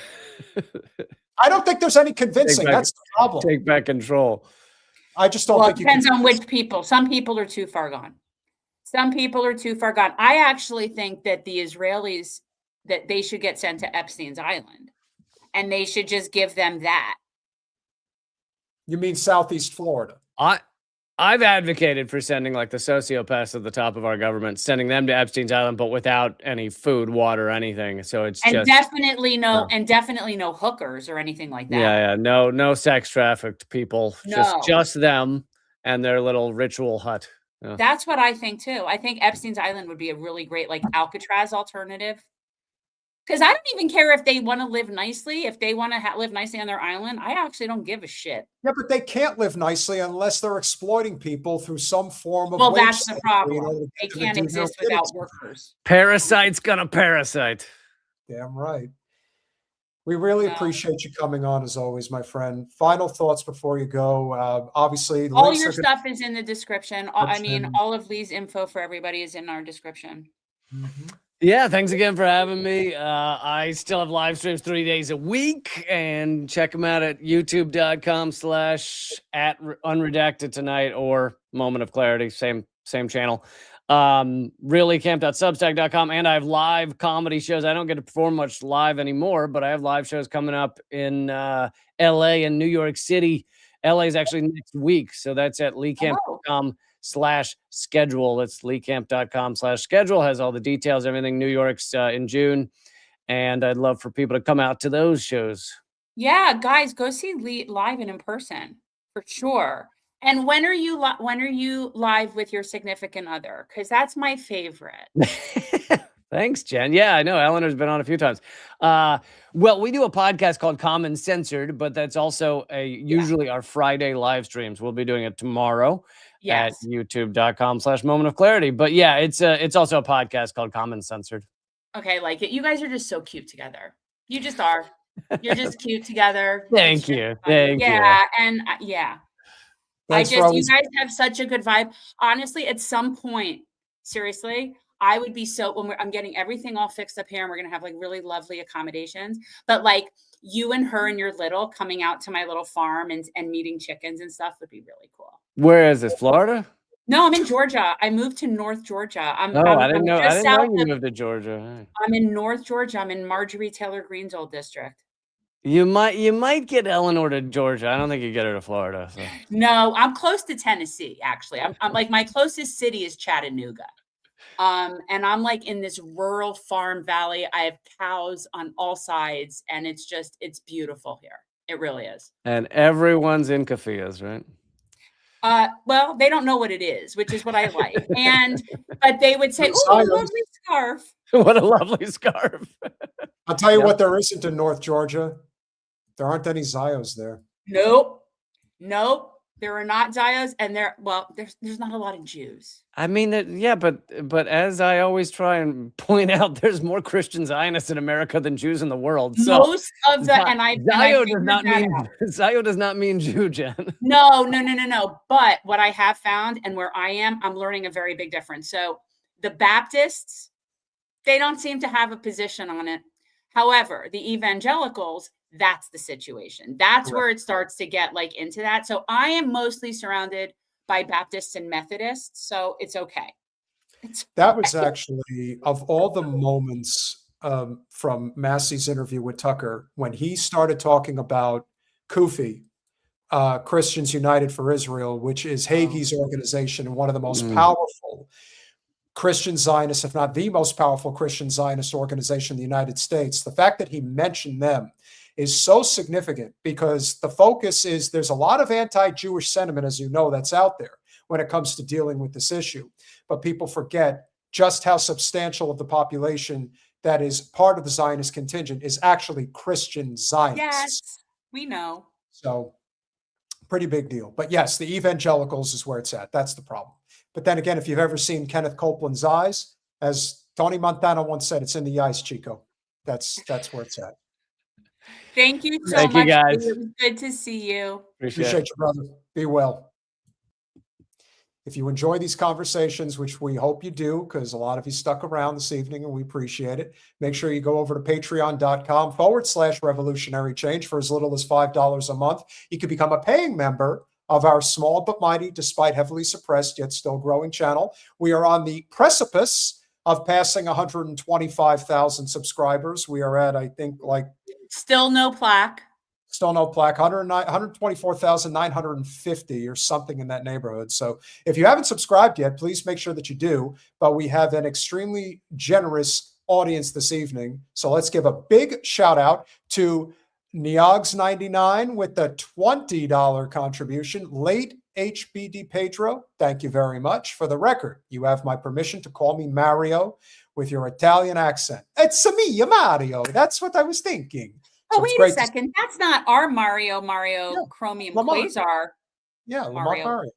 I don't think there's any convincing. That's the problem. Take back control. I just don't think it depends on which people. Some people are too far gone. Some people are too far gone. I actually think that the Israelis, that they should get sent to Epstein's Island, and they should just give them that. You mean Southeast Florida? I've advocated for sending like the sociopaths at the top of our government, sending them to Epstein's Island, but without any food, water, anything. So it's definitely no hookers or anything like that. Yeah, no sex trafficked people. No. Just them and their little ritual hut. Yeah. That's what I think too. I think Epstein's Island would be a really great like Alcatraz alternative. Because I don't even care if they want to live nicely. If they want to live nicely on their island, I actually don't give a shit. Yeah, but they can't live nicely unless they're exploiting people through some form of. Well, that's the problem. They can't exist without workers. Parasite's gonna parasite. Damn right. We really appreciate you coming on as always, my friend. Final thoughts before you go. Obviously, all your stuff is in the description. I mean, all of Lee's info for everybody is in our description. Mm-hmm. Yeah, thanks again for having me. I still have live streams 3 days a week, and check them out at youtube.com/@unredacted tonight or Moment of Clarity, same channel. Reallycamp.substack.com, and I have live comedy shows. I don't get to perform much live anymore, but I have live shows coming up in LA and New York City. LA is actually next week, so that's at leecamp.com/schedule. It's leecamp.com/schedule. Has all the details, everything. New York's in June, and I'd love for people to come out to those shows. Yeah, guys, go see Lee live and in person for sure. And when are you live with your significant other? Because that's my favorite. Thanks, Jen. Yeah, I know Eleanor's been on a few times. Well, we do a podcast called Common Censored, but that's also usually our Friday live streams. We'll be doing it tomorrow at youtube.com/moment of clarity. But yeah, it's also a podcast called Common Censored. Okay, like it. You guys are just so cute together. You just are. You're just cute together. Thank you. Thank you. Yeah, and yeah. Thanks you guys have such a good vibe. Honestly, at some point, seriously, I would be so when I'm getting everything all fixed up here, and we're gonna have like really lovely accommodations. But like you and her and your little coming out to my little farm and meeting chickens and stuff would be really cool. Where is this? Florida? No, I'm in Georgia. I moved to North Georgia. I didn't know you moved to Georgia. I'm in North Georgia. I'm in Marjorie Taylor Greene's old district. You might get Eleanor to Georgia. I don't think you get her to Florida. So. No, I'm close to Tennessee, actually. I'm like my closest city is Chattanooga. And I'm like in this rural farm valley. I have cows on all sides, and it's beautiful here. It really is. And everyone's in keffiyehs, right? Well, they don't know what it is, which is what I like. But they would say, "Oh, a lovely scarf." What a lovely scarf. I'll tell you Yep. what there isn't in North Georgia. There aren't any Zios there. Nope. There are not Zios, and there's not a lot of Jews. I mean, but as I always try and point out, there's more Christian Zionists in America than Jews in the world. So Most of the Zio does not mean Jew, Jen. No. But what I have found, and where I am, I'm learning a very big difference. So the Baptists, they don't seem to have a position on it. However, the evangelicals, that's the situation. That's where it starts to get like into that. So I am mostly surrounded by Baptists and Methodists, so it's okay. That was actually, of all the moments from Massie's interview with Tucker, when he started talking about Kufi, Christians United for Israel, which is Hagee's organization and one of the most powerful Christian Zionists, if not the most powerful Christian Zionist organization in the United States. The fact that he mentioned them is so significant because the focus is there's a lot of anti-Jewish sentiment, as you know, that's out there when it comes to dealing with this issue. But people forget just how substantial of the population that is part of the Zionist contingent is actually Christian Zionists. Yes, we know. So pretty big deal. But yes, the evangelicals is where it's at. That's the problem. But then again, if you've ever seen Kenneth Copeland's eyes, as Tony Montana once said, it's in the eyes, Chico. That's where it's at. Thank you so Thank much. you, guys. It was good to see you. Appreciate you, brother. Be well. If you enjoy these conversations, which we hope you do, because a lot of you stuck around this evening and we appreciate it, make sure you go over to patreon.com/revolutionary change for as little as $5 a month. You can become a paying member of our small but mighty, despite heavily suppressed yet still growing channel. We are on the precipice of passing 125,000 subscribers. We are at, I think, like... Still no plaque. 124,950 or something in that neighborhood. So if you haven't subscribed yet, please make sure that you do. But we have an extremely generous audience this evening. So let's give a big shout out to Neogs99 with the $20 contribution. Late HBD Pedro, thank you very much. For the record, you have my permission to call me Mario with your Italian accent. It's me, Mario. That's what I was thinking. Oh, So it's wait a great to- second. That's not our Mario Yeah, Chromium Lamar. Quasar. Yeah, Lamar Mario. Mario.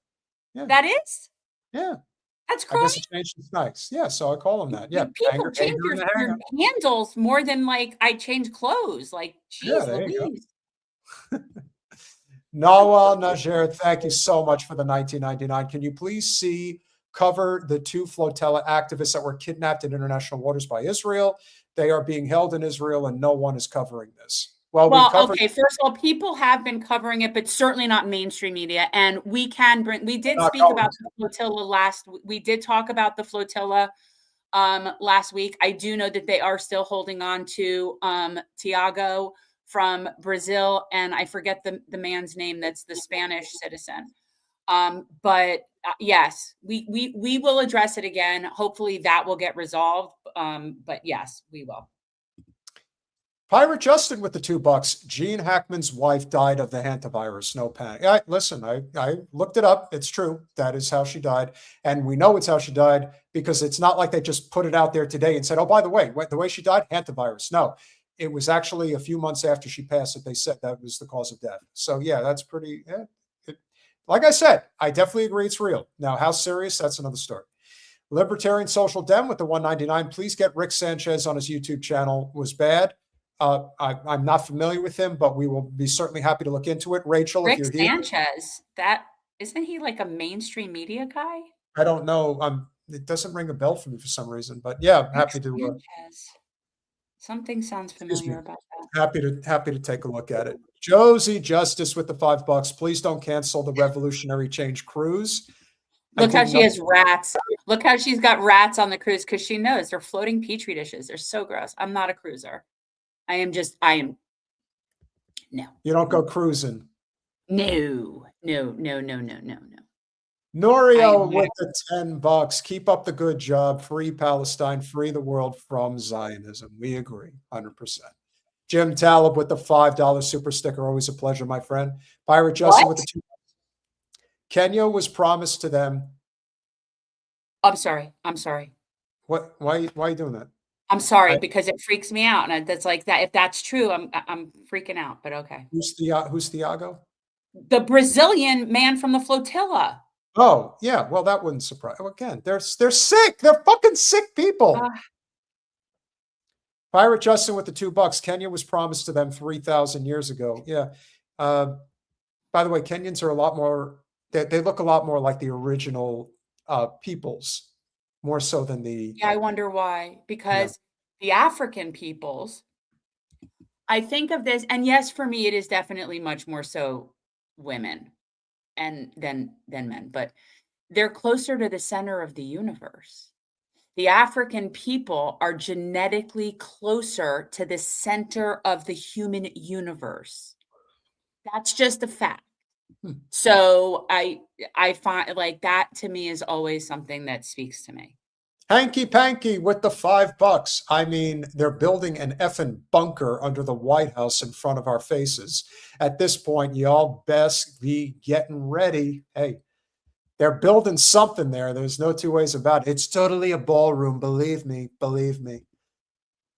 Yeah. That is? Yeah. That's I Chromium? guess it changed its nice. Yeah, so I call him that. Yeah. People Hanger- change Hanger your, and the your Hanger. handles more than like I change clothes. Like, Yeah, geez, there you go. Louise. Nawal Najer, thank you so much for the $19.99. Can you please cover the 2 flotilla activists that were kidnapped in international waters by Israel? They are being held in Israel and no one is covering this. Well, we covered. Okay. First of all, people have been covering it, but certainly not mainstream media. And we did Not speak going about the flotilla we did talk about the flotilla last week. I do know that they are still holding on to Tiago from Brazil, and I forget the man's name. That's the Spanish citizen. But yes, we will address it again. Hopefully that will get resolved. But yes, we will. Pirate Justin with the $2. Gene Hackman's wife died of the Hantavirus. No panic. Listen, I looked it up. It's true. That is how she died. And we know it's how she died because it's not like they just put it out there today and said, oh, by the way, the way she died, Hantavirus. No, it was actually a few months after she passed that they said that was the cause of death. So yeah, that's pretty, like I said, I definitely agree it's real. Now, how serious? That's another story. Libertarian Social Dem with the $1.99. Please get Rick Sanchez on his YouTube channel. Was bad. I'm not familiar with him, but we will be certainly happy to look into it. Rachel, Rick if you're here, Sanchez, isn't he like a mainstream media guy? I don't know. It doesn't ring a bell for me for some reason, but yeah, I'm happy to. Sanchez. Something sounds familiar about that. Happy to take a look at it. Josie Justice with the $5. Please don't cancel the Revolutionary Change cruise. Look how she has rats. Look how she's got rats on the cruise because she knows they're floating petri dishes. They're so gross. I'm not a cruiser. I am. No. You don't go cruising. No. Norio with the $10. Keep up the good job. Free Palestine, free the world from Zionism. We agree, 100%. Jim Talib with the $5 super sticker. Always a pleasure, my friend. Pirate Justin with the $2. Kenya was promised to them. I'm sorry. What? Why are you doing that? I'm sorry, I- because it freaks me out. And that's like that. If that's true, I'm freaking out, but okay. Who's Thiago? The Brazilian man from the flotilla. Oh, yeah. Well, that wouldn't surprise. Well, again, they're sick. They're fucking sick people. Pirate Justin with the $2. Kenya was promised to them 3,000 years ago. Yeah. By the way, Kenyans are a lot more. They look a lot more like the original peoples, more so than the. Yeah, I wonder why. Because the African peoples, I think of this, and yes, for me, it is definitely much more so women and than men, but they're closer to the center of the universe. The African people are genetically closer to the center of the human universe. That's just a fact. So I find like that to me is always something that speaks to me. Hanky Panky with the $5. I mean, they're building an effing bunker under the White House in front of our faces. At this point, y'all best be getting ready. Hey, they're building something there. There's no two ways about it. It's totally a ballroom. Believe me. Believe me.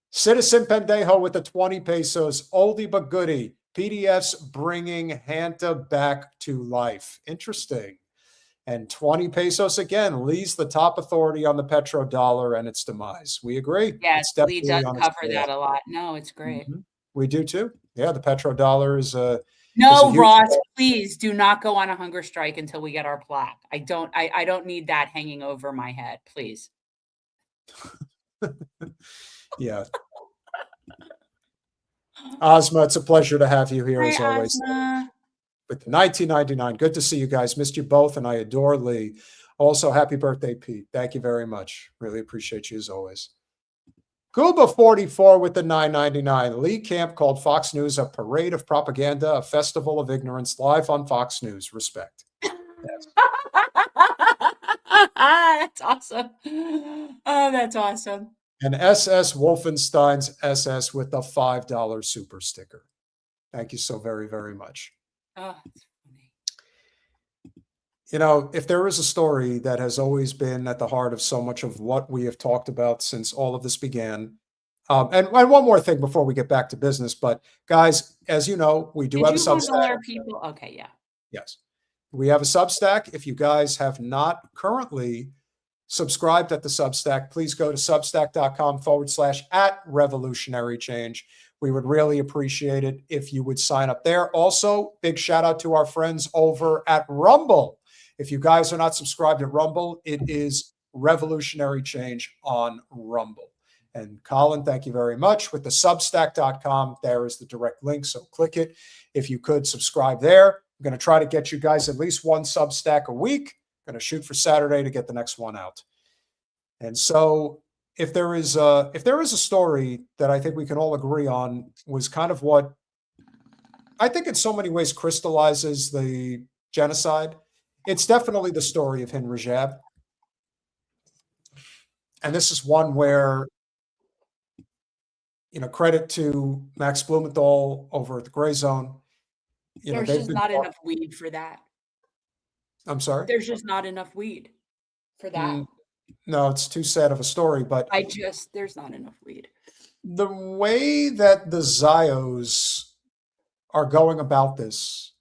Citizen Pendejo with the 20 pesos. Oldie but goodie. PDFs bringing Hanta back to life. Interesting. And 20 pesos again leaves the top authority on the petrodollar and its demise. We agree. Yes, It's Lee does on its cover way that out. a lot. No, it's great. We do too. Yeah, the petrodollar is No, huge- Ross, please do not go on a hunger strike until we get our plaque. I don't need that hanging over my head, please. Yeah. Ozma, it's a pleasure to have you here Hi, as always. Ozma. With the 1999. Good to see you guys. Missed you both, and I adore Lee. Also, happy birthday, Pete. Thank you very much. Really appreciate you as always. Cuba44 with the 9.99. Lee Camp called Fox News a parade of propaganda, a festival of ignorance, live on Fox News. Respect. That's awesome. Oh, that's awesome. And SS Wolfenstein's SS with the $5 super sticker. Thank you so very, very much. Oh, that's funny. You know, if there is a story that has always been at the heart of so much of what we have talked about since all of this began, and one more thing before we get back to business, but guys, as you know, we do Did have a you lose all Substack. our people? Okay, yeah. Yes. We have a Substack. If you guys have not currently subscribed at the Substack, please go to substack.com/@revolutionary change. We would really appreciate it if you would sign up there. Also, big shout out to our friends over at Rumble. If you guys are not subscribed at Rumble, it is Revolutionary Change on Rumble. And Colin, thank you very much. With the substack.com, there is the direct link. So click it. If you could subscribe there, I'm going to try to get you guys at least one Substack a week. Going to shoot for Saturday to get the next one out. And so if there is a story that I think we can all agree on was kind of what I think in so many ways crystallizes the genocide, it's definitely the story of Hind Rajab. And this is one where, you know, credit to Max Blumenthal over at the Gray Zone. You know, There's they've just been not enough weed for that. I'm sorry? There's just not enough weed for that. No, it's too sad of a story, but There's not enough weed. the way that the Zios are going about this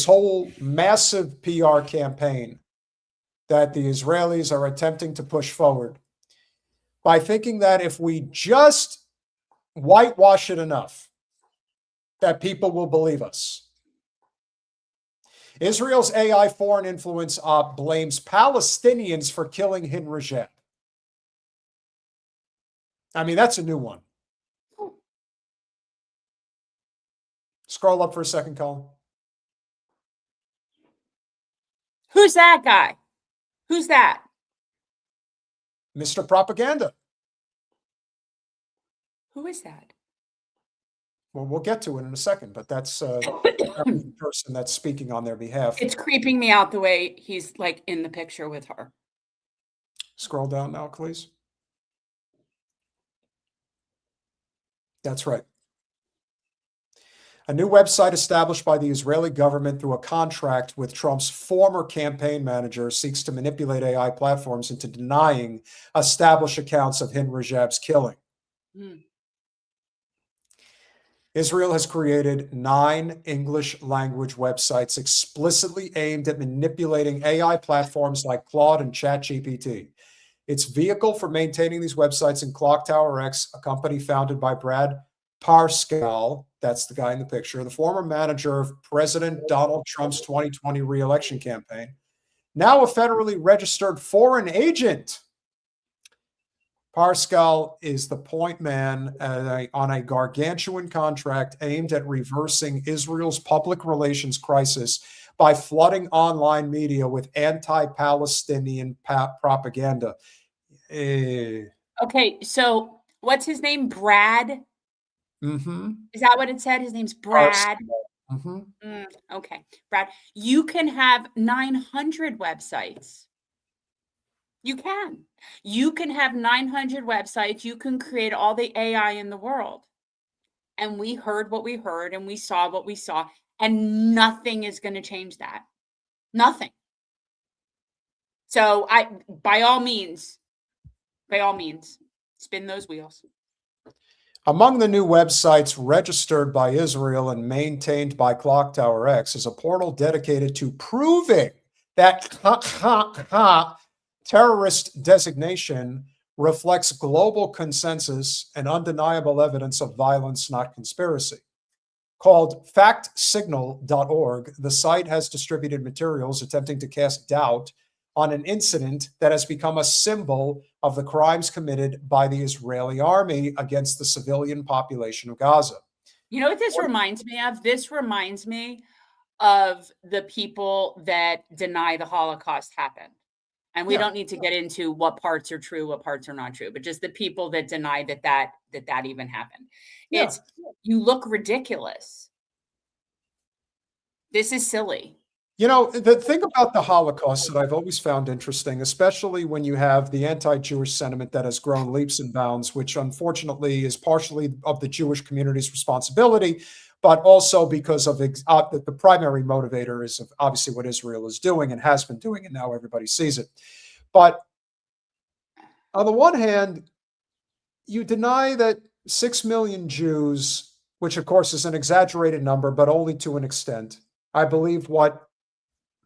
whole massive PR campaign that the Israelis are attempting to push forward by thinking that if we just whitewash it enough, that people will believe us. Israel's AI foreign influence op blames Palestinians for killing Hind Rajab. I mean, that's a new one. Scroll up for a second, Colin. Who's that guy? Who's that? Mr. Propaganda. Who is that? Well, we'll get to it in a second, but that's the person that's speaking on their behalf. It's creeping me out the way he's like in the picture with her. Scroll down now, please. That's right. A new website established by the Israeli government through a contract with Trump's former campaign manager seeks to manipulate AI platforms into denying established accounts of Hind Rajab's killing. Israel has created 9 English language websites explicitly aimed at manipulating AI platforms like Claude and ChatGPT. Its vehicle for maintaining these websites in Clocktower X, a company founded by Brad Parscale, that's the guy in the picture, the former manager of President Donald Trump's 2020 re-election campaign, now a federally registered foreign agent. Parscale is the point man on a gargantuan contract aimed at reversing Israel's public relations crisis by flooding online media with anti-Palestinian propaganda. Okay, so what's his name? Brad? Mm-hmm. Is that what it said? His name's Brad. Mm-hmm. Okay, Brad. You can have 900 websites. You can. You can have 900 websites. You can create all the AI in the world. And we heard what we heard and we saw what we saw. And nothing is going to change that. Nothing. So by all means, spin those wheels. Among the new websites registered by Israel and maintained by Clocktower X is a portal dedicated to proving that terrorist designation reflects global consensus and undeniable evidence of violence, not conspiracy. Called factsignal.org, the site has distributed materials attempting to cast doubt on an incident that has become a symbol of the crimes committed by the Israeli army against the civilian population of Gaza. You know what this reminds me of? This reminds me of the people that deny the Holocaust happened. And we don't need to get into what parts are true, what parts are not true, but just the people that deny that even happened. Yeah. You look ridiculous. This is silly. You know, the thing about the Holocaust that I've always found interesting, especially when you have the anti-Jewish sentiment that has grown leaps and bounds, which unfortunately is partially of the Jewish community's responsibility, but also because of the primary motivator is obviously what Israel is doing and has been doing, and now everybody sees it. But on the one hand, you deny that 6 million Jews, which of course is an exaggerated number, but only to an extent. I believe what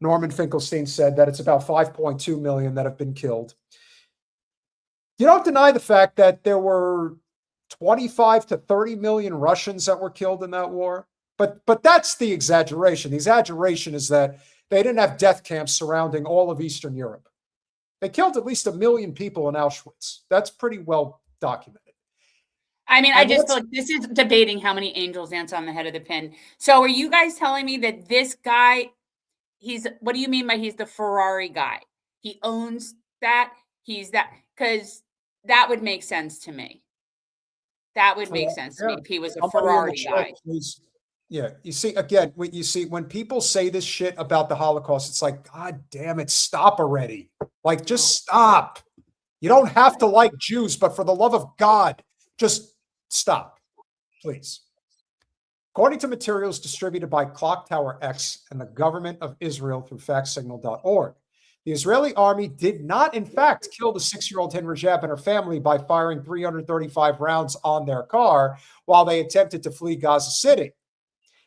Norman Finkelstein said, that it's about 5.2 million that have been killed. You don't deny the fact that there were 25 to 30 million Russians that were killed in that war. But that's the exaggeration. The exaggeration is that they didn't have death camps surrounding all of Eastern Europe. They killed at least 1 million people in Auschwitz. That's pretty well documented. I mean, I just feel like this is debating how many angels dance on the head of the pin. So are you guys telling me that this guy, what do you mean by he's the Ferrari guy? He owns that? He's that? Because that would make sense to me. That would make sense to me if he was a Ferrari guy. Yeah, you see, again, when people say this shit about the Holocaust, it's like, God damn it, stop already. Like, just stop. You don't have to like Jews, but for the love of God, just stop, please. According to materials distributed by Clocktower X and the government of Israel through factsignal.org, the Israeli army did not, in fact, kill the 6-year-old Hind Rajab and her family by firing 335 rounds on their car while they attempted to flee Gaza City.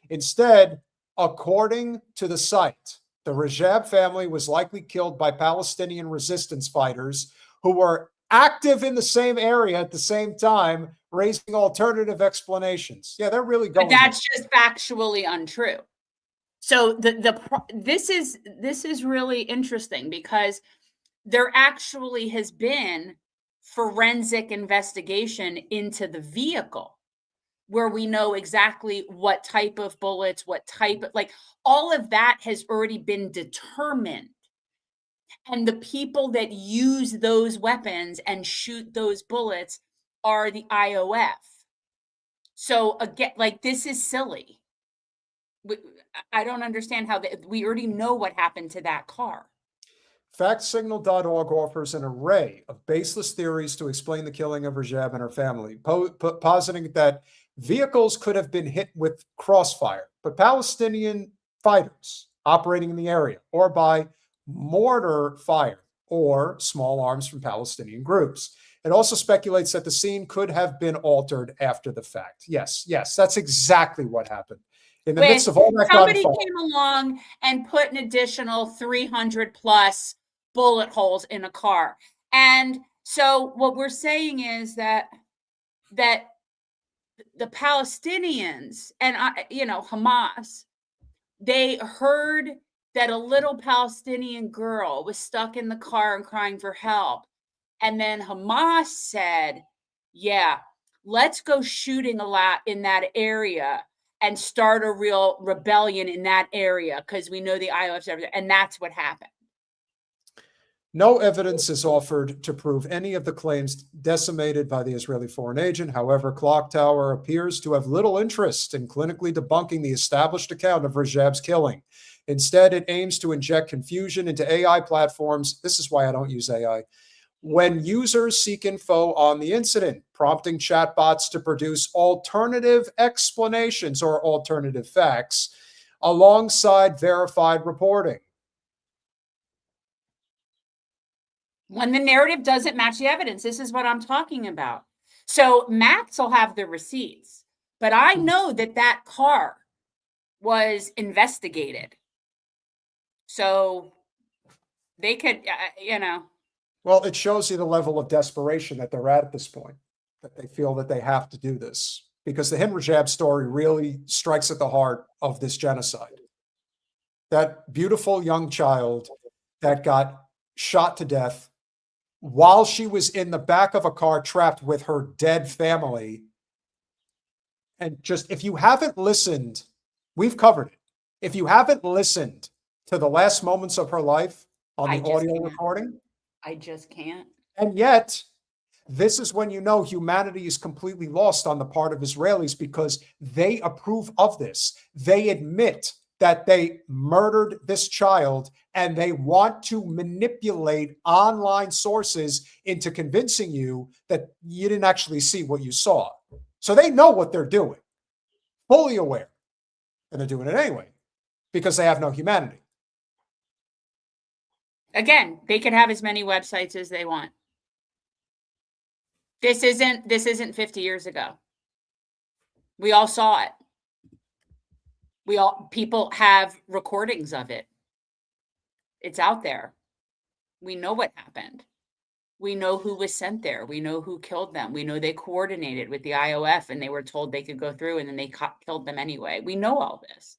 Instead, according to the site, the Rajab family was likely killed by Palestinian resistance fighters who were active in the same area at the same time, raising alternative explanations. Yeah, they're really going. But that's just factually untrue. So this is really interesting because there actually has been forensic investigation into the vehicle where we know exactly what type of bullets, what type of, like, all of that has already been determined. And the people that use those weapons and shoot those bullets are the IOF. So again, like, this is silly. I don't understand how we already know what happened to that car. FactSignal.org offers an array of baseless theories to explain the killing of Rajab and her family, positing that vehicles could have been hit with crossfire, but Palestinian fighters operating in the area, or by mortar fire or small arms from Palestinian groups. It also speculates that the scene could have been altered after the fact. Yes, that's exactly what happened. In the midst of all that somebody gunfire, came along and put an additional 300 plus bullet holes in a car. And so what we're saying is that the Palestinians and Hamas, they heard that a little Palestinian girl was stuck in the car and crying for help. And then Hamas said, yeah, let's go shooting a lot in that area and start a real rebellion in that area because we know the IOF's everything. And that's what happened. No evidence is offered to prove any of the claims decimated by the Israeli foreign agent. However, Clock Tower appears to have little interest in clinically debunking the established account of Rajab's killing. Instead, it aims to inject confusion into AI platforms. This is why I don't use AI. When users seek info on the incident, prompting chatbots to produce alternative explanations or alternative facts alongside verified reporting. When the narrative doesn't match the evidence, this is what I'm talking about. So Max will have the receipts, but I know that car was investigated. So they could, Well, it shows you the level of desperation that they're at this point, that they feel that they have to do this, because the Hind Rajab story really strikes at the heart of this genocide. That beautiful young child that got shot to death while she was in the back of a car trapped with her dead family. And just, if you haven't listened, we've covered it. If you haven't listened to the last moments of her life on the audio recording, I just can't. And yet, this is when you know humanity is completely lost on the part of Israelis, because they approve of this. They admit that they murdered this child, and they want to manipulate online sources into convincing you that you didn't actually see what you saw. So they know what they're doing, fully aware, and they're doing it anyway because they have no humanity. Again, they can have as many websites as they want. This isn't 50 years ago. We all saw it. People have recordings of it. It's out there. We know what happened. We know who was sent there. We know who killed them. We know they coordinated with the IOF and they were told they could go through, and then they killed them anyway. We know all this.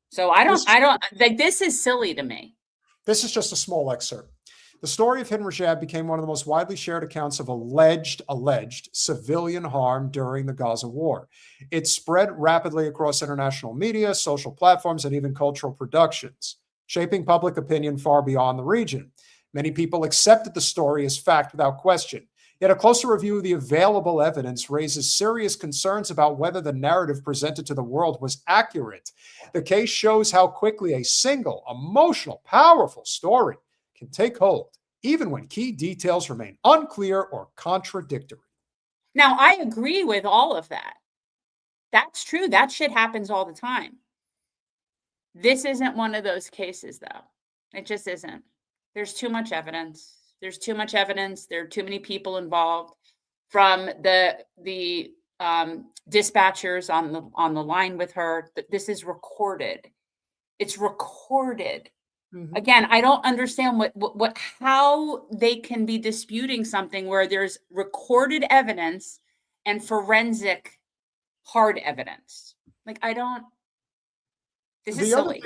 So I don't like, this is silly to me. This is just a small excerpt. The story of Hind Rajab became one of the most widely shared accounts of alleged civilian harm during the Gaza war. It spread rapidly across international media, social platforms, and even cultural productions, shaping public opinion far beyond the region. Many people accepted the story as fact without question. Yet a closer review of the available evidence raises serious concerns about whether the narrative presented to the world was accurate. The case shows how quickly a single, emotional, powerful story can take hold, even when key details remain unclear or contradictory. Now, I agree with all of that. That's true. That shit happens all the time. This isn't one of those cases, though. It just isn't. There's too much evidence. There's too much evidence. There are too many people involved, from the dispatchers on the line with her. This is recorded. It's recorded. Mm-hmm. Again, I don't understand how they can be disputing something where there's recorded evidence and forensic hard evidence. Like, I don't. This is silly.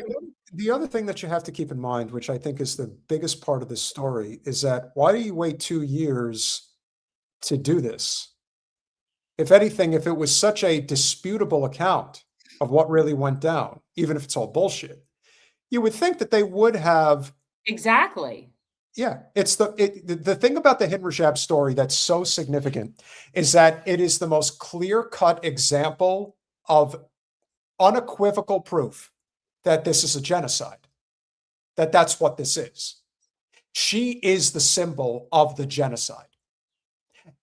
The other thing that you have to keep in mind, which I think is the biggest part of this story, is that why do you wait 2 years to do this? If anything, if it was such a disputable account of what really went down, even if it's all bullshit, you would think that they would have. Exactly. Yeah, it's the thing about the Hind Rajab story that's so significant is that it is the most clear-cut example of unequivocal proof that this is a genocide, that's what this is. She is the symbol of the genocide.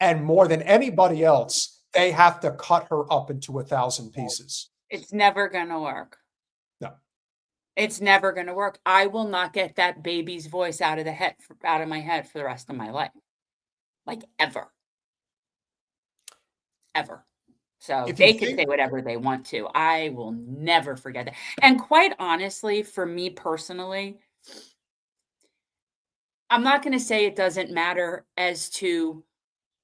And more than anybody else, they have to cut her up into 1,000 pieces. It's never going to work. No. It's never going to work. I will not get that baby's voice out of my head for the rest of my life. Like ever. Ever. So If they you can think- say whatever they want to. I will never forget that. And quite honestly, for me personally, I'm not going to say it doesn't matter as to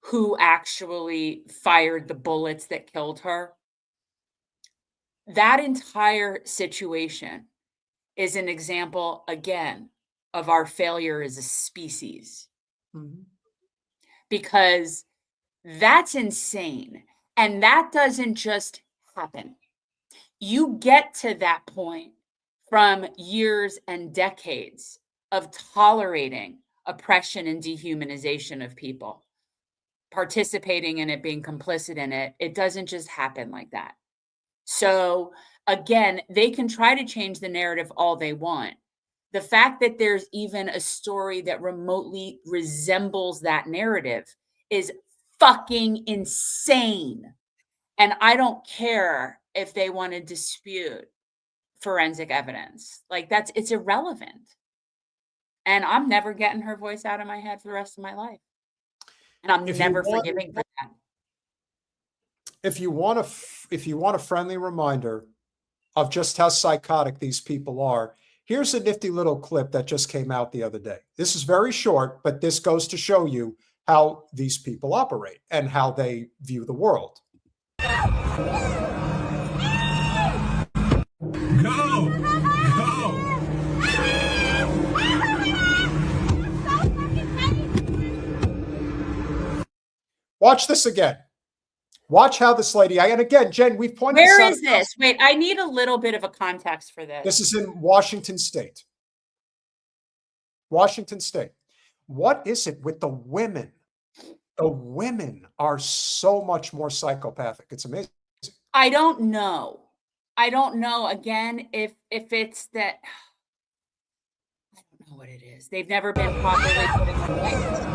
who actually fired the bullets that killed her. That entire situation is an example, again, of our failure as a species. Mhm. Because that's insane. And that doesn't just happen. You get to that point from years and decades of tolerating oppression and dehumanization of people, participating in it, being complicit in it. It doesn't just happen like that. So again, they can try to change the narrative all they want. The fact that there's even a story that remotely resembles that narrative is fucking insane. And I don't care if they want to dispute forensic evidence. Like it's irrelevant. And I'm never getting her voice out of my head for the rest of my life. And I'm never forgiving for that. If you want a friendly reminder of just how psychotic these people are, here's a nifty little clip that just came out the other day. This is very short, but this goes to show you how these people operate and how they view the world. Watch this again. Watch how this lady, and again, Jen, we've pointed Where this out. is this? Wait, I need a little bit of a context for this. This is in Washington State. Washington State. What is it with the women? The women are so much more psychopathic. It's amazing. I don't know. I don't know, again, if it's that. I don't know what it is. They've never been properly put in the place.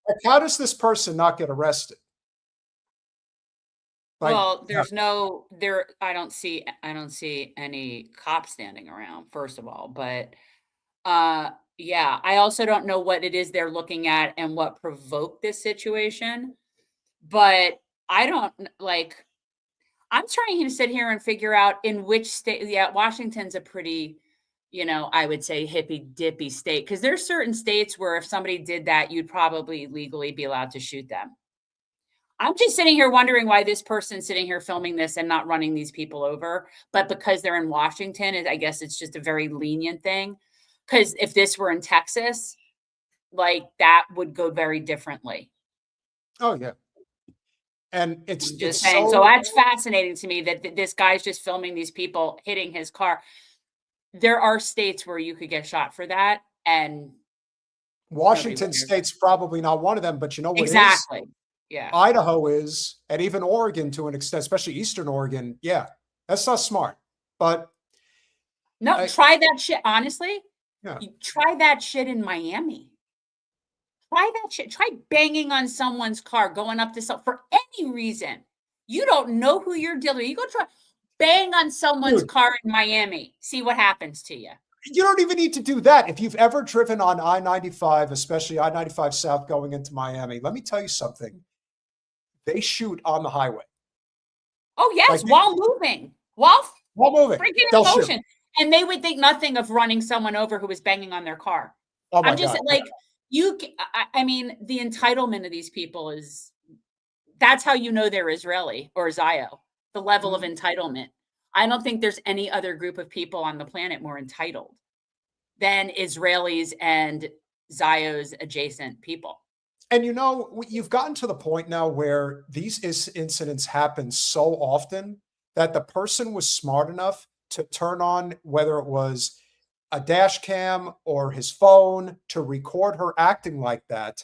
Like, how does this person not get arrested? Like, Well, I don't see any cops standing around, first of all, but yeah, I also don't know what it is they're looking at and what provoked this situation, but I don't like I'm trying to sit here and figure out in which state. Yeah, Washington's a pretty, I would say hippy dippy state, because there's certain states where if somebody did that, you'd probably legally be allowed to shoot them. I'm just sitting here wondering why this person's sitting here filming this and not running these people over. But because they're in Washington, I guess it's just a very lenient thing. Because if this were in Texas, like that would go very differently. oh yeah. And it's Just it's saying. so, So that's fascinating to me that this guy's just filming these people hitting his car. There are states where you could get shot for that. And Washington cares. State's probably not one of them, but you know what exactly. is? Yeah. Idaho is, and even Oregon to an extent, especially Eastern Oregon. Yeah, that's not smart. But No, try that shit. Honestly, yeah, you try that shit in Miami. Try that shit. Try banging on someone's car, going up to for any reason. You don't know who you're dealing with. You go try bang on someone's car in Miami. See what happens to you. you don't even need to do that. If you've ever driven on I-95, especially I-95 South going into Miami, let me tell you something. They shoot on the highway. Oh, yes, Like, while moving. While moving. freaking in They'll shoot. motion. And they would think nothing of running someone over who was banging on their car. Oh my I'm just God. like, I mean, the entitlement of these people that's how you know they're Israeli or Zio, the level of entitlement. I don't think there's any other group of people on the planet more entitled than Israelis and Zio's adjacent people. And you've gotten to the point now where these incidents happen so often that the person was smart enough to turn on, whether it was a dash cam or his phone, to record her acting like that,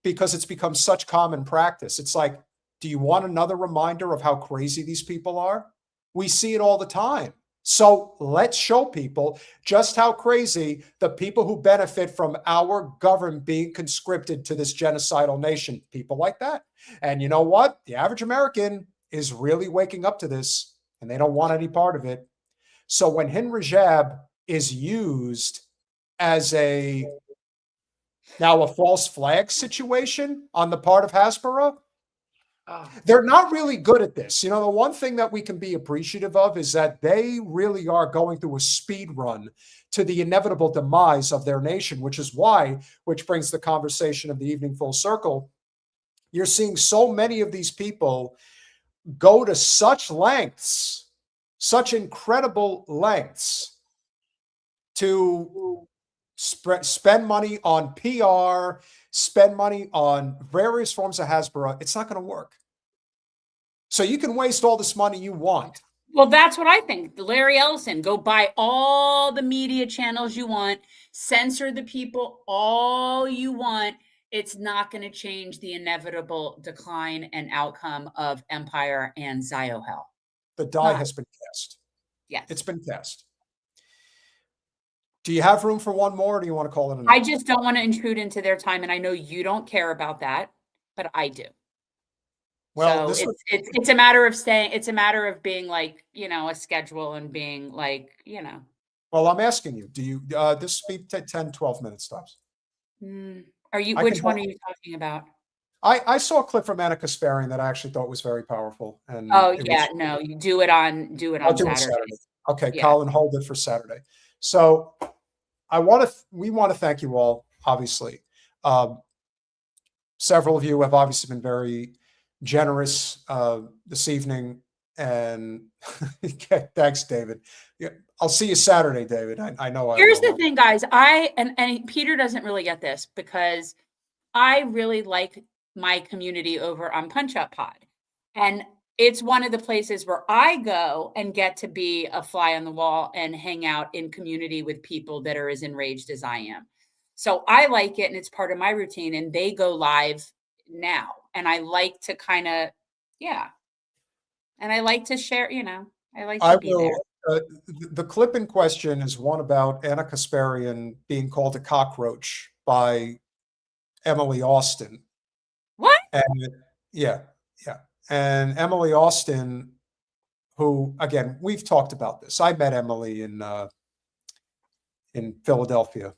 because it's become such common practice. It's like, do you want another reminder of how crazy these people are? We see it all the time. So let's show people just how crazy the people who benefit from our government being conscripted to this genocidal nation, people like that. And you know what? The average American is really waking up to this, and they don't want any part of it. So when Hind Rajab is used as now a false flag situation on the part of Hasbara, they're not really good at this. You know, the one thing that we can be appreciative of is that they really are going through a speed run to the inevitable demise of their nation, which brings the conversation of the evening full circle. You're seeing so many of these people go to such lengths, such incredible lengths, to spend money on PR, spend money on various forms of Hasbara. It's not going to work. So you can waste all this money you want. Well, that's what I think. Larry Ellison, go buy all the media channels you want, censor the people all you want. It's not going to change the inevitable decline and outcome of empire and Ziohel. The die has been cast. Yes. It's been cast. Do you have room for one more, or do you want to call it a night? I just don't want to intrude into their time, and I know you don't care about that, but I do. Well, so it's a matter of staying. It's a matter of being like, you know, a schedule and being like, you know. Well, I'm asking you, do you, this will be 10, 12 minutes tops. Are you, which one are you talking about? I saw a clip from Anna Kasparian that I actually thought was very powerful. And no, you do it on Saturday. Okay, yeah. Colin, hold it for Saturday. So we want to thank you all, obviously. Several of you have obviously been very generous this evening, and thanks, David. Yeah, I'll see you Saturday, David. I know. Here's the thing, guys. And Peter doesn't really get this, because I really like my community over on Punch Up Pod, and it's one of the places where I go and get to be a fly on the wall and hang out in community with people that are as enraged as I am. So I like it, and it's part of my routine, and they go live now. And I like to kind of, and I like to share, you know, I like to be there. The clip in question is one about Anna Kasparian being called a cockroach by Emily Austin. What? And yeah. And Emily Austin, who, again, we've talked about this. I met Emily in Philadelphia.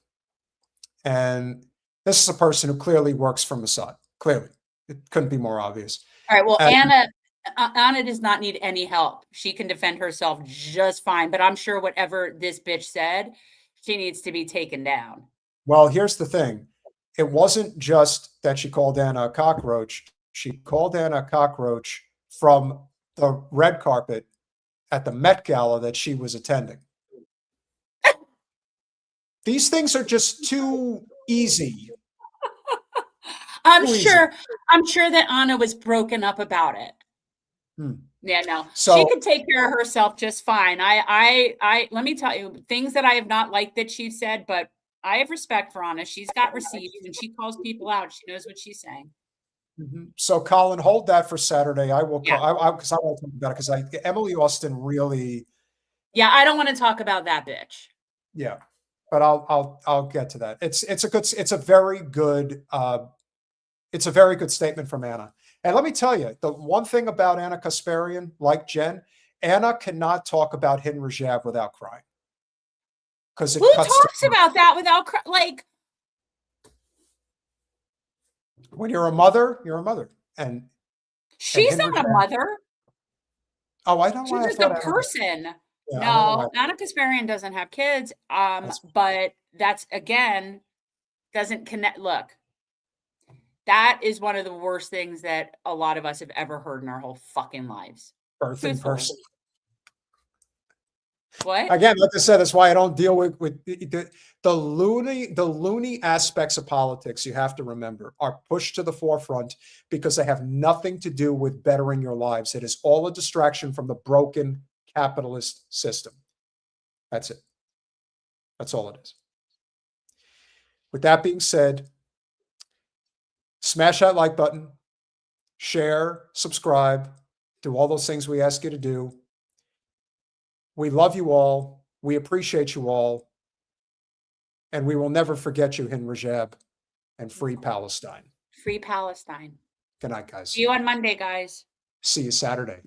And this is a person who clearly works for Mossad. Clearly. It couldn't be more obvious. All right. Well, Anna does not need any help. She can defend herself just fine. But I'm sure whatever this bitch said, she needs to be taken down. Well, here's the thing. It wasn't just that she called Anna a cockroach. She called Anna a cockroach from the red carpet at the Met Gala that she was attending. These things are just too easy. I'm sure that Anna was broken up about it. Yeah, no. So she could take care of herself just fine. I let me tell you, things that I have not liked that she said, but I have respect for Anna. She's got receipts, and she calls people out. She knows what she's saying. So, Colin, hold that for Saturday. I will call because I won't talk about it, because Emily Austin really. Yeah, I don't want to talk about that bitch. Yeah, but I'll get to that. It's a very good statement from Anna. And let me tell you, the one thing about Anna Kasparian, like Jen, Anna cannot talk about Hind Rajab without crying. Because who talks about that without crying? Like, when you're a mother, you're a mother. And she's not a mother. Oh, I don't know. She's just a person. Yeah, no, Anna Kasparian doesn't have kids. But that's, again, doesn't connect. Look, that is one of the worst things that a lot of us have ever heard in our whole fucking lives. Birth in person. What? Again, like I said, that's why I don't deal with the loony aspects of politics. You have to remember are pushed to the forefront because they have nothing to do with bettering your lives. It is all a distraction from the broken capitalist system. That's it. That's all it is. With that being said, smash that like button, share, subscribe, do all those things we ask you to do. We love you all. We appreciate you all. And we will never forget you, Hind Rajab, and free Palestine. Free Palestine. Good night, guys. See you on Monday, guys. See you Saturday.